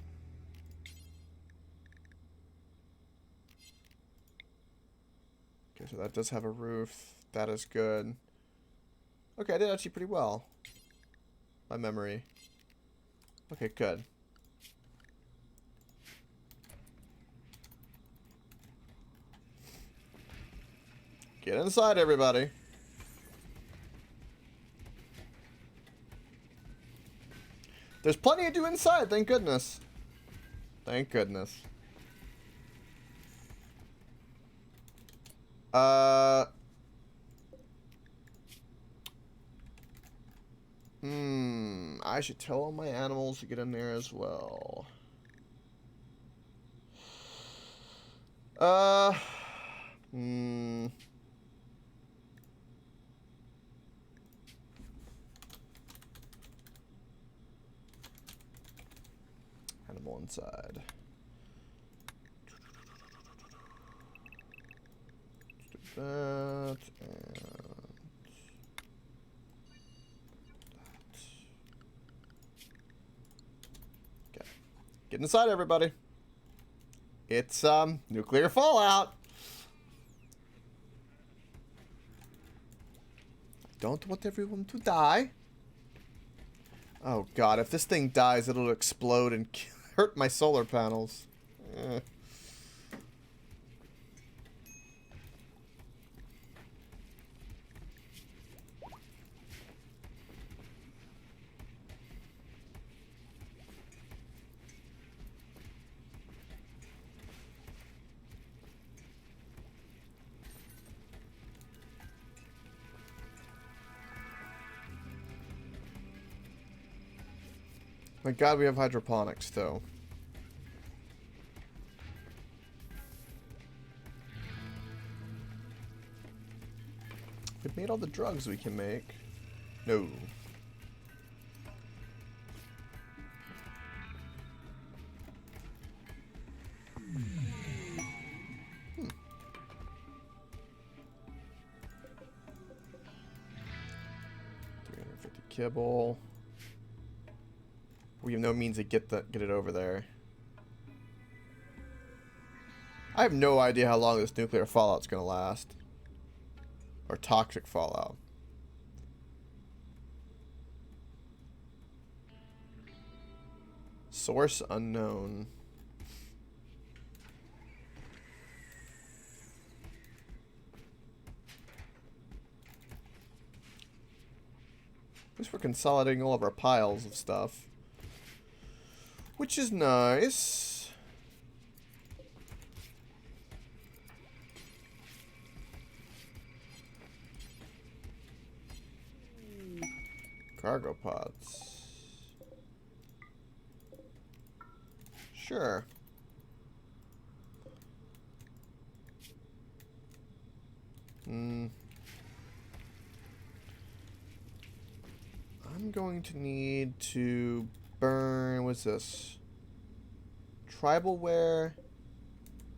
Okay, so that does have a roof. That is good. Okay, I did actually pretty well. My memory. Okay, good. Get inside, everybody. There's plenty to do inside, thank goodness. Thank goodness. I should tell all my animals to get in there as well. Animal inside. That and okay. Get inside, everybody. It's nuclear fallout. Don't want everyone to die. Oh god, if this thing dies, it'll explode and hurt my solar panels. Thank God we have hydroponics, though. We've made all the drugs we can make. No. Hmm. 350 kibble. We have no means to get it over there. I have no idea how long this nuclear fallout's gonna last. Or toxic fallout. Source unknown. At least we're consolidating all of our piles of stuff. Which is nice. Cargo pods. Sure. I'm going to need to burn, what's this? Tribal ware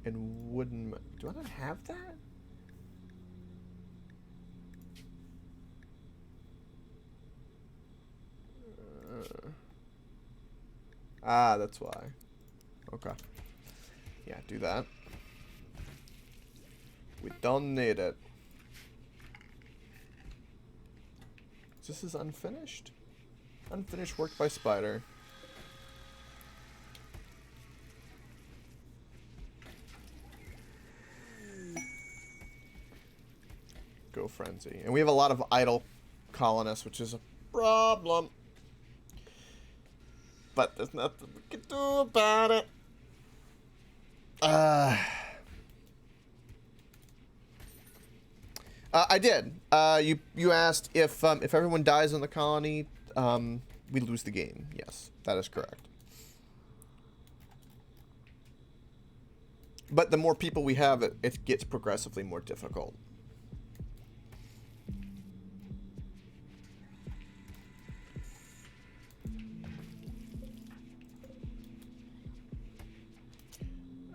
and wooden. Do I not have that? That's why. Okay. Yeah, do that. We don't need it. This is unfinished. Unfinished work by Spider. Go frenzy. And we have a lot of idle colonists, which is a problem. But there's nothing we can do about it. I did. You asked if everyone dies in the colony, we lose the game. Yes, that is correct. But the more people we have, it gets progressively more difficult.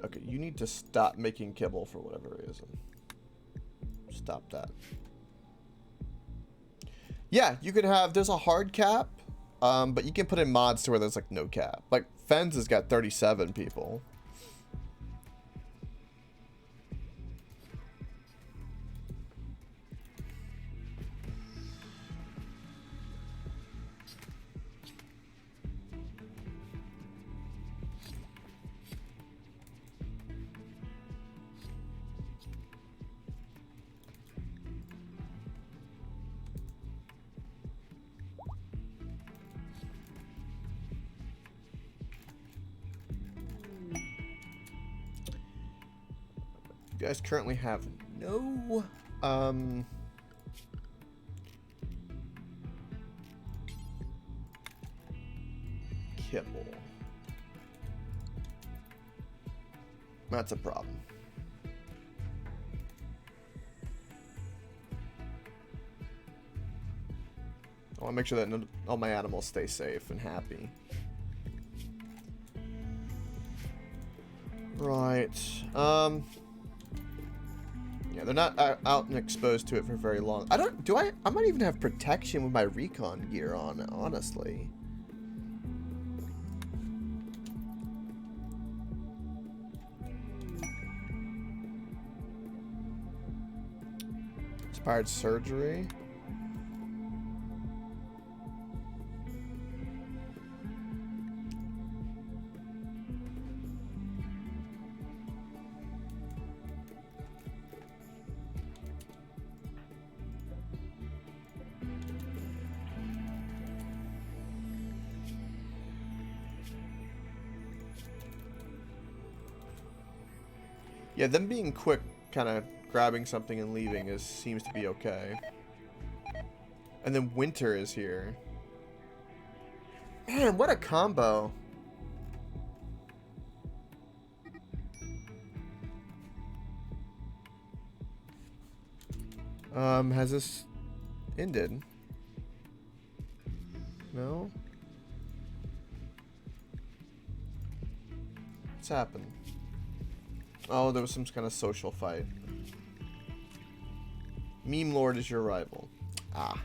Okay, you need to stop making kibble for whatever reason. Stop that. Yeah, you could have, there's a hard cap, but you can put in mods to where there's like no cap. Like Fens has got 37 people. You guys currently have no kibble. That's a problem. I want to make sure that all my animals stay safe and happy. Right. Yeah, they're not out and exposed to it for very long. I might even have protection with my recon gear on, honestly. Inspired surgery. Yeah, them being quick, kind of grabbing something and leaving seems to be okay. And then winter is here. Man, what a combo. Has this ended? No? What's happened? Oh, there was some kind of social fight. Meme Lord is your rival. Ah.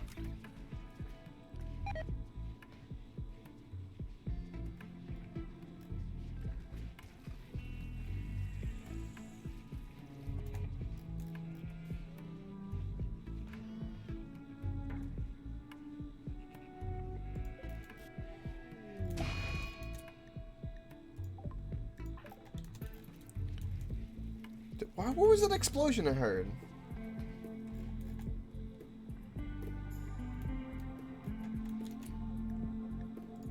What was that explosion I heard?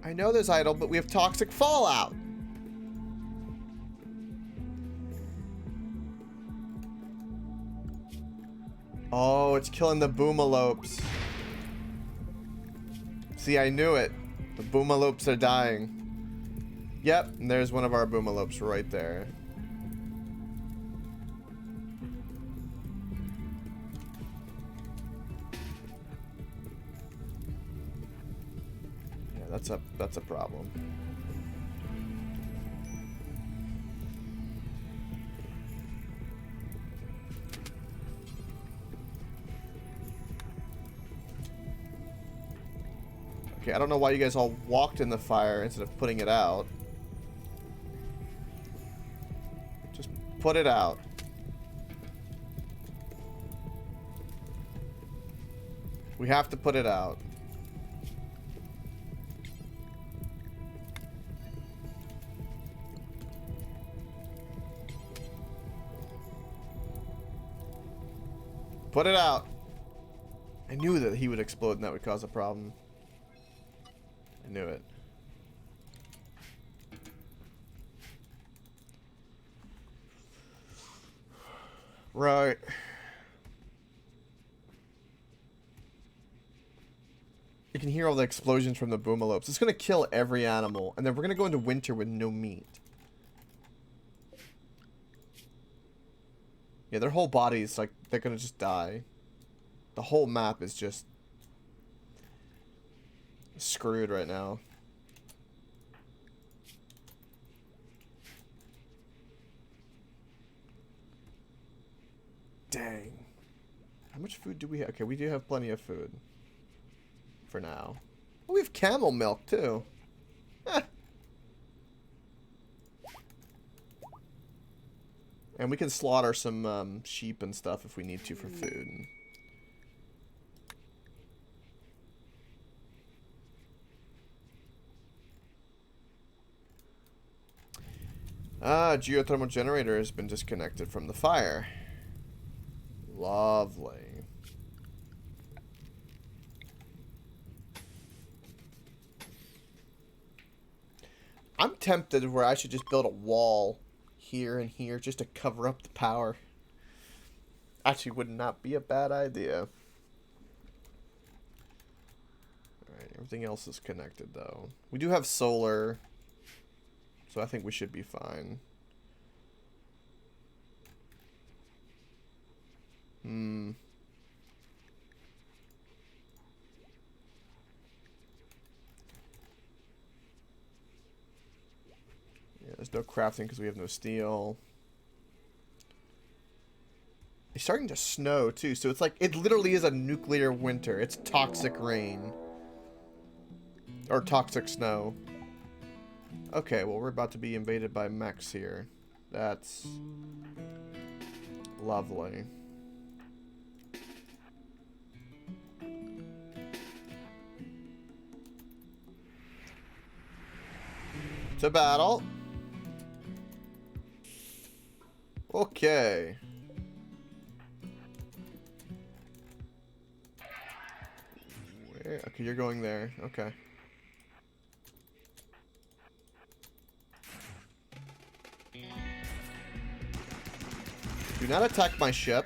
I know there's idle, but we have toxic fallout. Oh, it's killing the boomalopes. See, I knew it. The boomalopes are dying. Yep, and there's one of our boomalopes right there. That's a problem. Okay, I don't know why you guys all walked in the fire instead of putting it out. Just put it out. We have to put it out. Put it out. I knew that he would explode and that would cause a problem. I knew it. Right. You can hear all the explosions from the boomalopes. It's going to kill every animal. And then we're going to go into winter with no meat. Yeah, their whole bodies, like, they're going to just die. The whole map is just screwed right now. Dang. How much food do we have? Okay, we do have plenty of food. for now. Oh, we have camel milk, too. Eh. And we can slaughter some sheep and stuff if we need to for food. Ah, geothermal generator has been disconnected from the fire. Lovely. I'm tempted where I should just build a wall here and here just to cover up the power. Actually would not be a bad idea. Alright, everything else is connected though. We do have solar, so I think we should be fine. Yeah, there's no crafting because we have no steel. It's starting to snow too, so it's like it literally is a nuclear winter. It's toxic rain. Or toxic snow. Okay, well we're about to be invaded by mechs here. That's lovely. To battle. Okay. Where? Okay, you're going there. Okay. Do not attack my ship.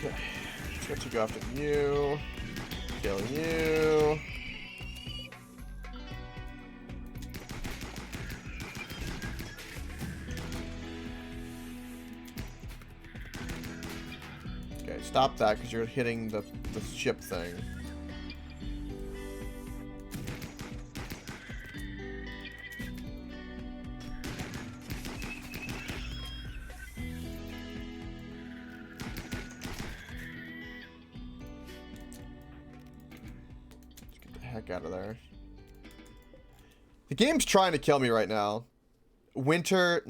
Okay, let's go after you. Kill you. Okay, stop that because you're hitting the ship thing. Out of there. The game's trying to kill me right now. Winter,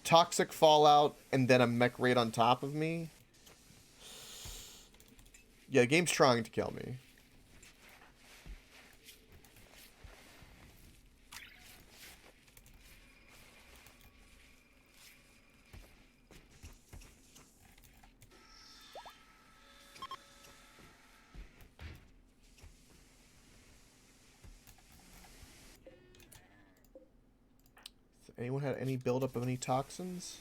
toxic fallout, and then a mech raid on top of me. Yeah, the game's trying to kill me. Anyone had any buildup of any toxins?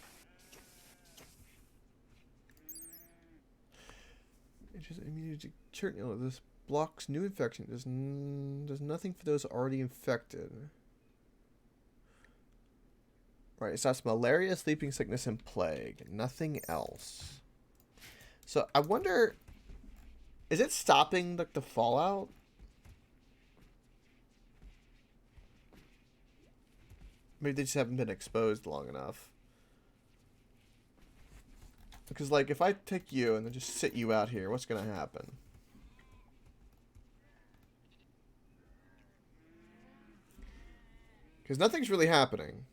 It's just immunity to this blocks new infection. There's nothing for those already infected. Right, it stops malaria, sleeping sickness, and plague. Nothing else. So I wonder, is it stopping like the fallout? Maybe they just haven't been exposed long enough. Because, like, if I take you and then just sit you out here, what's going to happen? Because nothing's really happening.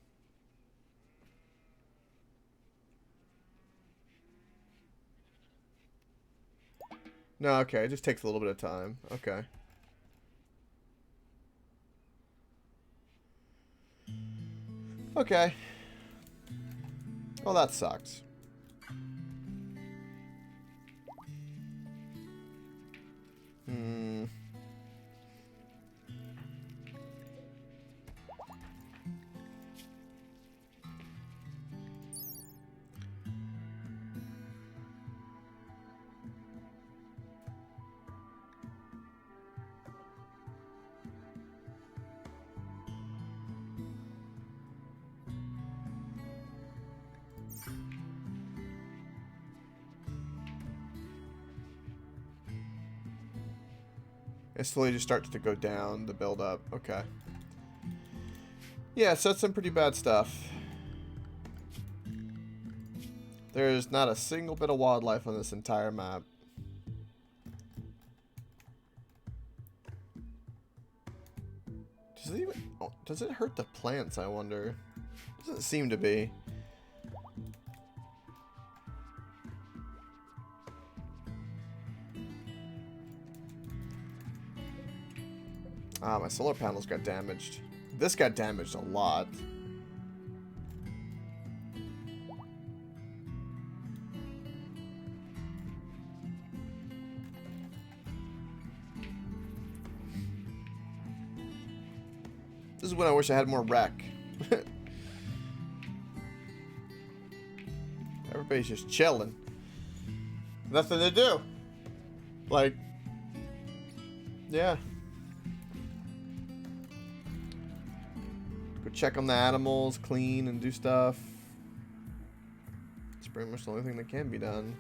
No, okay, it just takes a little bit of time. Okay. Okay. Oh, that sucks. Hmm. It slowly just starts to go down, the build up. Okay. Yeah, so that's some pretty bad stuff. There's not a single bit of wildlife on this entire map. Does it even... Oh, does it hurt the plants, I wonder? Doesn't seem to be. Ah, my solar panels got damaged. This got damaged a lot. This is when I wish I had more rec. Everybody's just chilling. Nothing to do. Like, yeah. Go check on the animals, clean and do stuff. It's pretty much the only thing that can be done.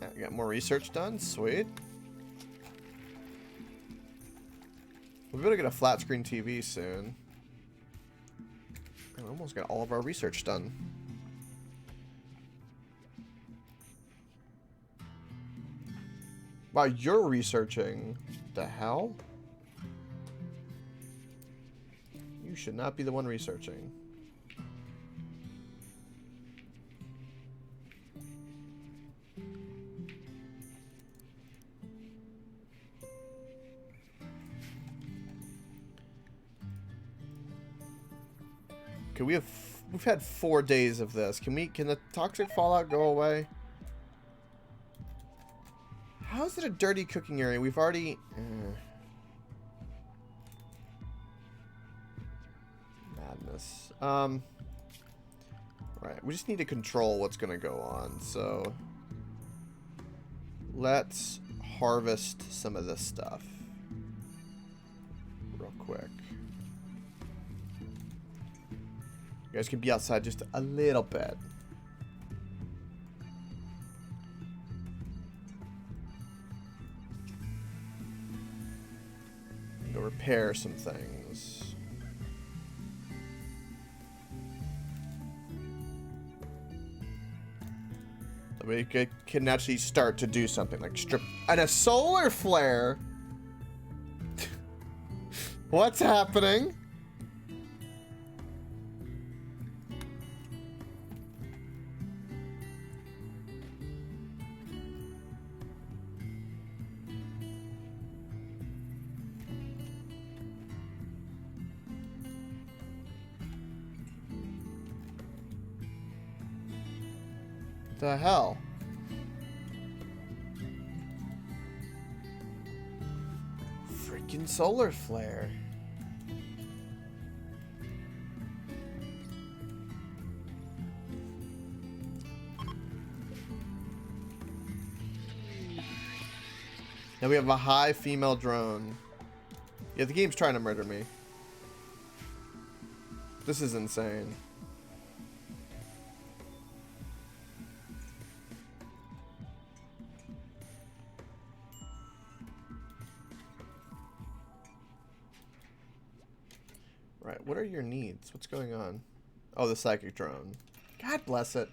Yeah, got more research done. Sweet. We better get a flat screen TV soon. I almost got all of our research done. Wow, you're researching. The hell? You should not be the one researching. Okay, we've had 4 days of this. Can the toxic fallout go away? How is it a dirty cooking area? We've already... Madness. Right, we just need to control what's going to go on, so... Let's harvest some of this stuff. Real quick. You guys can be outside just a little bit. Go repair some things. So we can actually start to do something like strip. And a solar flare? What's happening? The hell? Freaking solar flare. Now we have a high female drone. Yeah, the game's trying to murder me. This is insane. Right, what are your needs? What's going on? Oh, the psychic drone. God bless it.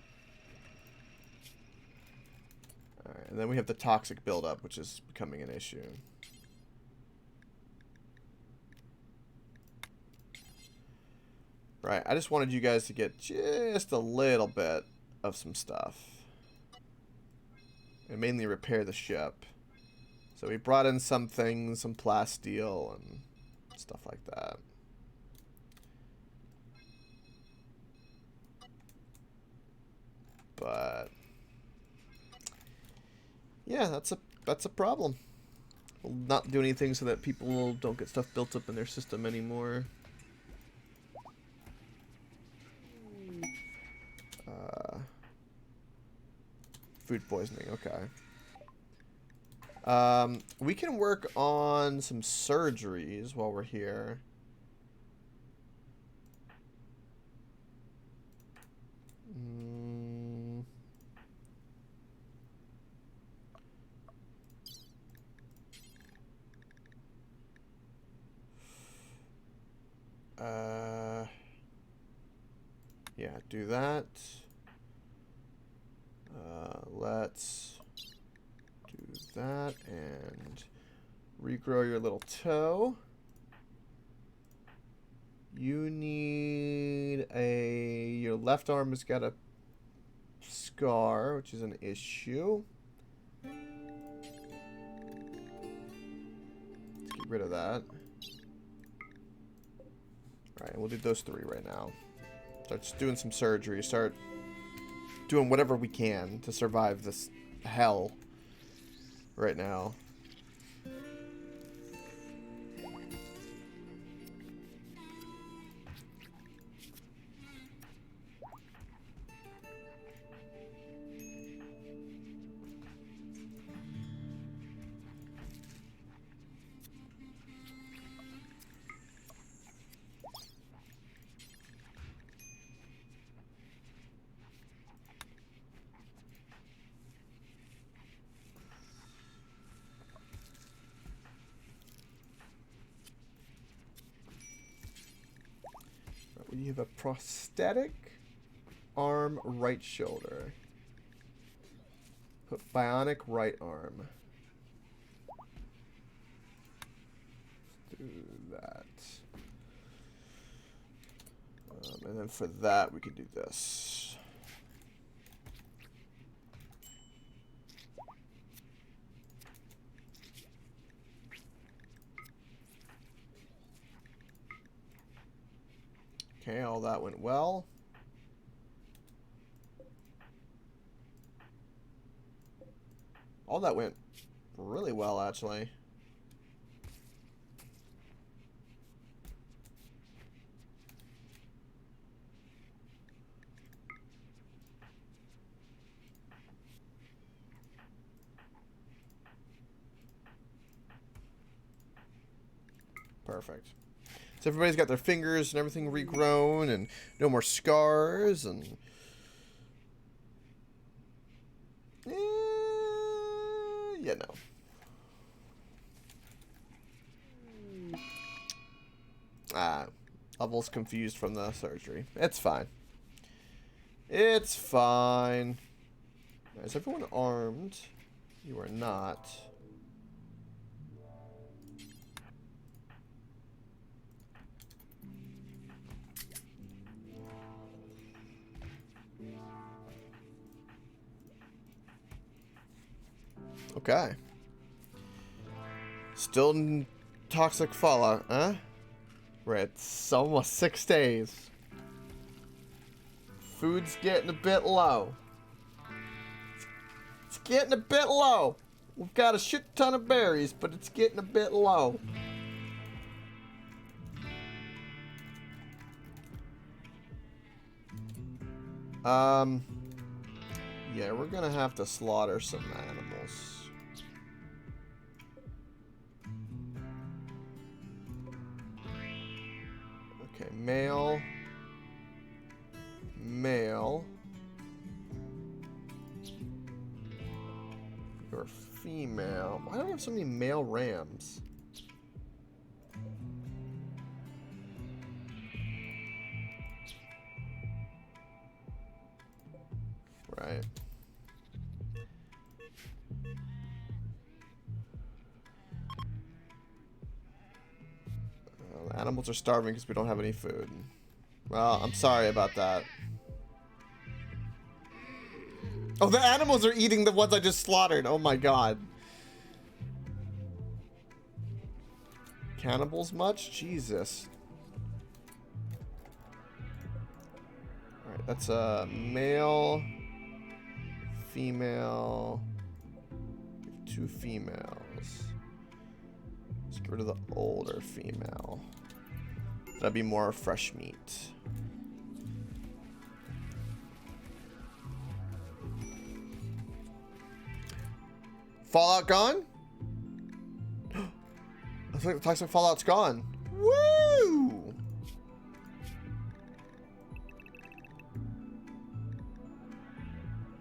Alright, and then we have the toxic buildup, which is becoming an issue. Right, I just wanted you guys to get just a little bit of some stuff. and mainly repair the ship. So we brought in some things, some plasteel and stuff like that. But yeah, that's a problem. We'll not do anything so that people don't get stuff built up in their system anymore. Food poisoning, okay. We can work on some surgeries while we're here. Yeah, do that. Let's do that and regrow your little toe. You need your left arm has got a scar, which is an issue. Let's get rid of that. Alright, we'll do those 3 right now. Start just doing some surgery. Start doing whatever we can to survive this hell right now. You have a prosthetic arm, right shoulder. Put bionic right arm. Let's do that. And then for that, we can do this. Okay, all that went well. All that went really well, actually. Perfect. So everybody's got their fingers and everything regrown and no more scars and... yeah, no. Level's confused from the surgery. It's fine. It's fine. Is everyone armed? You are not. Okay. Still in toxic fallout, huh? We're at almost 6 days. Food's getting a bit low. It's getting a bit low. We've got a shit ton of berries, but it's getting a bit low. Yeah, we're gonna have to slaughter some animals. Okay, male. Male. You're female. Why do I have so many male rams? Right. Well, the animals are starving because we don't have any food. Well, I'm sorry about that. Oh, the animals are eating the ones I just slaughtered. Oh my god. Cannibals much? Jesus. Alright, that's a male, female, 2 females. Let's get rid of the older female. That'd be more fresh meat. Fallout gone? I think the toxic fallout's gone. Woo!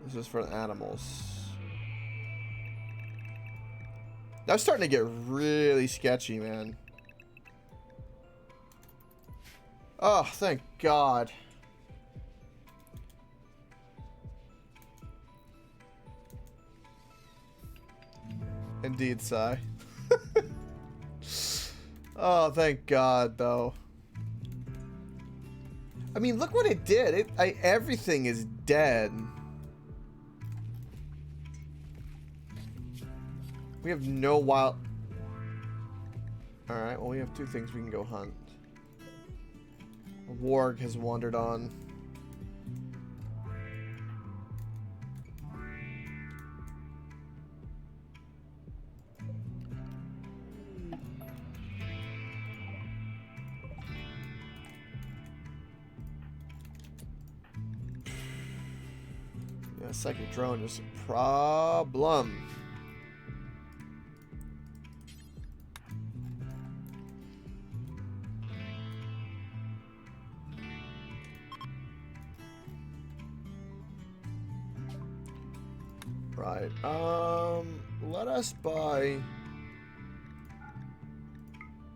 This is for the animals. That's starting to get really sketchy, man. Oh, thank God. Indeed, Sai. Oh, thank God, though. I mean, look what it did. Everything is dead. We have no wild... Alright, well, we have 2 things we can go hunt. A warg has wandered on. Yeah, psychic drone is a problem. Right. Let us buy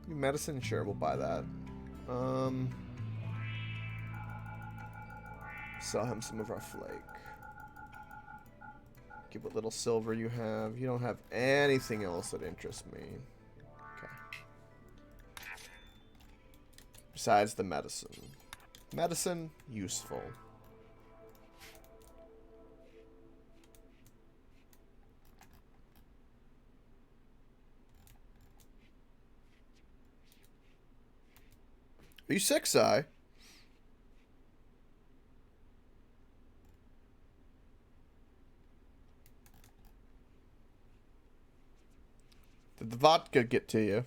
medicine. Sure, we'll buy that. Sell him some of our flake. Give what little silver you have. You don't have anything else that interests me. Okay. Besides the medicine. Medicine, useful. Are you sick, Sai? Did the vodka get to you?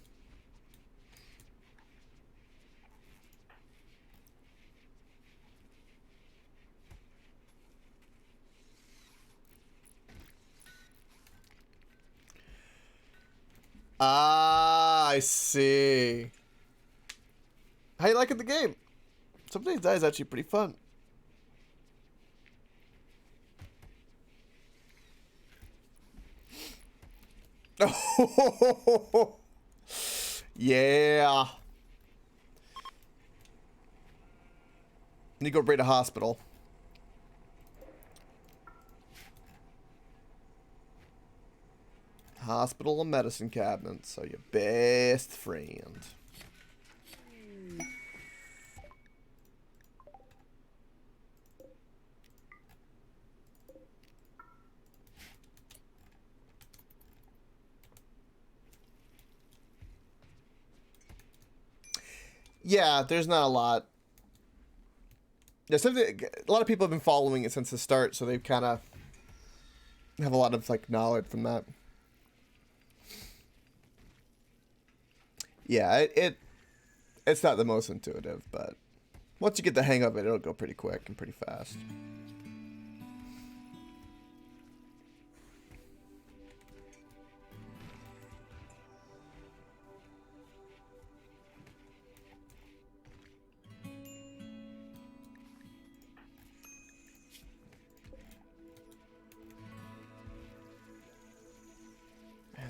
Ah, I see. How you liking the game? Some days that is actually pretty fun. Oh, yeah. Need to go raid a hospital. Hospital and medicine cabinets are your best friend. Yeah, there's not a lot. Yeah, a lot of people have been following it since the start, so they've kind of have a lot of like knowledge from that. Yeah, it's not the most intuitive, but once you get the hang of it, it'll go pretty quick and pretty fast.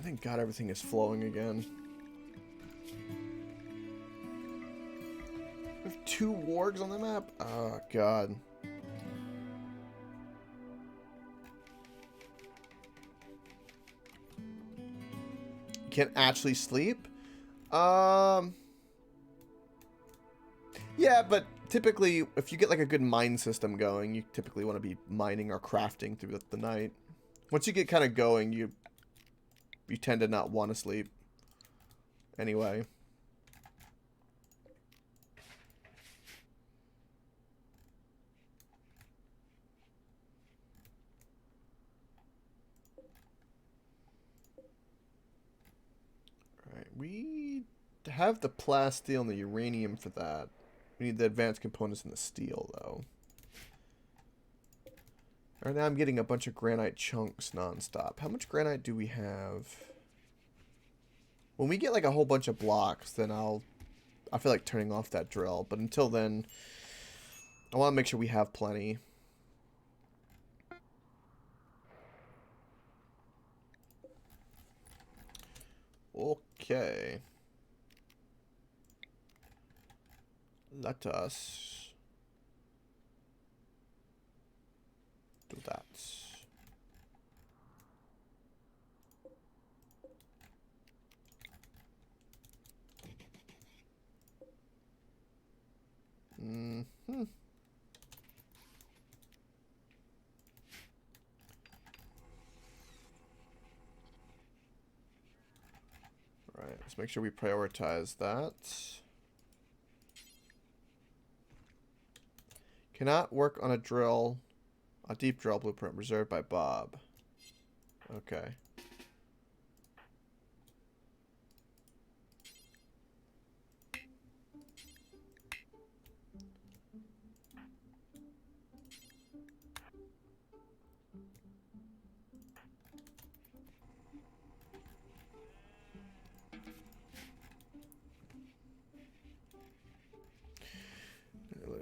Thank God everything is flowing again. We have 2 wargs on the map? Oh, God. You can't actually sleep? Yeah, but typically, if you get like a good mine system going, you typically want to be mining or crafting through the night. Once you get kind of going, you tend to not want to sleep. Anyway. Alright, we have the plasteel and the uranium for that. We need the advanced components in the steel, though. Right now I'm getting a bunch of granite chunks nonstop. How much granite do we have? When we get like a whole bunch of blocks, then I feel like turning off that drill. But until then, I want to make sure we have plenty. Okay. Let us do that. Mm-hmm. Right, let's make sure we prioritize that. Cannot work on a drill, a deep drill blueprint reserved by Bob. Okay.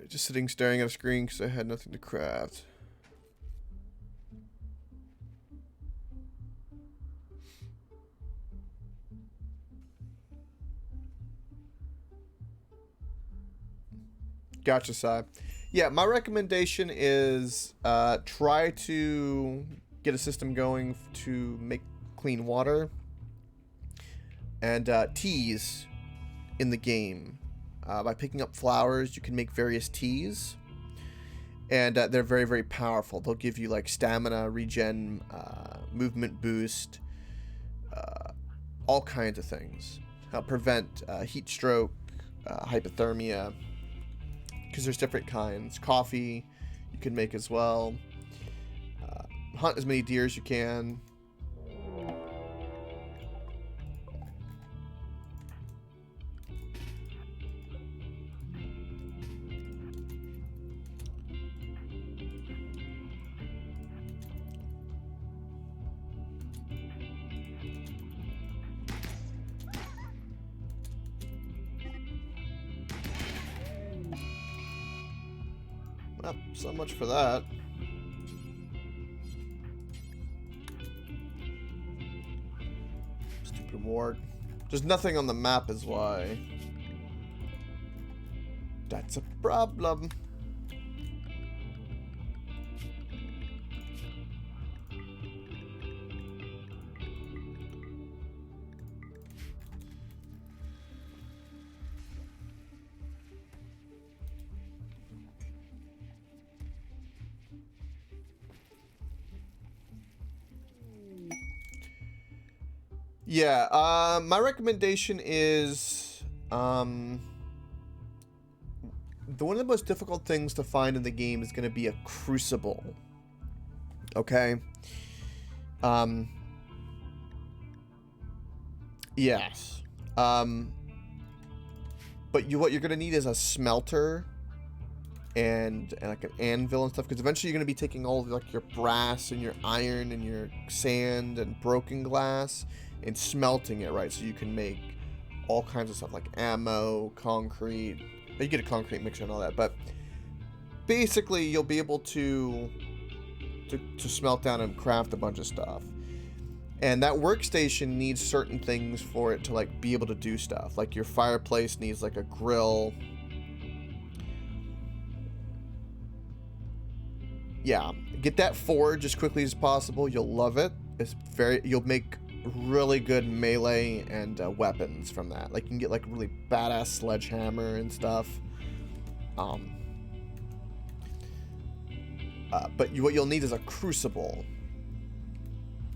Just sitting staring at a screen because I had nothing to craft. Gotcha, Sai. Yeah, my recommendation is try to get a system going to make clean water and teas in the game. By picking up flowers, you can make various teas, and they're very, very powerful. They'll give you like stamina, regen, movement boost, all kinds of things. Help prevent heat stroke, hypothermia, because there's different kinds. Coffee you can make as well. Hunt as many deer as you can. Well, so much for that. Stupid ward. There's nothing on the map is why. That's a problem. Yeah, my recommendation is one of the most difficult things to find in the game is going to be a crucible. Okay? Yes. But what you're going to need is a smelter and like an anvil and stuff, because eventually you're going to be taking all of like your brass and your iron and your sand and broken glass and smelting it, right? So you can make all kinds of stuff like ammo, concrete. You get a concrete mixer and all that, but basically you'll be able to smelt down and craft a bunch of stuff. And that workstation needs certain things for it to like be able to do stuff. Like your fireplace needs like a grill. Yeah, get that forge as quickly as possible. You'll love it. You'll make really good melee and weapons from that. Like you can get like really badass sledgehammer and stuff. But what you'll need is a crucible.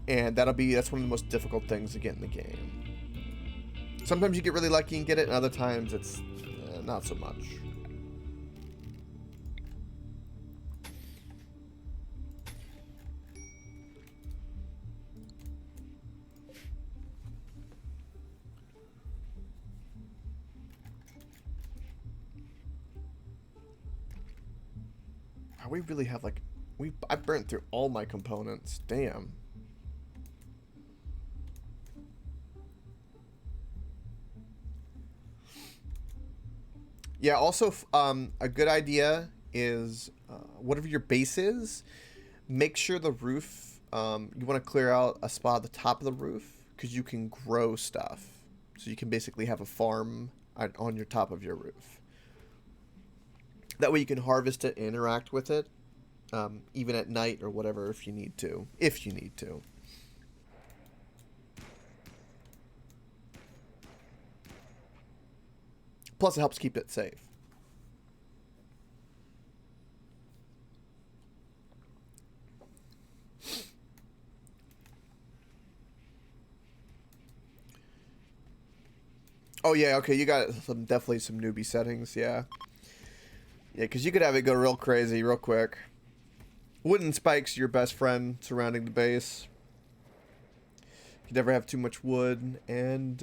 And that's one of the most difficult things to get in the game. Sometimes you get really lucky and get it, and other times it's not so much. We really have like I burnt through all my components. Damn. Yeah, also a good idea is whatever your base is, make sure the roof you want to clear out a spot at the top of the roof because you can grow stuff. So you can basically have a farm on your top of your roof. That way you can harvest it and interact with it, even at night or whatever if you need to. Plus it helps keep it safe. Oh yeah, okay, you got definitely some newbie settings, yeah. Yeah, because you could have it go real crazy real quick. Wooden spikes your best friend surrounding the base. You never have too much wood. And,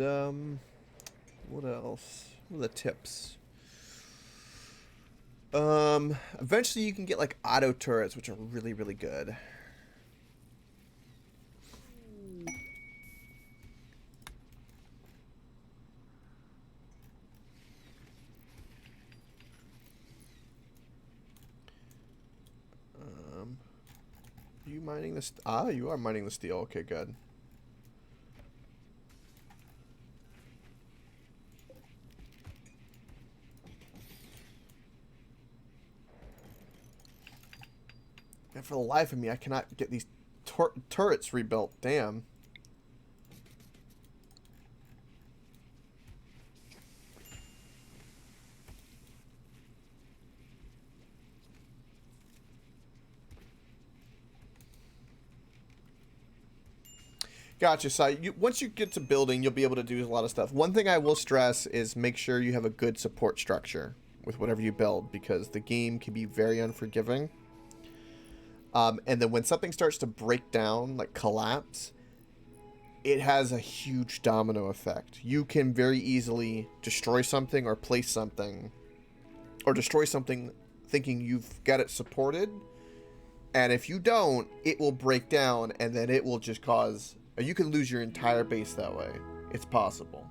what else? What are the tips? Eventually you can get, like, auto turrets, which are really, really good. Are you mining this? Ah, you are mining the steel. Okay, good. And for the life of me, I cannot get these turrets rebuilt. Damn. Gotcha. So once you get to building, you'll be able to do a lot of stuff. One thing I will stress is make sure you have a good support structure with whatever you build, because the game can be very unforgiving. And then when something starts to break down, like collapse, it has a huge domino effect. You can very easily destroy something or place something, or destroy something thinking you've got it supported. And if you don't, it will break down, and then it will just cause... You can lose your entire base that way. It's possible.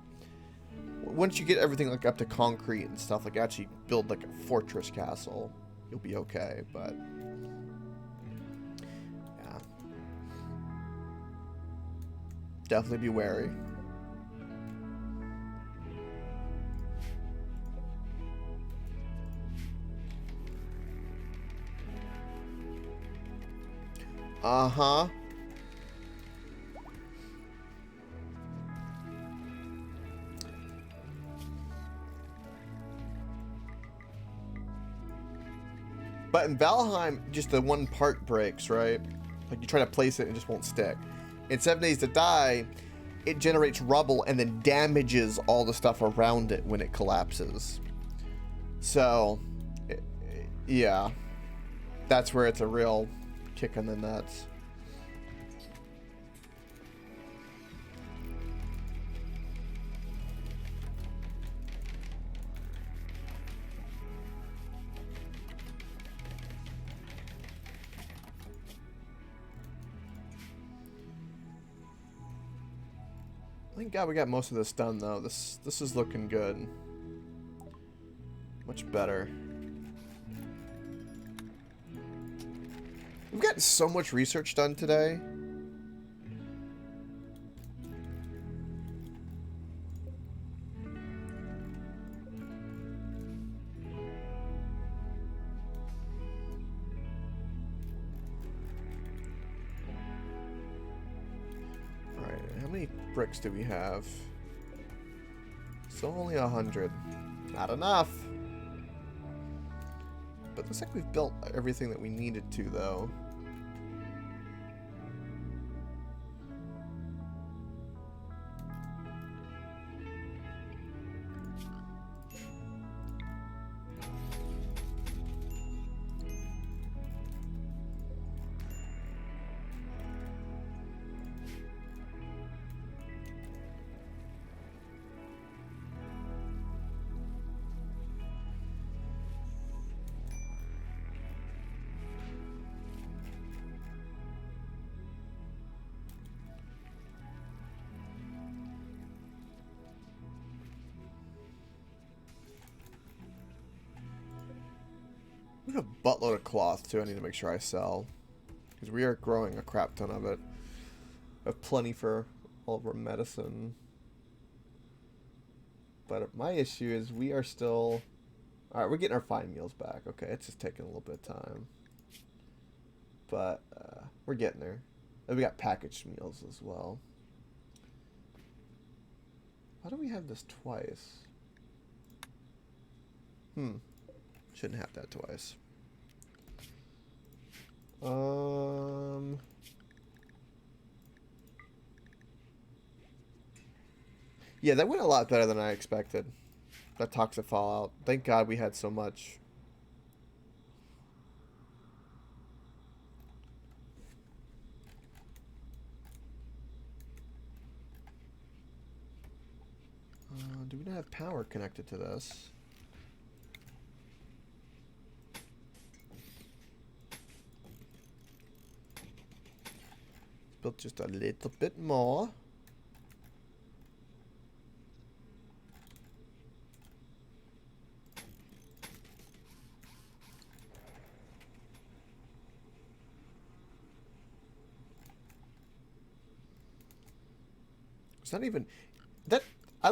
Once you get everything like up to concrete and stuff, like actually build like a fortress castle, you'll be okay, but... yeah. Definitely be wary. Uh-huh. But in Valheim, just the one part breaks, right? Like you try to place it and it just won't stick. In 7 Days to Die, it generates rubble and then damages all the stuff around it when it collapses. So, yeah. That's where it's a real kick in the nuts. Thank God we got most of this done, though. This is looking good. Much better. We've gotten so much research done today. Bricks do we have? Still only 100. Not enough. But Looks like we've built everything that we needed to, though. We have a buttload of cloth, too. I need to make sure I sell. Because we are growing a crap ton of it. I have plenty for all of our medicine. But my issue is we are still... Alright, we're getting our fine meals back. Okay, it's just taking a little bit of time. But we're getting there. And we got packaged meals as well. Why do we have this twice? Shouldn't have that twice. Yeah, that went a lot better than I expected. That toxic fallout. Thank God we had so much. Do we not have power connected to this? Built just a little bit more. It's not even that. I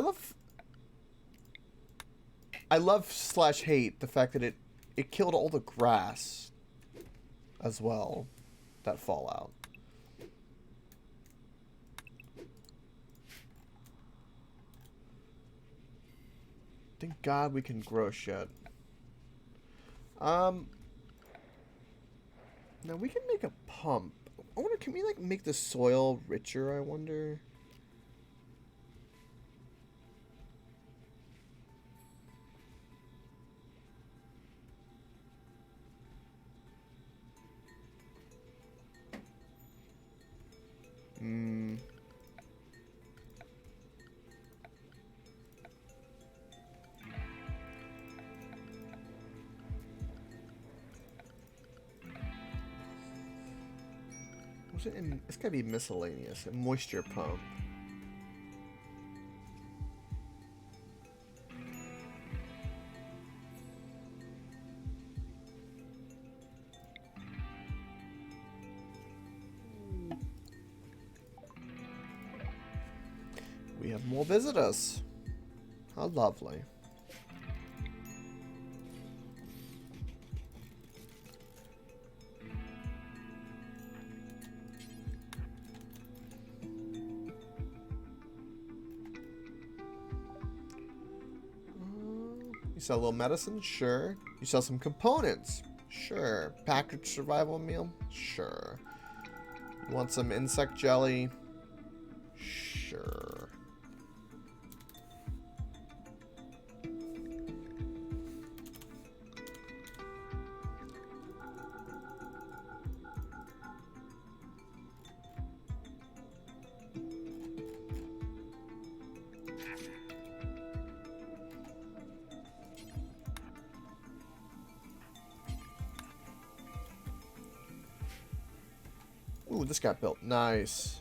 love slash hate the fact that it killed all the grass as well. That fallout. Thank God we can grow shit. Now we can make a pump. I wonder, can we like make the soil richer, I wonder? It's gotta be miscellaneous. A moisture pump. We have more visitors. How lovely. You sell a little medicine? Sure. You sell some components? Sure. Packaged survival meal? Sure. You want some insect jelly? Sure. Ooh, this got built. Nice.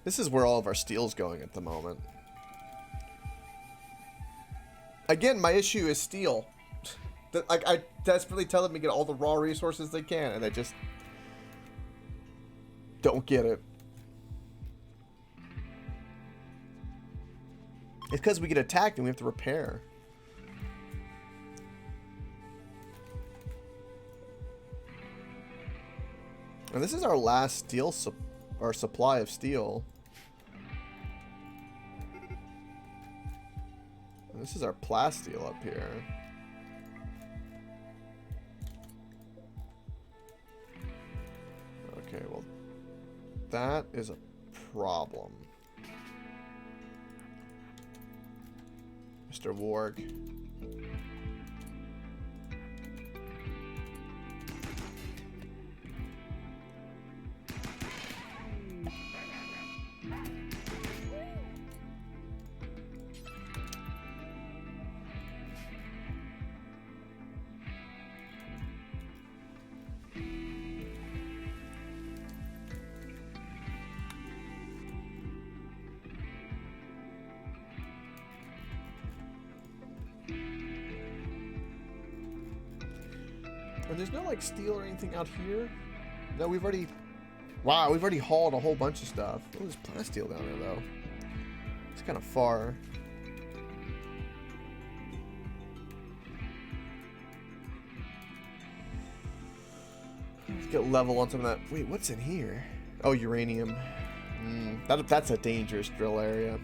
This is where all of our steel's going at the moment. Again, my issue is steel. Like, I desperately tell them to get all the raw resources they can, and they just don't get it. It's because we get attacked and we have to repair. And this is our last steel supply of steel. This is our plasteel up here. Okay, well, that is a problem. Mr. Warg. And there's no like steel or anything out here. No, we've already. Wow, we've already hauled a whole bunch of stuff. Oh, there's plasteel down there though. It's kind of far. Let's get level on some of that. Wait, what's in here? Oh, uranium. That's a dangerous drill area.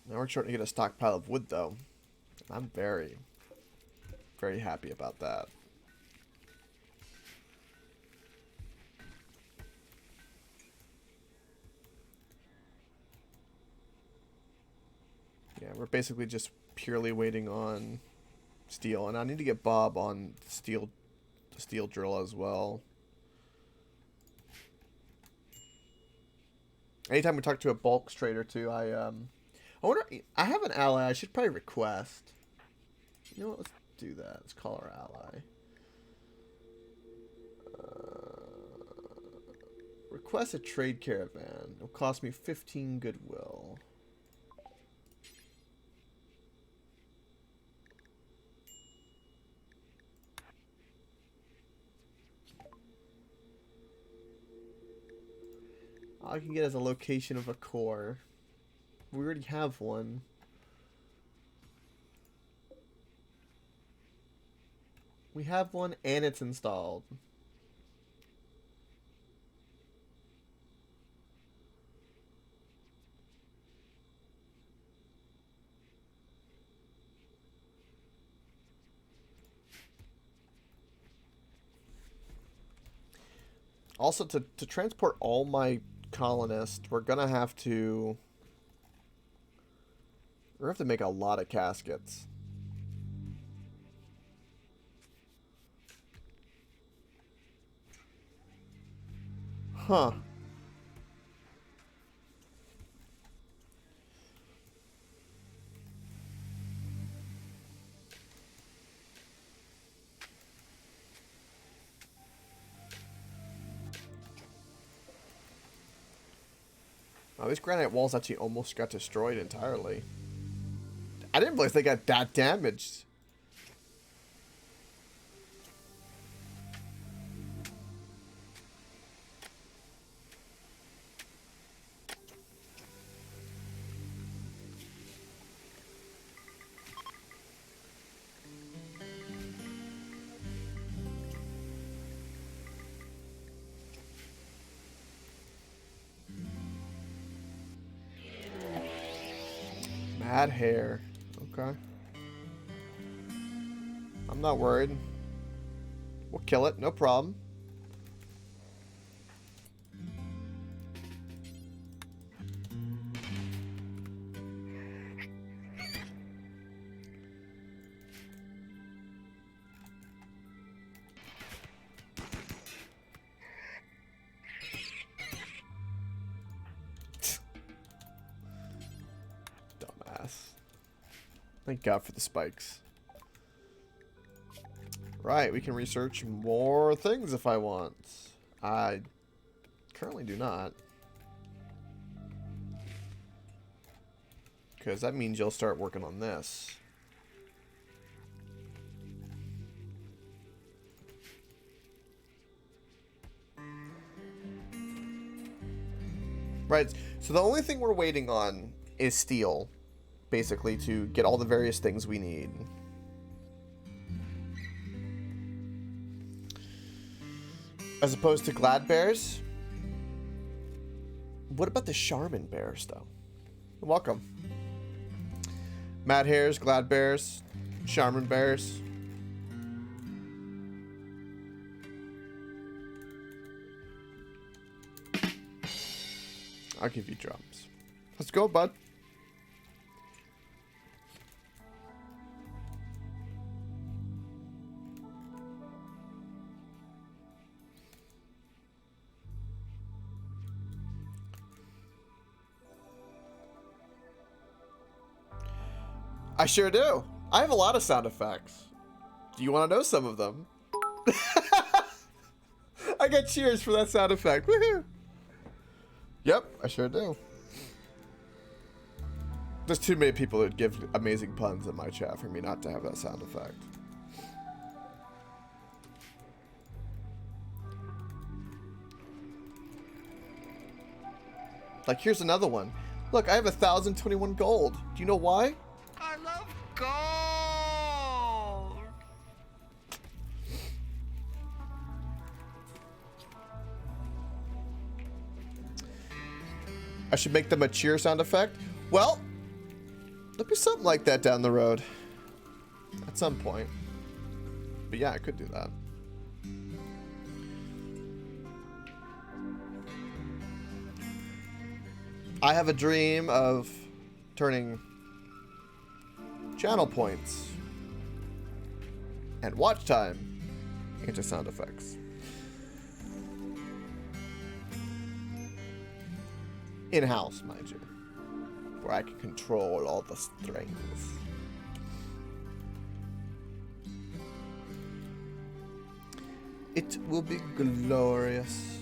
Now we're starting to get a stockpile of wood, though. I'm very, very happy about that. Yeah, we're basically just purely waiting on steel, and I need to get Bob on the steel drill as well. Anytime we talk to a bulk trader too, I wonder. I have an ally. I should probably request. You know what? Let's do that. Let's call our ally. Request a trade caravan. It'll cost me 15 goodwill. All I can get is a location of a core. We already have one. We have one and it's installed. Also, to transport all my colonists, we're gonna have to make a lot of caskets. Huh. Oh, these granite walls actually almost got destroyed entirely. I didn't realize they got that damaged. Mad hair. Okay. I'm not worried. We'll kill it, no problem. Thank God for the spikes. Right, we can research more things if I want. I currently do not. Because that means you'll start working on this. Right. So the only thing we're waiting on is steel, basically, to get all the various things we need. As opposed to glad bears. What about the Charmin bears, though? Welcome. Mad hares, glad bears, Charmin bears. I'll give you drums. Let's go, bud. I sure do. I have a lot of sound effects. Do you want to know some of them? I got cheers for that sound effect. Woohoo! Yep, I sure do. There's too many people that give amazing puns in my chat for me not to have that sound effect. Like, here's another one. Look, I have 1,021 gold. Do you know why?
I love gold.
I should make them a cheer sound effect. Well, there'll be something like that down the road. At some point. But yeah, I could do that. I have a dream of turning channel points and watch time into sound effects. In-house, mind you, where I can control all the strings. It will be glorious.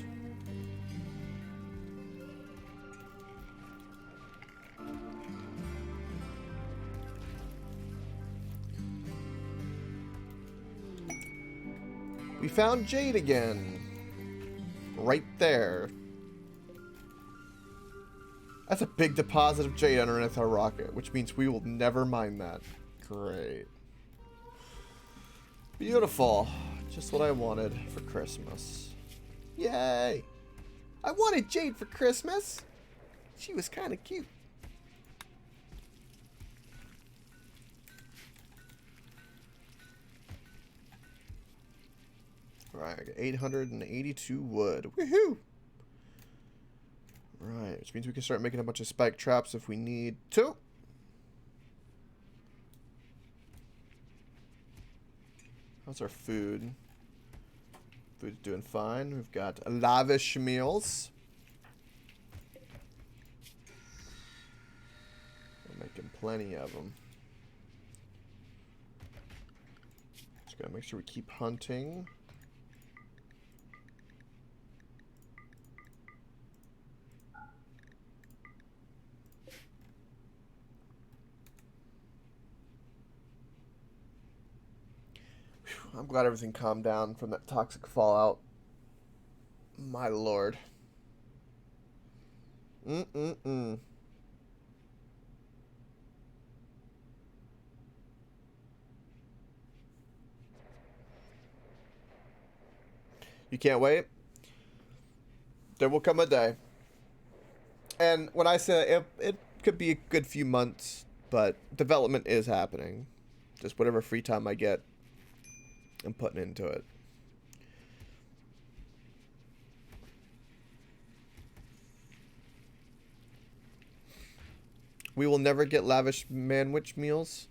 We found Jade again. Right there. That's a big deposit of jade underneath our rocket, which means we will never mine that. Great. Beautiful. Just what I wanted for Christmas. Yay! I wanted Jade for Christmas. She was kind of cute. Alright, I got 882 wood. Woohoo! Right, which means we can start making a bunch of spike traps if we need to. How's our food? Food's doing fine. We've got lavish meals. We're making plenty of them. Just gotta make sure we keep hunting. I'm glad everything calmed down from that toxic fallout. My lord. You can't wait? There will come a day. And when I say it could be a good few months, but development is happening. Just whatever free time I get, I'm putting into it. We will never get lavish manwich meals.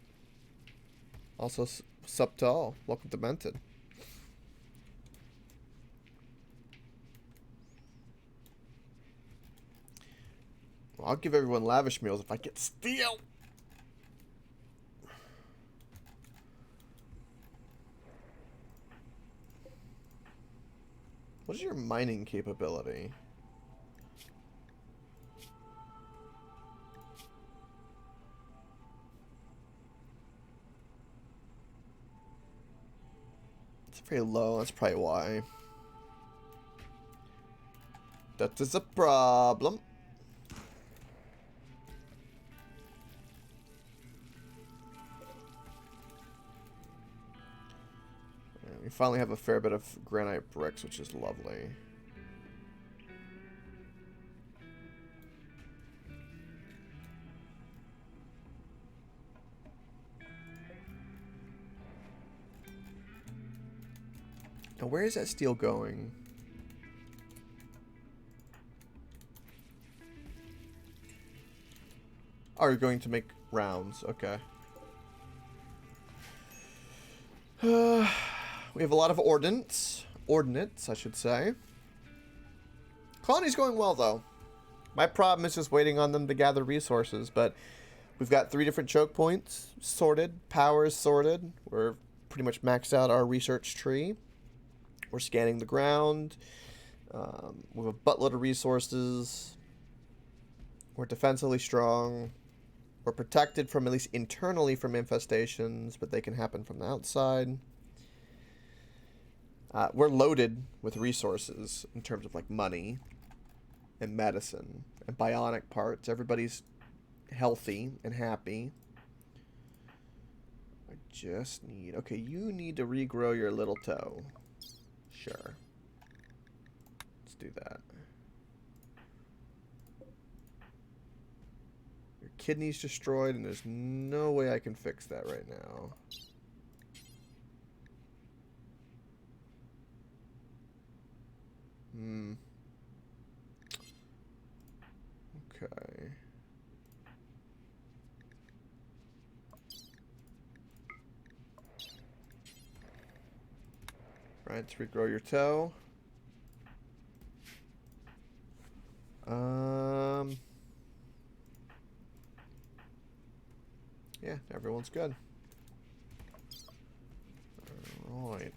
Also, sup to all. Welcome to Mented. Well, I'll give everyone lavish meals if I get steel. What is your mining capability? It's very low, that's probably why. That is a problem. We finally have a fair bit of granite bricks, which is lovely. Now, where is that steel going? Oh, you're going to make rounds. Okay. We have a lot of ordnance. Ordnance, I should say. Colony's going well, though. My problem is just waiting on them to gather resources, but we've got 3 different choke points sorted. Powers sorted. We're pretty much maxed out our research tree. We're scanning the ground. We have a buttload of resources. We're defensively strong. We're protected from, at least internally, from infestations, but they can happen from the outside. We're loaded with resources in terms of like money and medicine and bionic parts. Everybody's healthy and happy. I just need... Okay, you need to regrow your little toe. Sure. Let's do that. Your kidney's destroyed, and there's no way I can fix that right now. Okay. Right, let's regrow your toe. Yeah, everyone's good. Alright.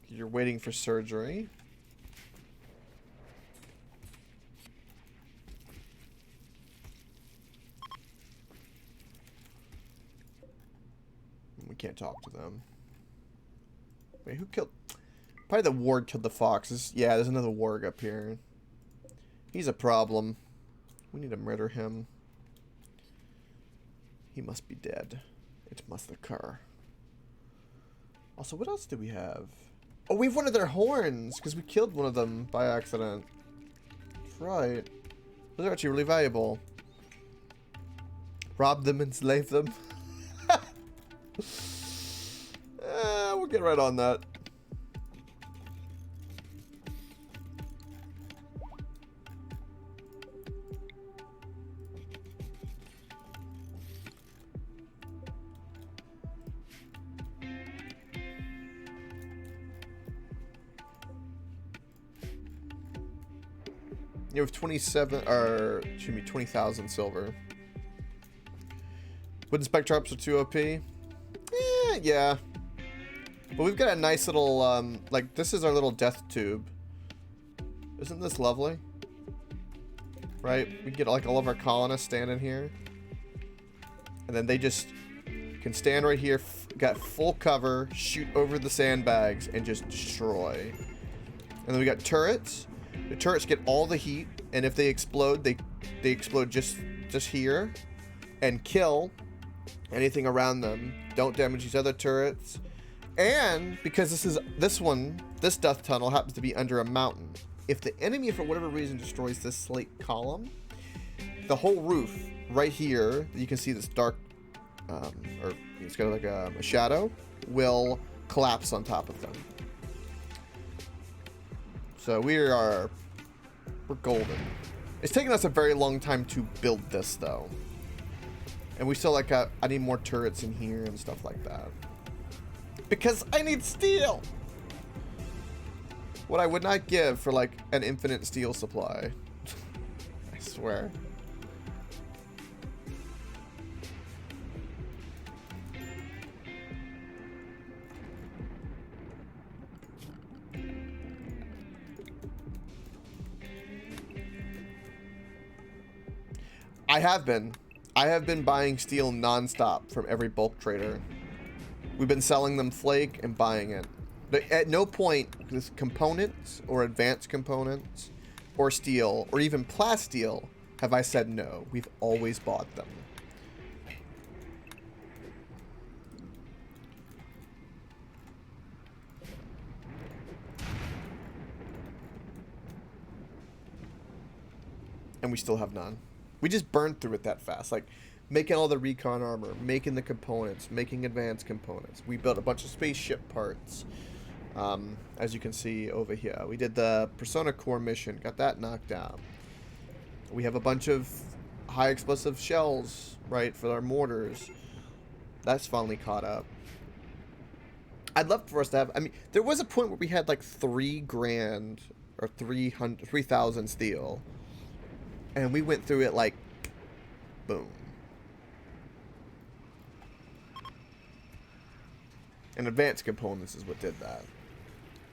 You're waiting for surgery. We can't talk to them. Wait, who killed... Probably the warg killed the foxes. Yeah, there's another warg up here. He's a problem. We need to murder him. He must be dead. It must occur. Also, what else do we have? Oh, we have one of their horns, because we killed one of them by accident. That's right. Those are actually really valuable. Rob them, enslave them. We'll get right on that. You have 20,000 silver. Wooden Spectrops are 2 OP. Yeah. But we've got a nice little, like, this is our little death tube. Isn't this lovely? Right? We get, like, all of our colonists standing here. And then they just can stand right here, got full cover, shoot over the sandbags, and just destroy. And then we got turrets. The turrets get all the heat, and if they explode, they explode just here, and kill anything around them. Don't damage these other turrets. And because this death tunnel happens to be under a mountain, if the enemy for whatever reason destroys this slate column, the whole roof right here, you can see this dark, or it's got like a shadow, will collapse on top of them. So we're golden. It's taken us a very long time to build this, though. And we still, like, I need more turrets in here and stuff like that. Because I need steel! What I would not give for, like, an infinite steel supply. I swear. I have been buying steel non-stop from every bulk trader. We've been selling them flake and buying it. But at no point, this components or advanced components or steel or even plasteel have I said no. We've always bought them. and we still have none. We just burned through it that fast. Like, making all the recon armor, making the components, making advanced components. We built a bunch of spaceship parts. As you can see over here. We did the Persona Core mission, got that knocked down. We have a bunch of high explosive shells, right, for our mortars. That's finally caught up. I'd love for us to have, I mean, there was a point where we had like 3 grand or 3,000 steel. And we went through it like, boom. And advanced components is what did that.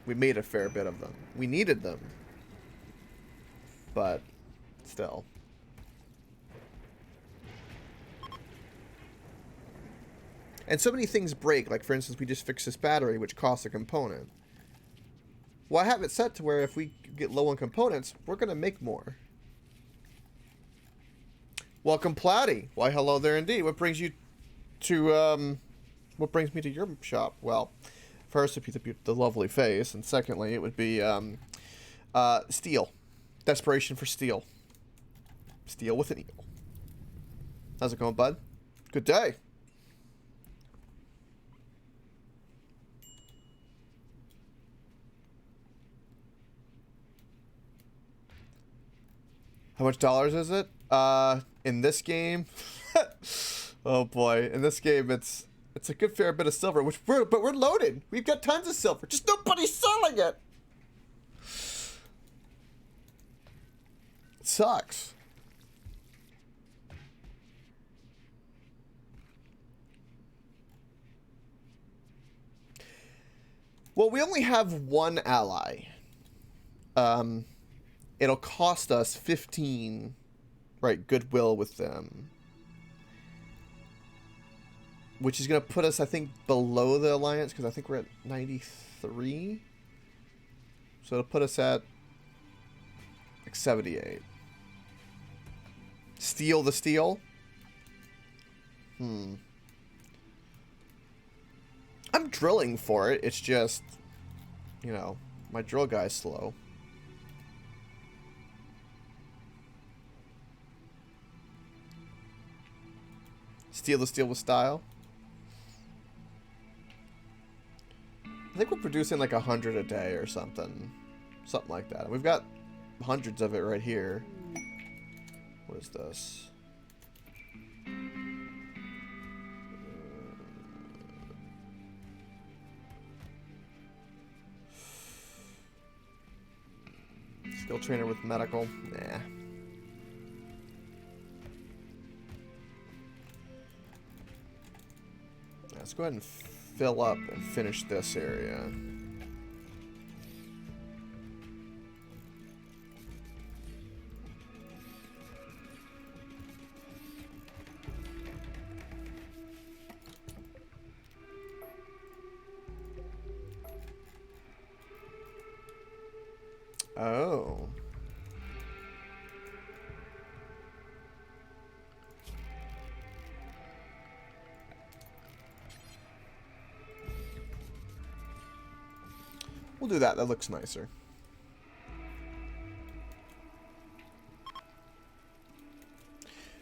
We made a fair bit of them. We needed them. But still. And so many things break. Like, for instance, we just fixed this battery, which costs a component. Well, I have it set to where if we get low on components, we're going to make more. Welcome, Platty. Why, hello there indeed. What brings you to, what brings me to your shop? Well, first, it'd be the lovely face. And secondly, it would be, steel. Desperation for steel. Steel with an eel. How's it going, bud? Good day. How much dollars is it? In this game, oh boy, in this game it's a good fair bit of silver, but we're loaded. We've got tons of silver, just nobody's selling it. It sucks. Well, we only have one ally. It'll cost us 15, right, goodwill with them. Which is going to put us, I think, below the alliance, because I think we're at 93. So it'll put us at, like, 78. Steal the steel? I'm drilling for it. It's just, you know, my drill guy's slow. Steal the steel with style. I think we're producing like 100 a day or something. Something like that. We've got hundreds of it right here. What is this? Skill trainer with medical. Nah. Let's go ahead and fill up and finish this area. Oh. We'll do that. That looks nicer.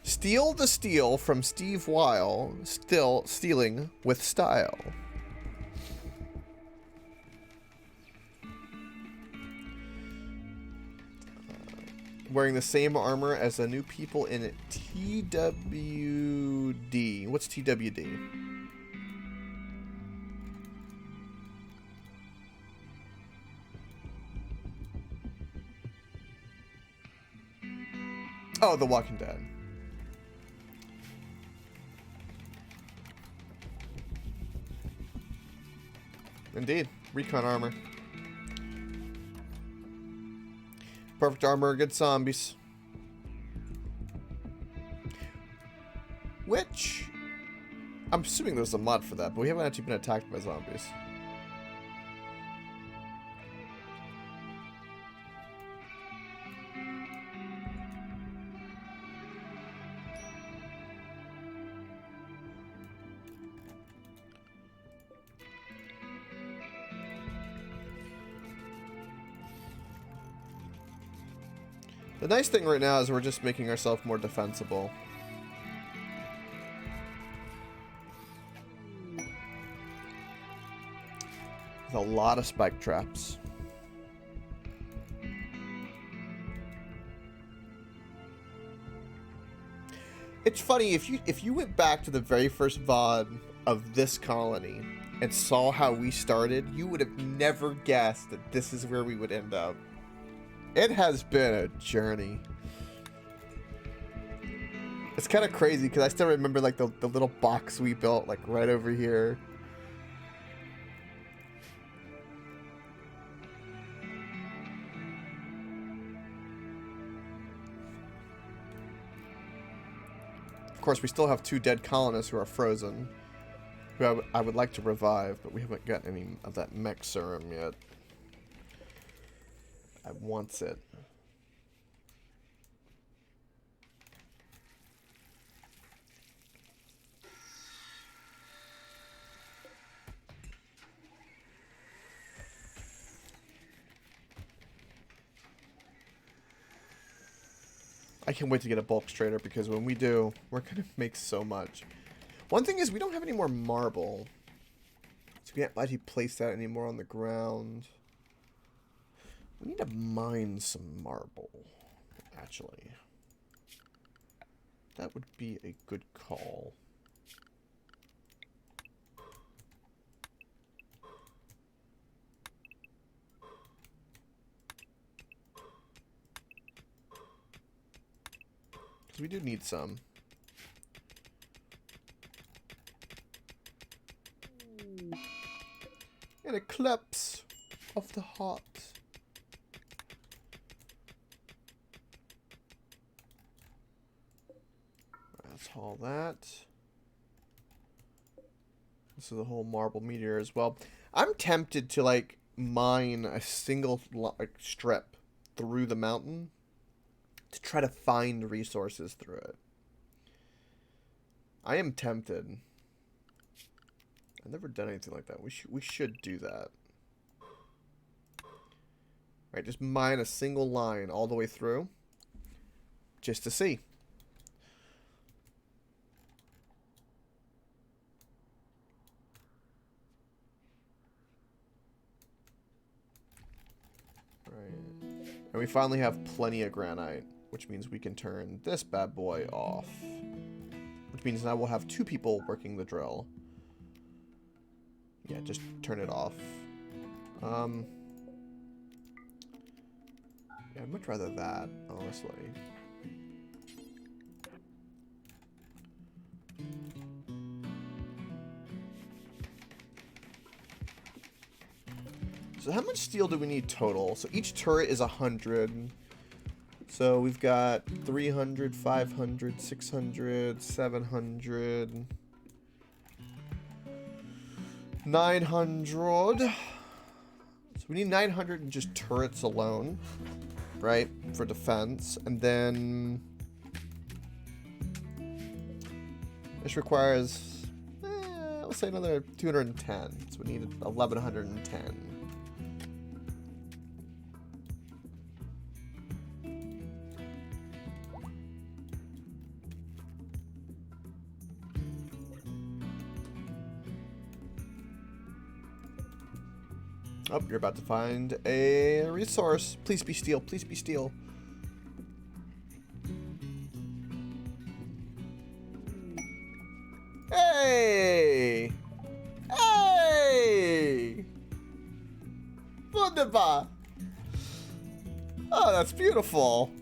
Steal the steel from Steve Weil. Still stealing with style. Wearing the same armor as the new people in TWD. What's TWD? Oh, The Walking Dead. Indeed. Recon armor. Perfect armor, good zombies. Which, I'm assuming there's a mod for that, but we haven't actually been attacked by zombies. The nice thing right now is we're just making ourselves more defensible. With a lot of spike traps. It's funny, if you went back to the very first VOD of this colony and saw how we started, you would have never guessed that this is where we would end up. It has been a journey. It's kind of crazy because I still remember like the little box we built like right over here. Of course, we still have 2 dead colonists who are frozen, who I would like to revive, but we haven't got any of that mech serum yet. I want it. I can't wait to get a bulk trader because when we do, we're going to make so much. One thing is we don't have any more marble. So we can't actually place that anymore on the ground. We need to mine some marble, actually. That would be a good call. We do need some. An eclipse of the heart. Let's haul that. This is a whole marble meteor as well. I'm tempted to like mine a single like strip through the mountain to try to find resources through it. I am tempted. I've never done anything like that. We should do that. Right, just mine a single line all the way through. Just to see. Right. And we finally have plenty of granite, which means we can turn this bad boy off. Which means now we'll have 2 people working the drill. Yeah, just turn it off. Yeah, I'd much rather that, honestly. So how much steel do we need total? So each turret is 100. So we've got 300, 500, 600, 700, 900. So we need 900 in just turrets alone, right? For defense. And then this requires, let's say another 210. So we need 1110. Oh, you're about to find a resource. Please be steel. Please be steel. Hey! Hey! Wunderbar! Oh, that's beautiful.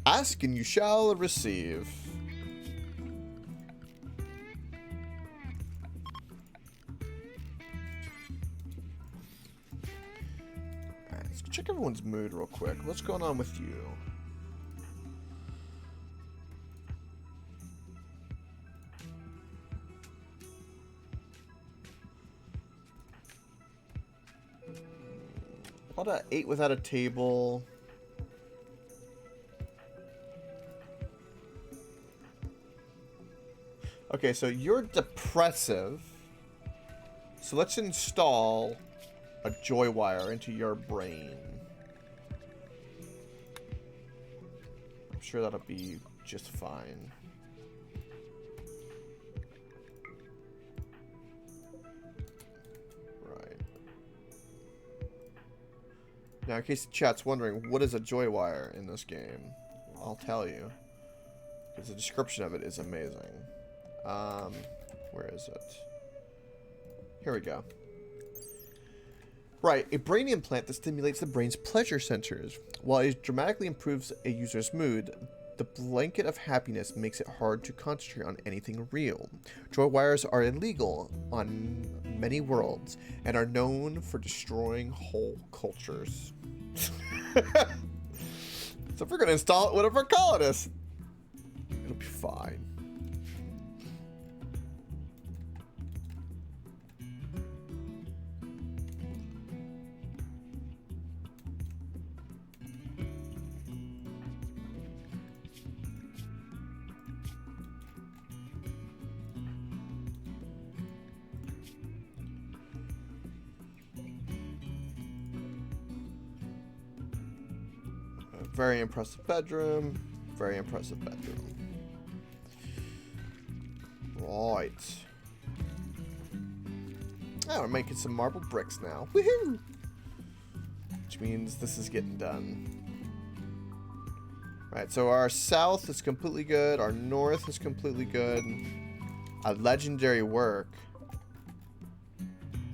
Ask and you shall receive. Check everyone's mood real quick. What's going on with you? What a 8 without a table. Okay, so you're depressive. So let's install a joy wire into your brain. I'm sure that'll be just fine. Right. Now, in case the chat's wondering, what is a joy wire in this game? I'll tell you. Because the description of it is amazing. Where is it? Here we go. Right, a brain implant that stimulates the brain's pleasure centers. While it dramatically improves a user's mood, the blanket of happiness makes it hard to concentrate on anything real. Joy wires are illegal on many worlds and are known for destroying whole cultures. So if we're going to install it, whatever colonists, it'll be fine. Very impressive bedroom. Very impressive bedroom. Right. Oh, we're making some marble bricks now. Woohoo! Which means this is getting done. Right, so our south is completely good. Our north is completely good. A legendary work.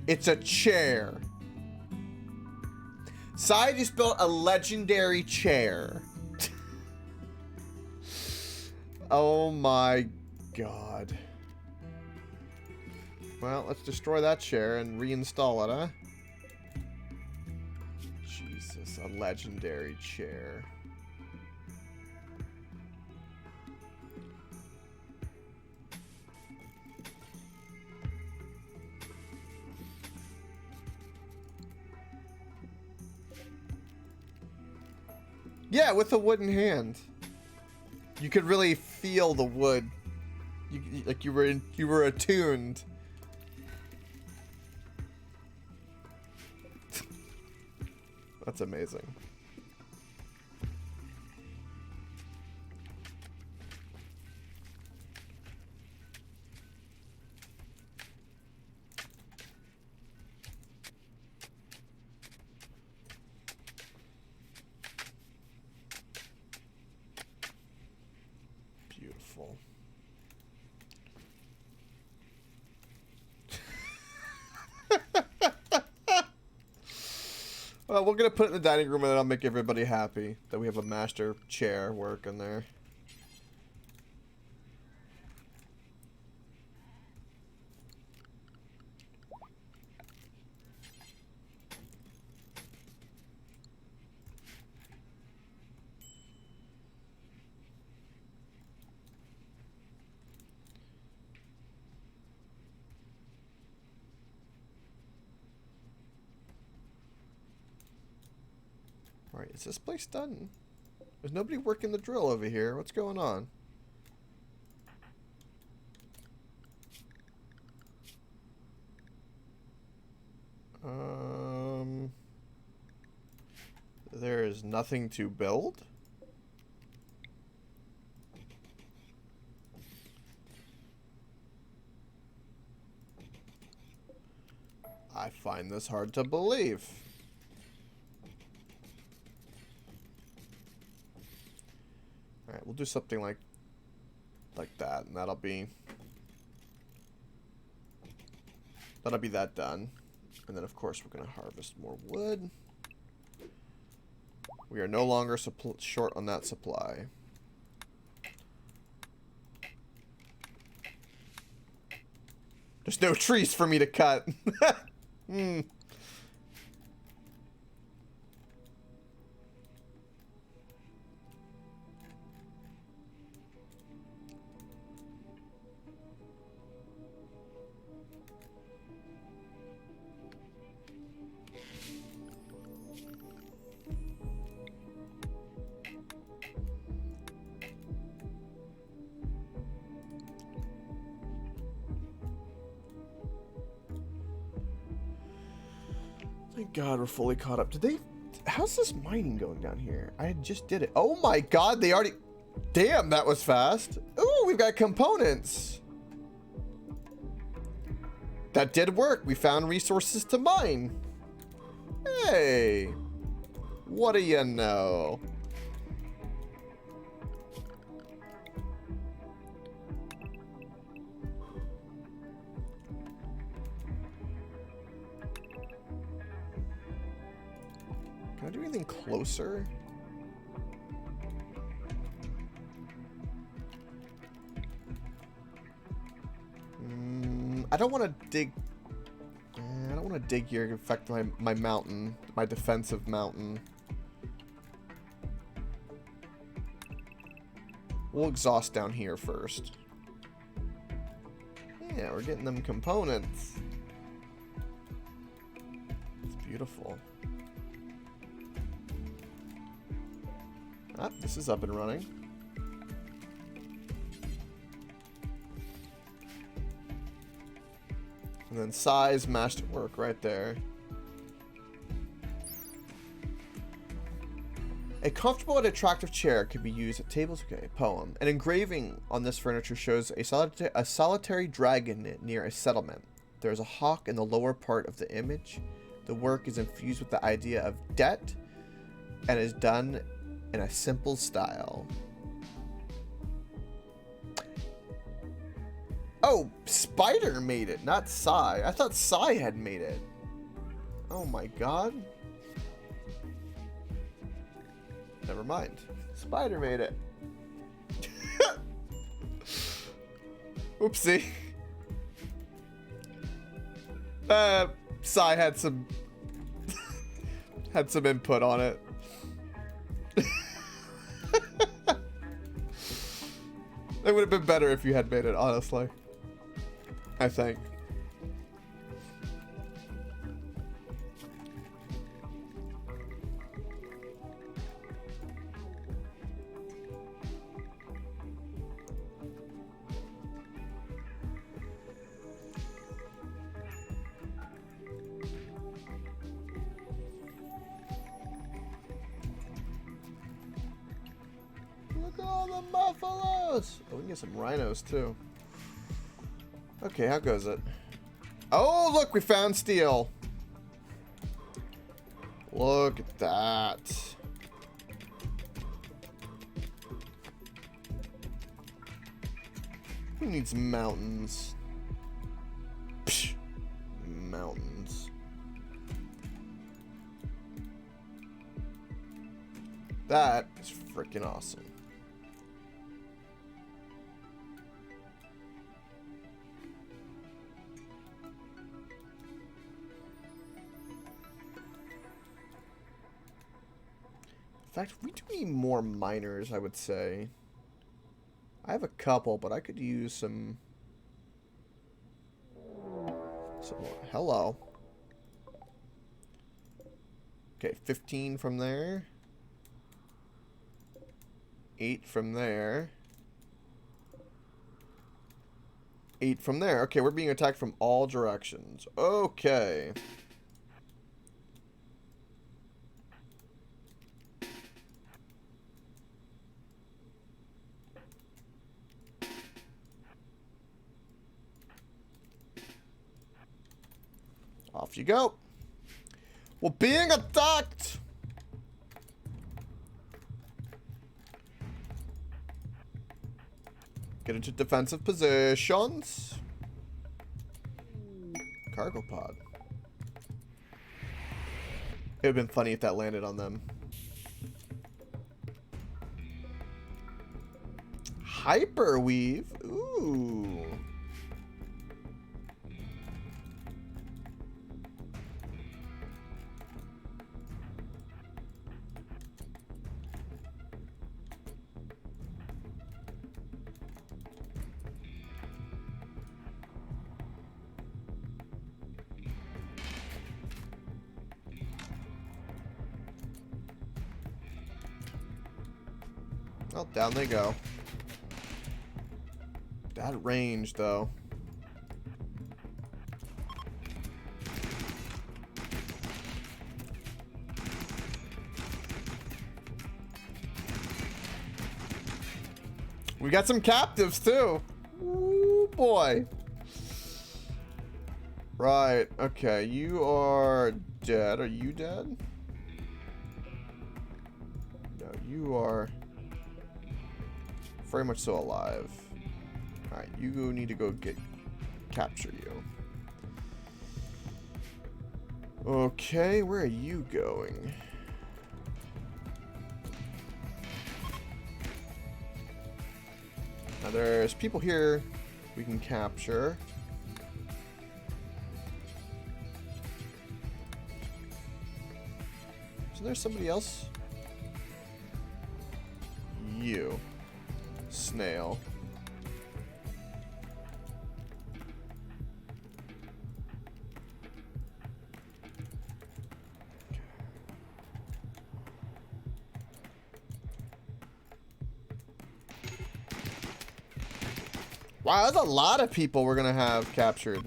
It's a chair. Sai just built a legendary chair. Oh my god. Well, let's destroy that chair and reinstall it, huh? Jesus, a legendary chair. Yeah, with a wooden hand. You could really feel the wood. Like you were attuned. That's amazing. Beautiful. Well, we're gonna put it in the dining room and then I'll make everybody happy that we have a master chair working there. Alright, is this place done? There's nobody working the drill over here. What's going on? There is nothing to build? I find this hard to believe. Alright, we'll do something like that, and that'll be that done. And then of course we're gonna harvest more wood. We are no longer short on that supply. There's no trees for me to cut. god, we're fully caught up. Did they... How's this mining going down here? I just did it. Oh my god, they already... Damn, that was fast. Ooh, we've got components. That did work. We found resources to mine. Hey. What do you know? Can I do anything closer? I don't want to dig. I don't want to dig here to affect my mountain, my defensive mountain. We'll exhaust down here first. Yeah, we're getting them components. It's beautiful. Ah, this is up and running. And then size matched work right there. A comfortable and attractive chair could be used at tables. Okay, poem. An engraving on this furniture shows a solitary dragon near a settlement. There is a hawk in the lower part of the image. The work is infused with the idea of debt and is done in a simple style. Oh, Spider made it, not Sai. I thought Sai had made it. Oh my god. Never mind. Spider made it. Oopsie. Sai had some had some input on it. It would have been better if you had made it, honestly. I think. Look at all the buffaloes! Oh, we can get some rhinos too. Okay, how goes it? Oh, look, we found steel. Look at that. Who needs mountains? Psh, mountains. That is freaking awesome. In fact, we do need more miners, I would say. I have a couple, but I could use some more. Hello. Okay, 15 from there. 8 from there. 8 from there. Okay, we're being attacked from all directions. Okay. Off you go. We're being attacked. Get into defensive positions. Cargo pod. It would have been funny if that landed on them. Hyperweave. Ooh. Well, down they go. That range, though. We got some captives too. Ooh, boy. Right, okay, you are dead. Are you dead? No, you are very much so alive. Alright, you need to go capture you. Okay, where are you going? Now there's people here we can capture. Isn't there somebody else? You. Snail. Wow, that's a lot of people we're gonna have captured.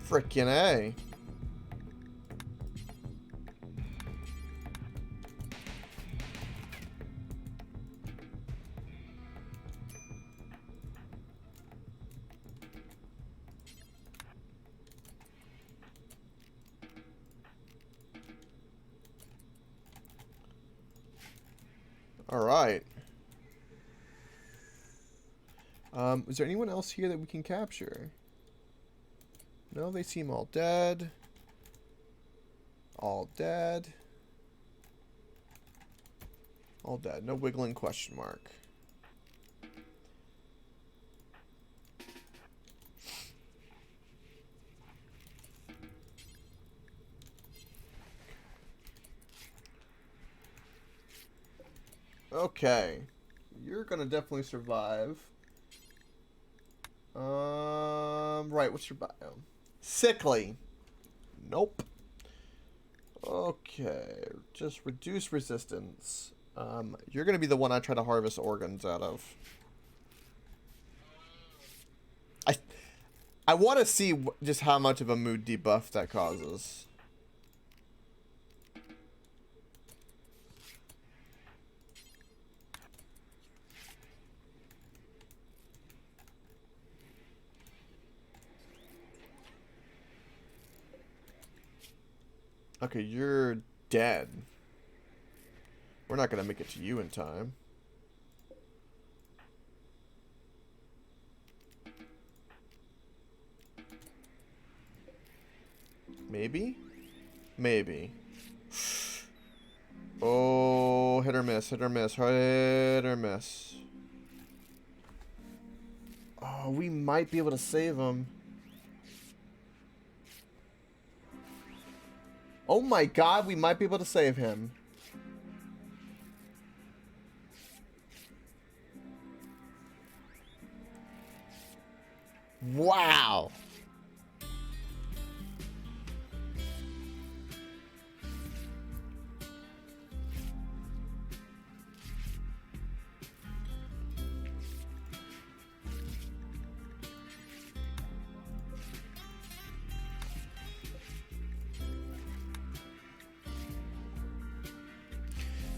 Frickin' A. Alright. Is there anyone else here that we can capture? No, they seem all dead. All dead. All dead. No wiggling question mark. Okay. You're gonna definitely survive. Right, what's your biome? Sickly. Nope. Okay, just reduce resistance. You're gonna be the one I try to harvest organs out of. I want to see just how much of a mood debuff that causes. Okay, you're dead. We're not gonna make it to you in time. Maybe? Maybe. Oh, hit or miss, hit or miss, hit or miss. Oh, we might be able to save him. Oh my god, we might be able to save him. Wow.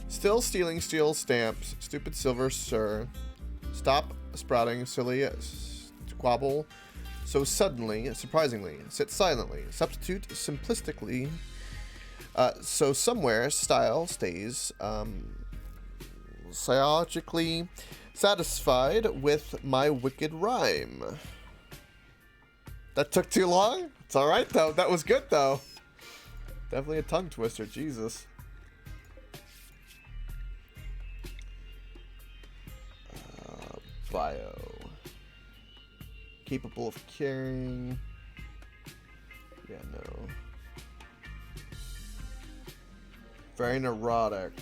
Still stealing steel stamps, stupid silver, sir. Stop sprouting, silly squabble. So suddenly, surprisingly, sit silently. Substitute simplistically. So somewhere, style stays psychologically satisfied with my wicked rhyme. That took too long? It's alright though. That was good though. Definitely a tongue twister, Jesus. Bio. Capable of carrying. Yeah, no. Very neurotic.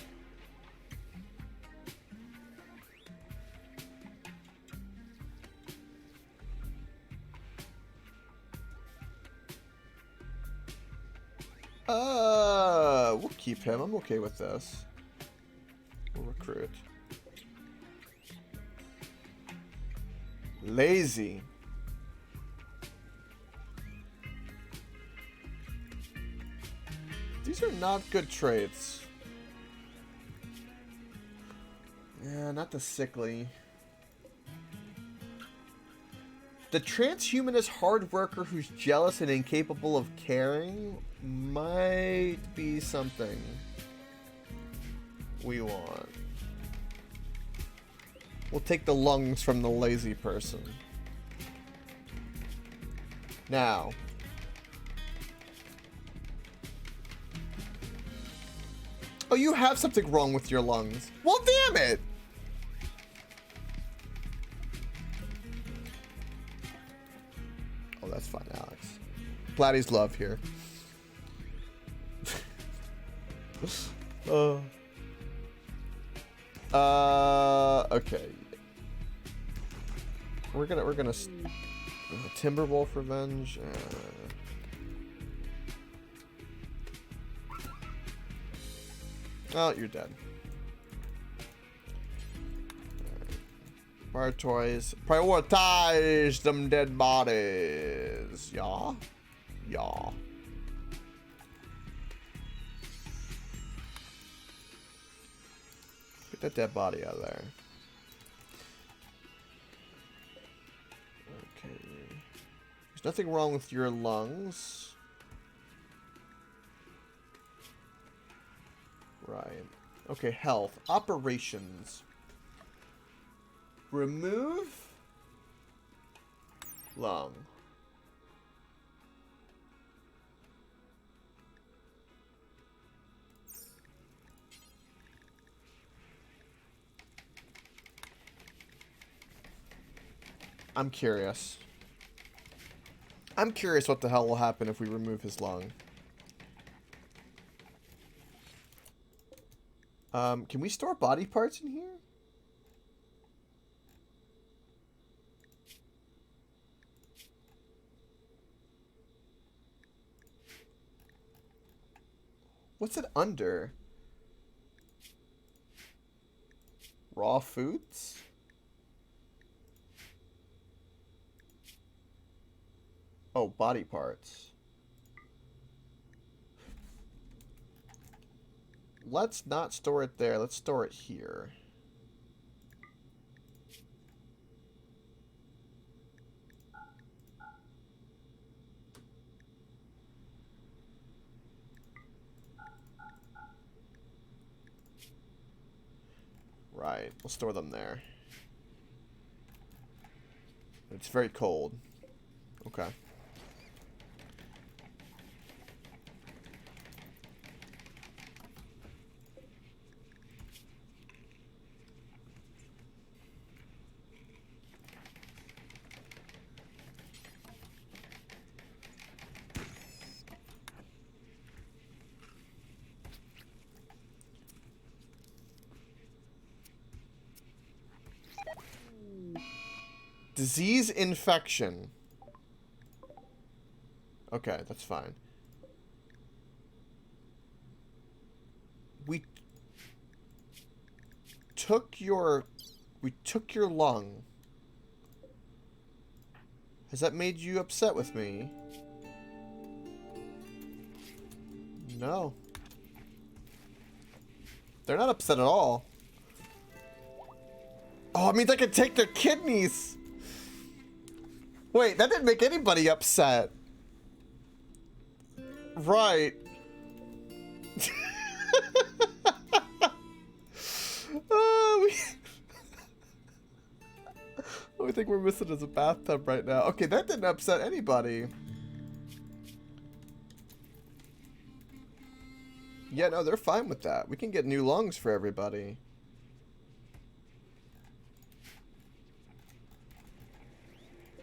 We'll keep him. I'm okay with this. We'll recruit. Lazy. These are not good traits. Yeah, not the sickly. The transhumanist hard worker who's jealous and incapable of caring might be something we want. We'll take the lungs from the lazy person. Now. Oh, you have something wrong with your lungs. Well, damn it! Oh, that's fine, Alex. Platty's love here. Okay. We're gonna Timberwolf Revenge. Oh, you're dead. Prioritize them dead bodies. Yeah? Yeah. Get that dead body out of there. Okay. There's nothing wrong with your lungs. Right. Okay, health. Operations. Remove lung. I'm curious. I'm curious what the hell will happen if we remove his lung. Can we store body parts in here? What's it under? Raw foods? Oh, body parts. Let's not store it there. Let's store it here. Right. We'll store them there. It's very cold. Okay. Disease infection. Okay, that's fine. We took your lung. Has that made you upset with me? No. They're not upset at all. Oh, it means I can take their kidneys. Wait, that didn't make anybody upset. Right. Only thing we're missing is a bathtub right now. Okay, that didn't upset anybody. Yeah, no, they're fine with that. We can get new lungs for everybody.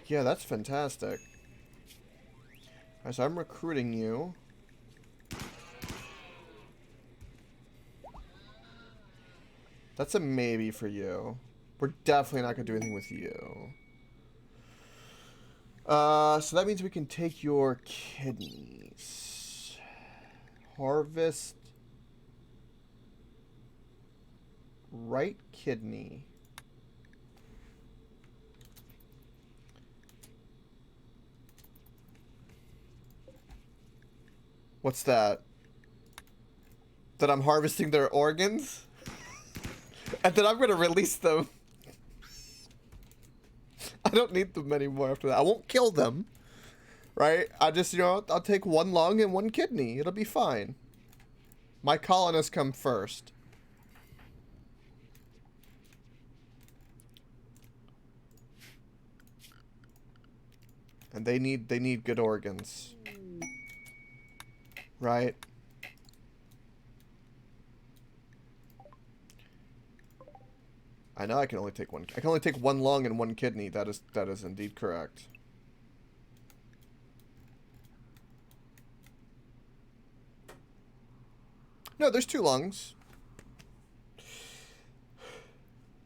Yeah, that's fantastic. Alright, so I'm recruiting you. That's a maybe for you. We're definitely not going to do anything with you. So that means we can take your kidneys. Harvest. Right kidney. What's that? That I'm harvesting their organs? And then I'm gonna release them. I don't need them anymore after that. I won't kill them. Right? I just, you know, I'll take one lung and one kidney. It'll be fine. My colonists come first. And they need good organs. Right? I know I can only take one. I can only take one lung and one kidney. That is indeed correct. No, there's 2 lungs.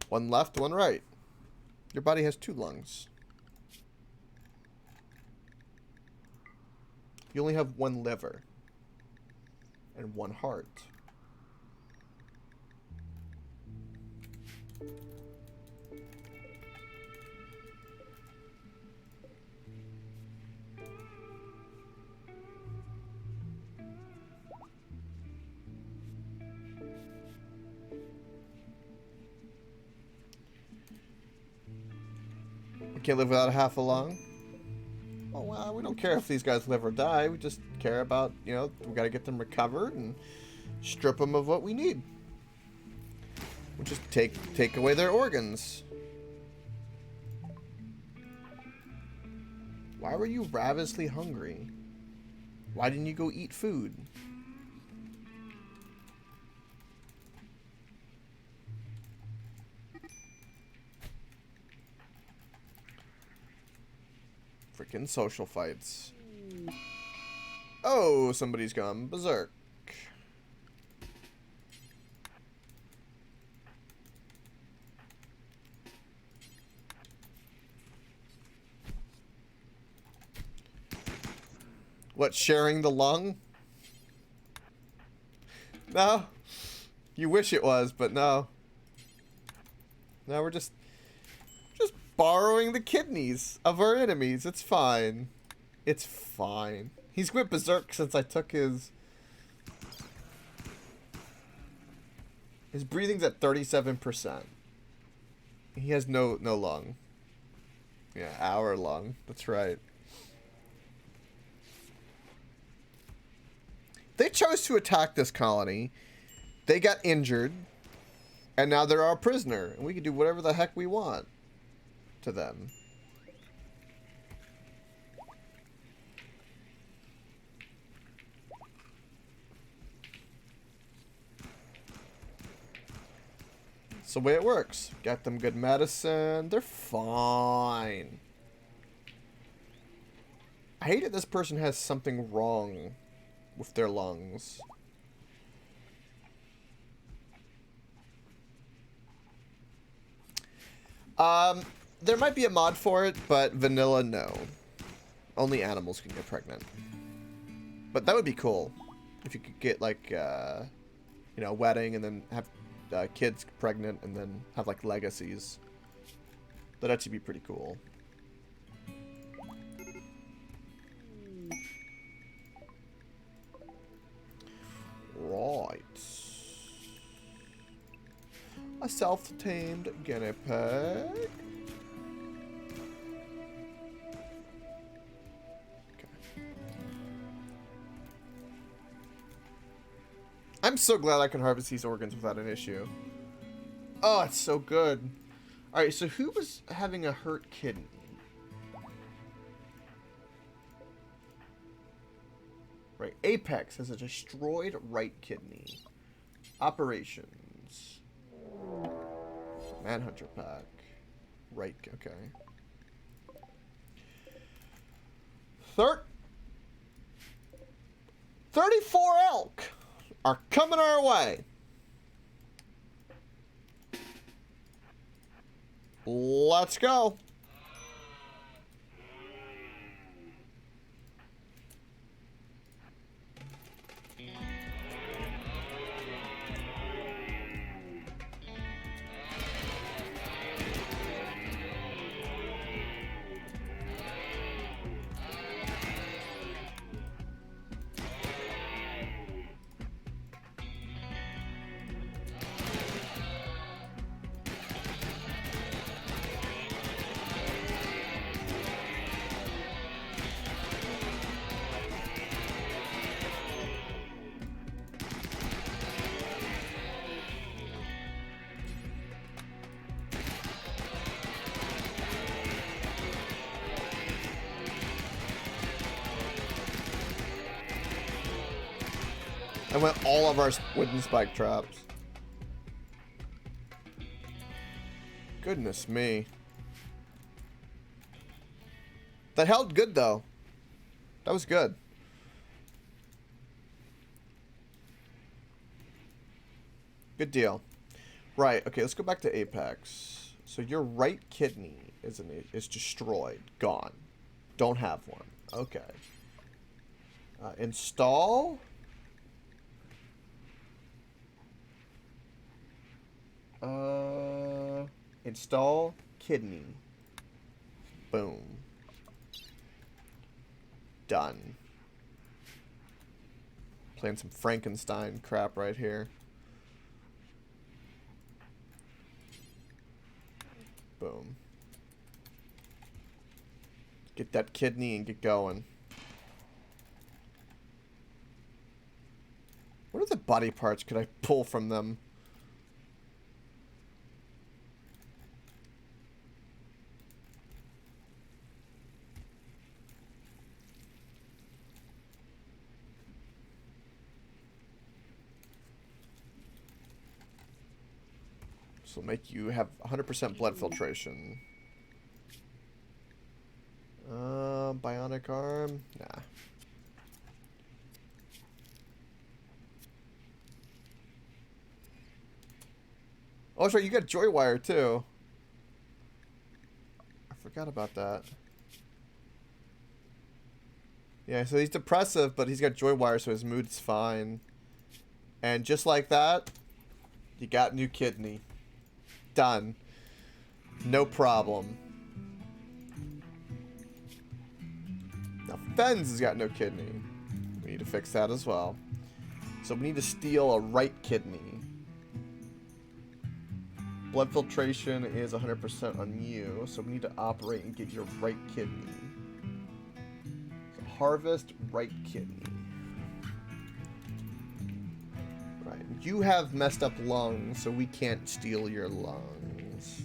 One left, one right. Your body has 2 lungs. You only have 1 liver. And 1 heart. Can't live without a half a lung. Oh, well, we don't care if these guys live or die. We just care about, you know, we got to get them recovered and strip them of what we need. We'll just take away their organs. Why were you ravenously hungry? Why didn't you go eat food? Freaking social fights. Oh, somebody's gone berserk. What, sharing the lung? No. You wish it was, but no. No, we're just borrowing the kidneys of our enemies. It's fine. It's fine. He's went berserk since I took his breathing's at 37%. He has no lung. Yeah, our lung. That's right. They chose to attack this colony. They got injured. And now they're our prisoner. And we can do whatever the heck we want to them. It's the way it works. Got them good medicine. They're fine. I hate that this person has something wrong with their lungs. There might be a mod for it, but vanilla, no. Only animals can get pregnant. But that would be cool. If you could get, like, you know, a wedding and then have kids pregnant and then have, like, legacies. That'd actually be pretty cool. Right. A self-tamed guinea pig. I'm so glad I can harvest these organs without an issue. Oh, it's so good. Alright, so who was having a hurt kidney? Right, Apex has a destroyed right kidney. Operations. Manhunter pack. Right, okay. 34 elk are coming our way. Let's go. I went all of our wooden spike traps. Goodness me. That held good, though. That was good. Good deal. Right, okay, let's go back to Apex. So your right kidney is destroyed. Gone. Don't have one. Okay. Install. Install kidney. Boom. Done. Playing some Frankenstein crap right here. Boom. Get that kidney and get going. What other body parts could I pull from them? This will make you have 100% blood filtration. Bionic arm? Nah. Oh, that's right, you got joy wire too. I forgot about that. Yeah, so he's depressive, but he's got joy wire, so his mood's fine. And just like that, you got new kidney. Done. No problem. Now, Fens has got no kidney. We need to fix that as well. So we need to steal a right kidney. Blood filtration is 100% on you, so we need to operate and get your right kidney. So harvest right kidney. Right. You have messed up lungs, so we can't steal your lungs.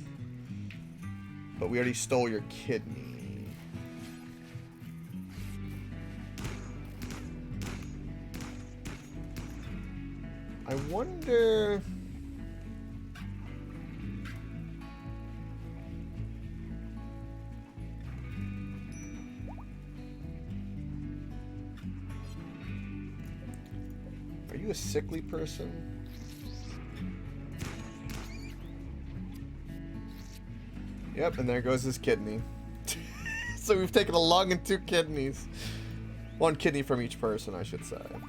But we already stole your kidney. I wonder... Are you a sickly person? Yep, and there goes his kidney. So we've taken a lung and 2 kidneys. 1 kidney from each person, I should say. Alright,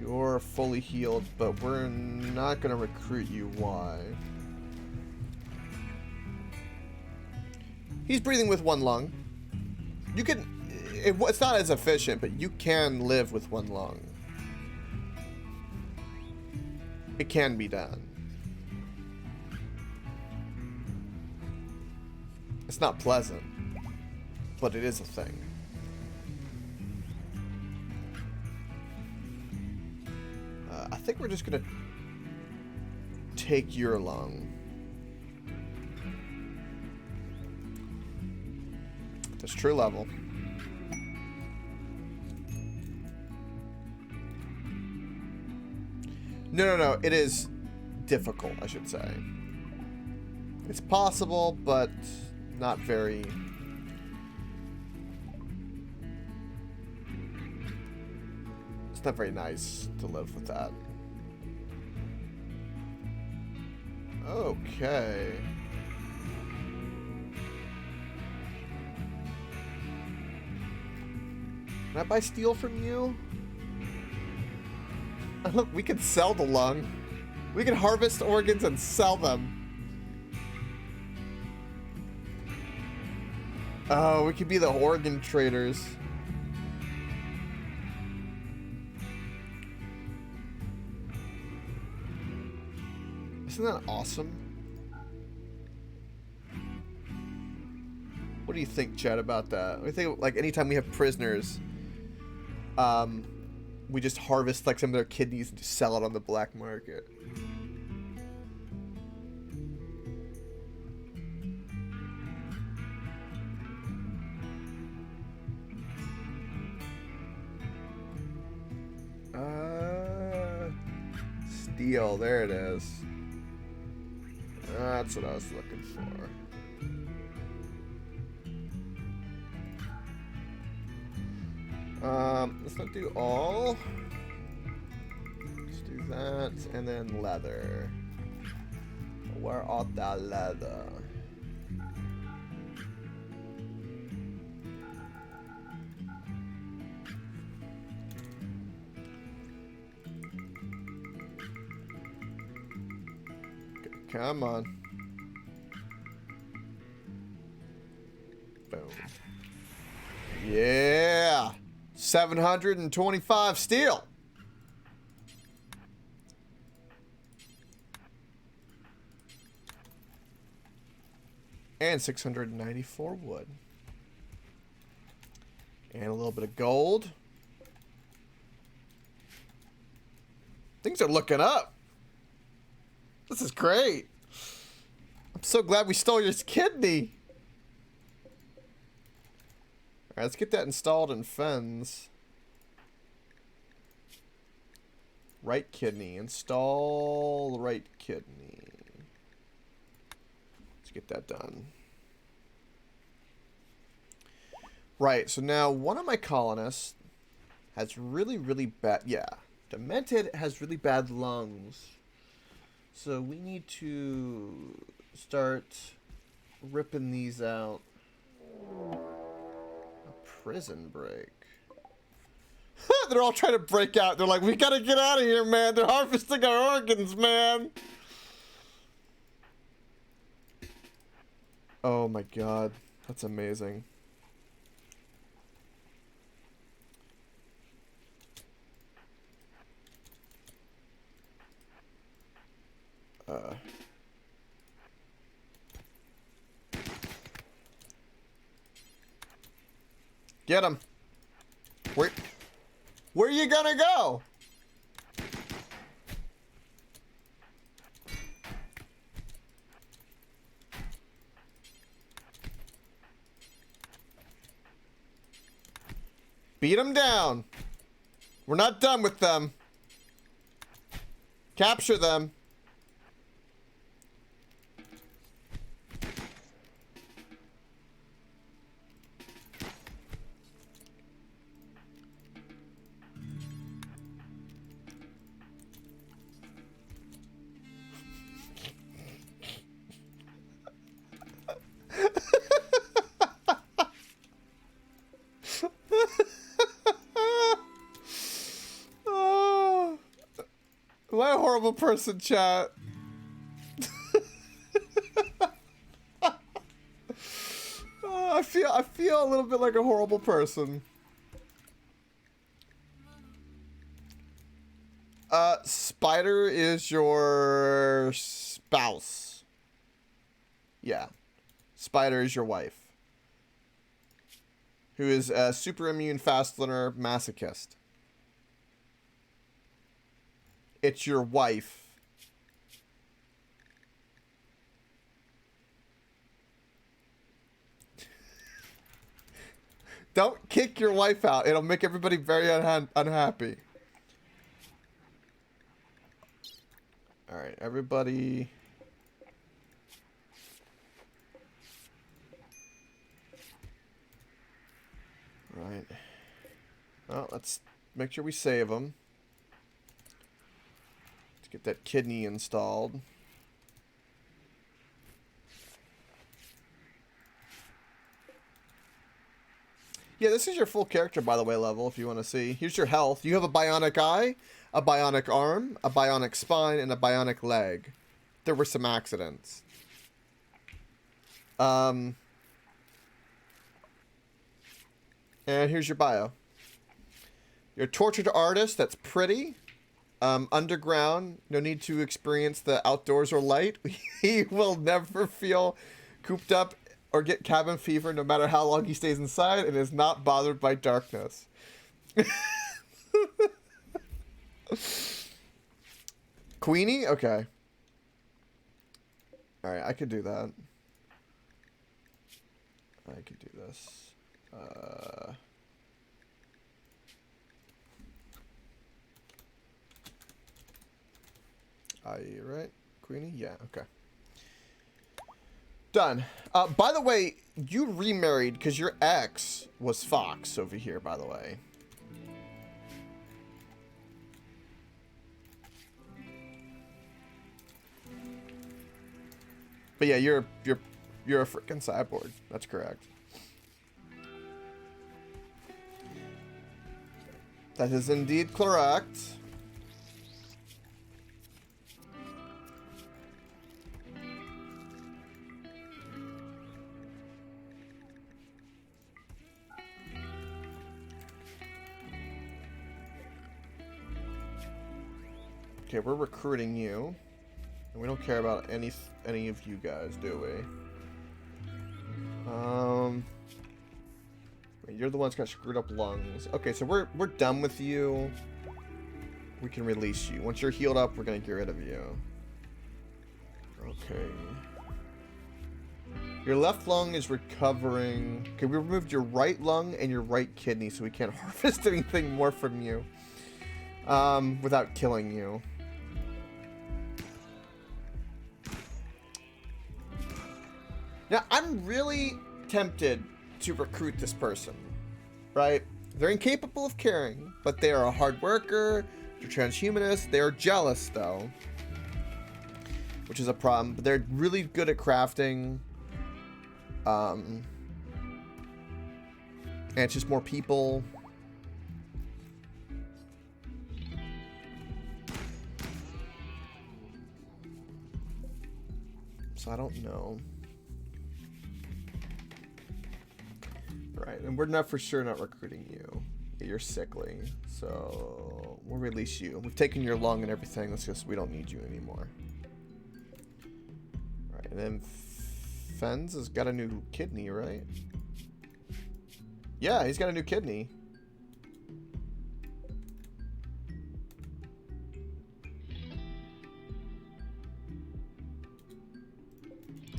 you're fully healed, but we're not going to recruit you. Why? He's breathing with 1 lung. You can... It's not as efficient, but you can live with 1 lung. It can be done. It's not pleasant, but it is a thing. I think we're just gonna take your lung. That's true level. No. It is difficult, I should say. It's possible, but not very... It's not very nice to live with that. Okay. Can I buy steel from you? Look, we can sell the lung. We can harvest organs and sell them. Oh, we could be the organ traders. Isn't that awesome? What do you think, Chad, about that? I think, like, anytime we have prisoners, we just harvest, like, some of their kidneys and just sell it on the black market. steel. There it is. That's what I was looking for. Let's not do all. Let's do that, and then leather. Where art thou, leather? Come on. Boom. Yeah. 725 steel. And 694 wood. And a little bit of gold. Things are looking up. This is great. I'm so glad we stole your kidney. Alright, let's get that installed in Fens. Right kidney. Install right kidney. Let's get that done. Right, so now one of my colonists has really, really bad... Yeah, Demented has really bad lungs. So we need to start ripping these out. A prison break. They're all trying to break out. They're like, we gotta get out of here, man. They're harvesting our organs, man. Oh my god. That's amazing. Get him. Where you gonna go? Beat them down. We're not done with them. Capture them. Am I a horrible person, chat? I feel a little bit like a horrible person. Spider is your spouse. Yeah. Spider is your wife. Who is a super immune fast learner masochist. It's your wife. Don't kick your wife out. It'll make everybody very unhappy. Alright, everybody. Right. Well, let's make sure we save them. Let's get that kidney installed. Yeah, this is your full character, by the way, level, if you want to see. Here's your health. You have a bionic eye, a bionic arm, a bionic spine, and a bionic leg. There were some accidents. And here's your bio. You're a tortured artist. That's pretty. Underground. No need to experience the outdoors or light. He will never feel cooped up or get cabin fever no matter how long he stays inside, and is not bothered by darkness. Queenie? Okay. Alright, I could do that. I could do this. Eye, right? Queenie? Yeah, okay. Done. By the way, you remarried because your ex was Fox over here, by the way. But yeah, you're a freaking cyborg. That's correct. That is indeed correct. Okay, we're recruiting you. And we don't care about any of you guys, do we? Wait, you're the ones got screwed up lungs. Okay, so we're done with you. We can release you. Once you're healed up, we're gonna get rid of you. Okay. Your left lung is recovering. Okay, we removed your right lung and your right kidney, so we can't harvest anything more from you. Without killing you. Now, I'm really tempted to recruit this person, right? They're incapable of caring, but they are a hard worker, they're transhumanist, they are jealous, though. Which is a problem, but they're really good at crafting. And it's just more people. So I don't know. Right, and we're not for sure not recruiting you. You're sickly, so we'll release you. We've taken your lung and everything. It's just we don't need you anymore. Right, and then Fens has got a new kidney, right? Yeah, he's got a new kidney.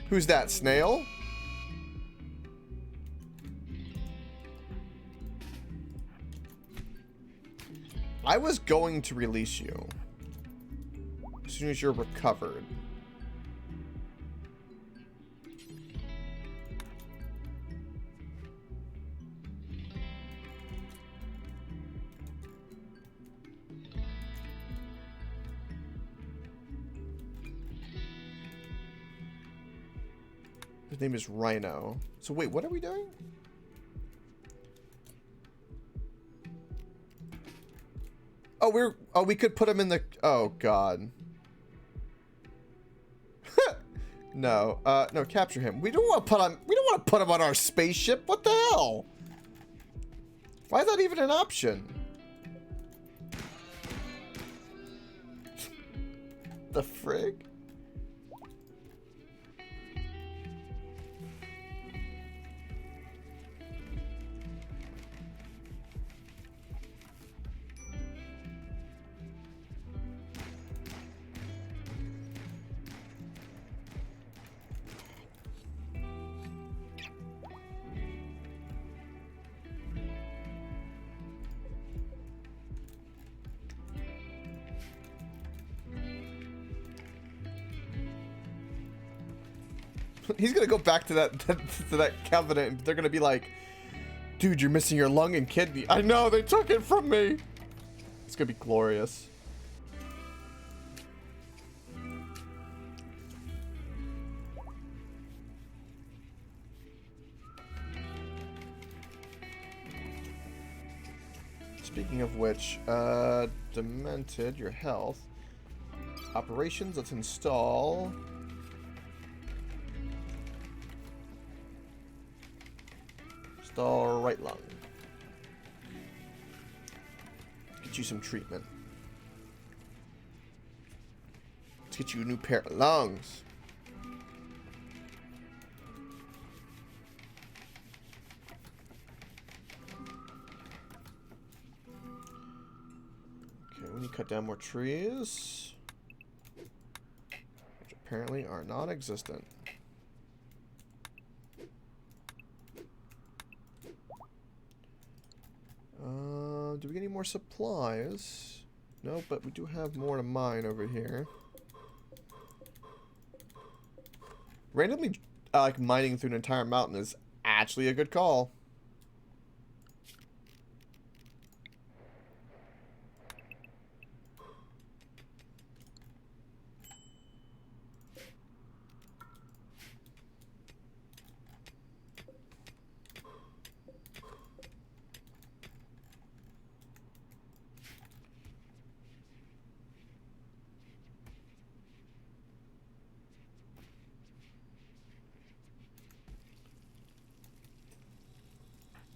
Who's that, Snail? I was going to release you as soon as you're recovered. His name is Rhino. So wait, what are we doing? Oh, we could put him in the, oh god. No, no, capture him. We don't want to put him on our spaceship. What the hell? Why is that even an option? The frig? He's gonna go back to that covenant, and they're gonna be like, "Dude, you're missing your lung and kidney." I know, they took it from me. It's gonna be glorious. Speaking of which, Demented, your health. Operations, let's install. Install right lung. Get you some treatment. Let's get you a new pair of lungs. Okay, we need to cut down more trees, which apparently are non-existent. Do we get any more supplies? No, but we do have more to mine over here. Randomly, like, mining through an entire mountain is actually a good call.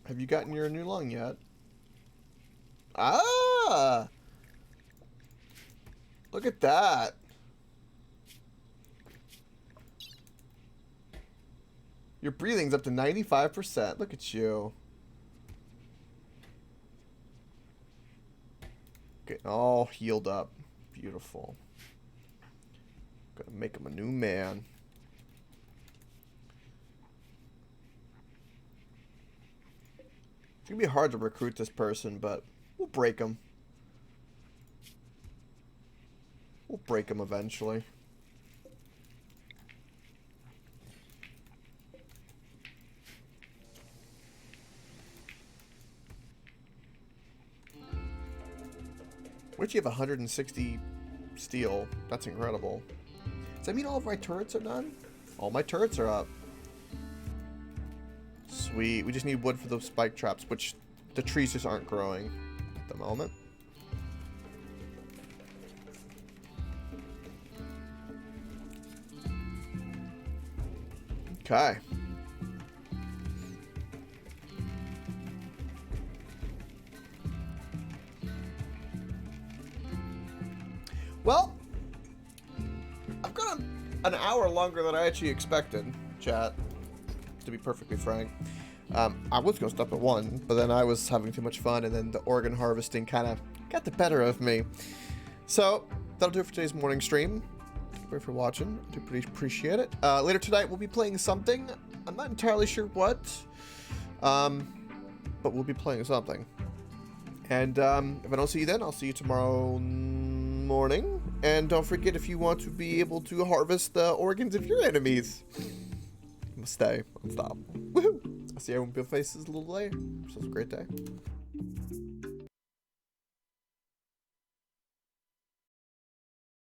Have you gotten your new lung yet? Ah! Look at that. Your breathing's up to 95%. Look at you. Getting all healed up. Beautiful. Gonna make him a new man. It's gonna be hard to recruit this person, but we'll break him. We'll break him eventually. Where'd you have 160 steel? That's incredible. Does that mean all of my turrets are done? All my turrets are up. Sweet. We just need wood for those spike traps, which the trees just aren't growing at the moment. Okay. Well, I've got an hour longer than I actually expected, chat, to be perfectly frank. I was going to stop at 1, but then I was having too much fun, and then the organ harvesting kind of got the better of me. So, that'll do it for today's morning stream. Thank you for watching. I do pretty appreciate it. Later tonight, we'll be playing something. I'm not entirely sure what, but we'll be playing something. And if I don't see you then, I'll see you tomorrow morning. And don't forget, if you want to be able to harvest the organs of your enemies, stay on stop. Woohoo! I'll see everyone with faces a little later. So it's a great day.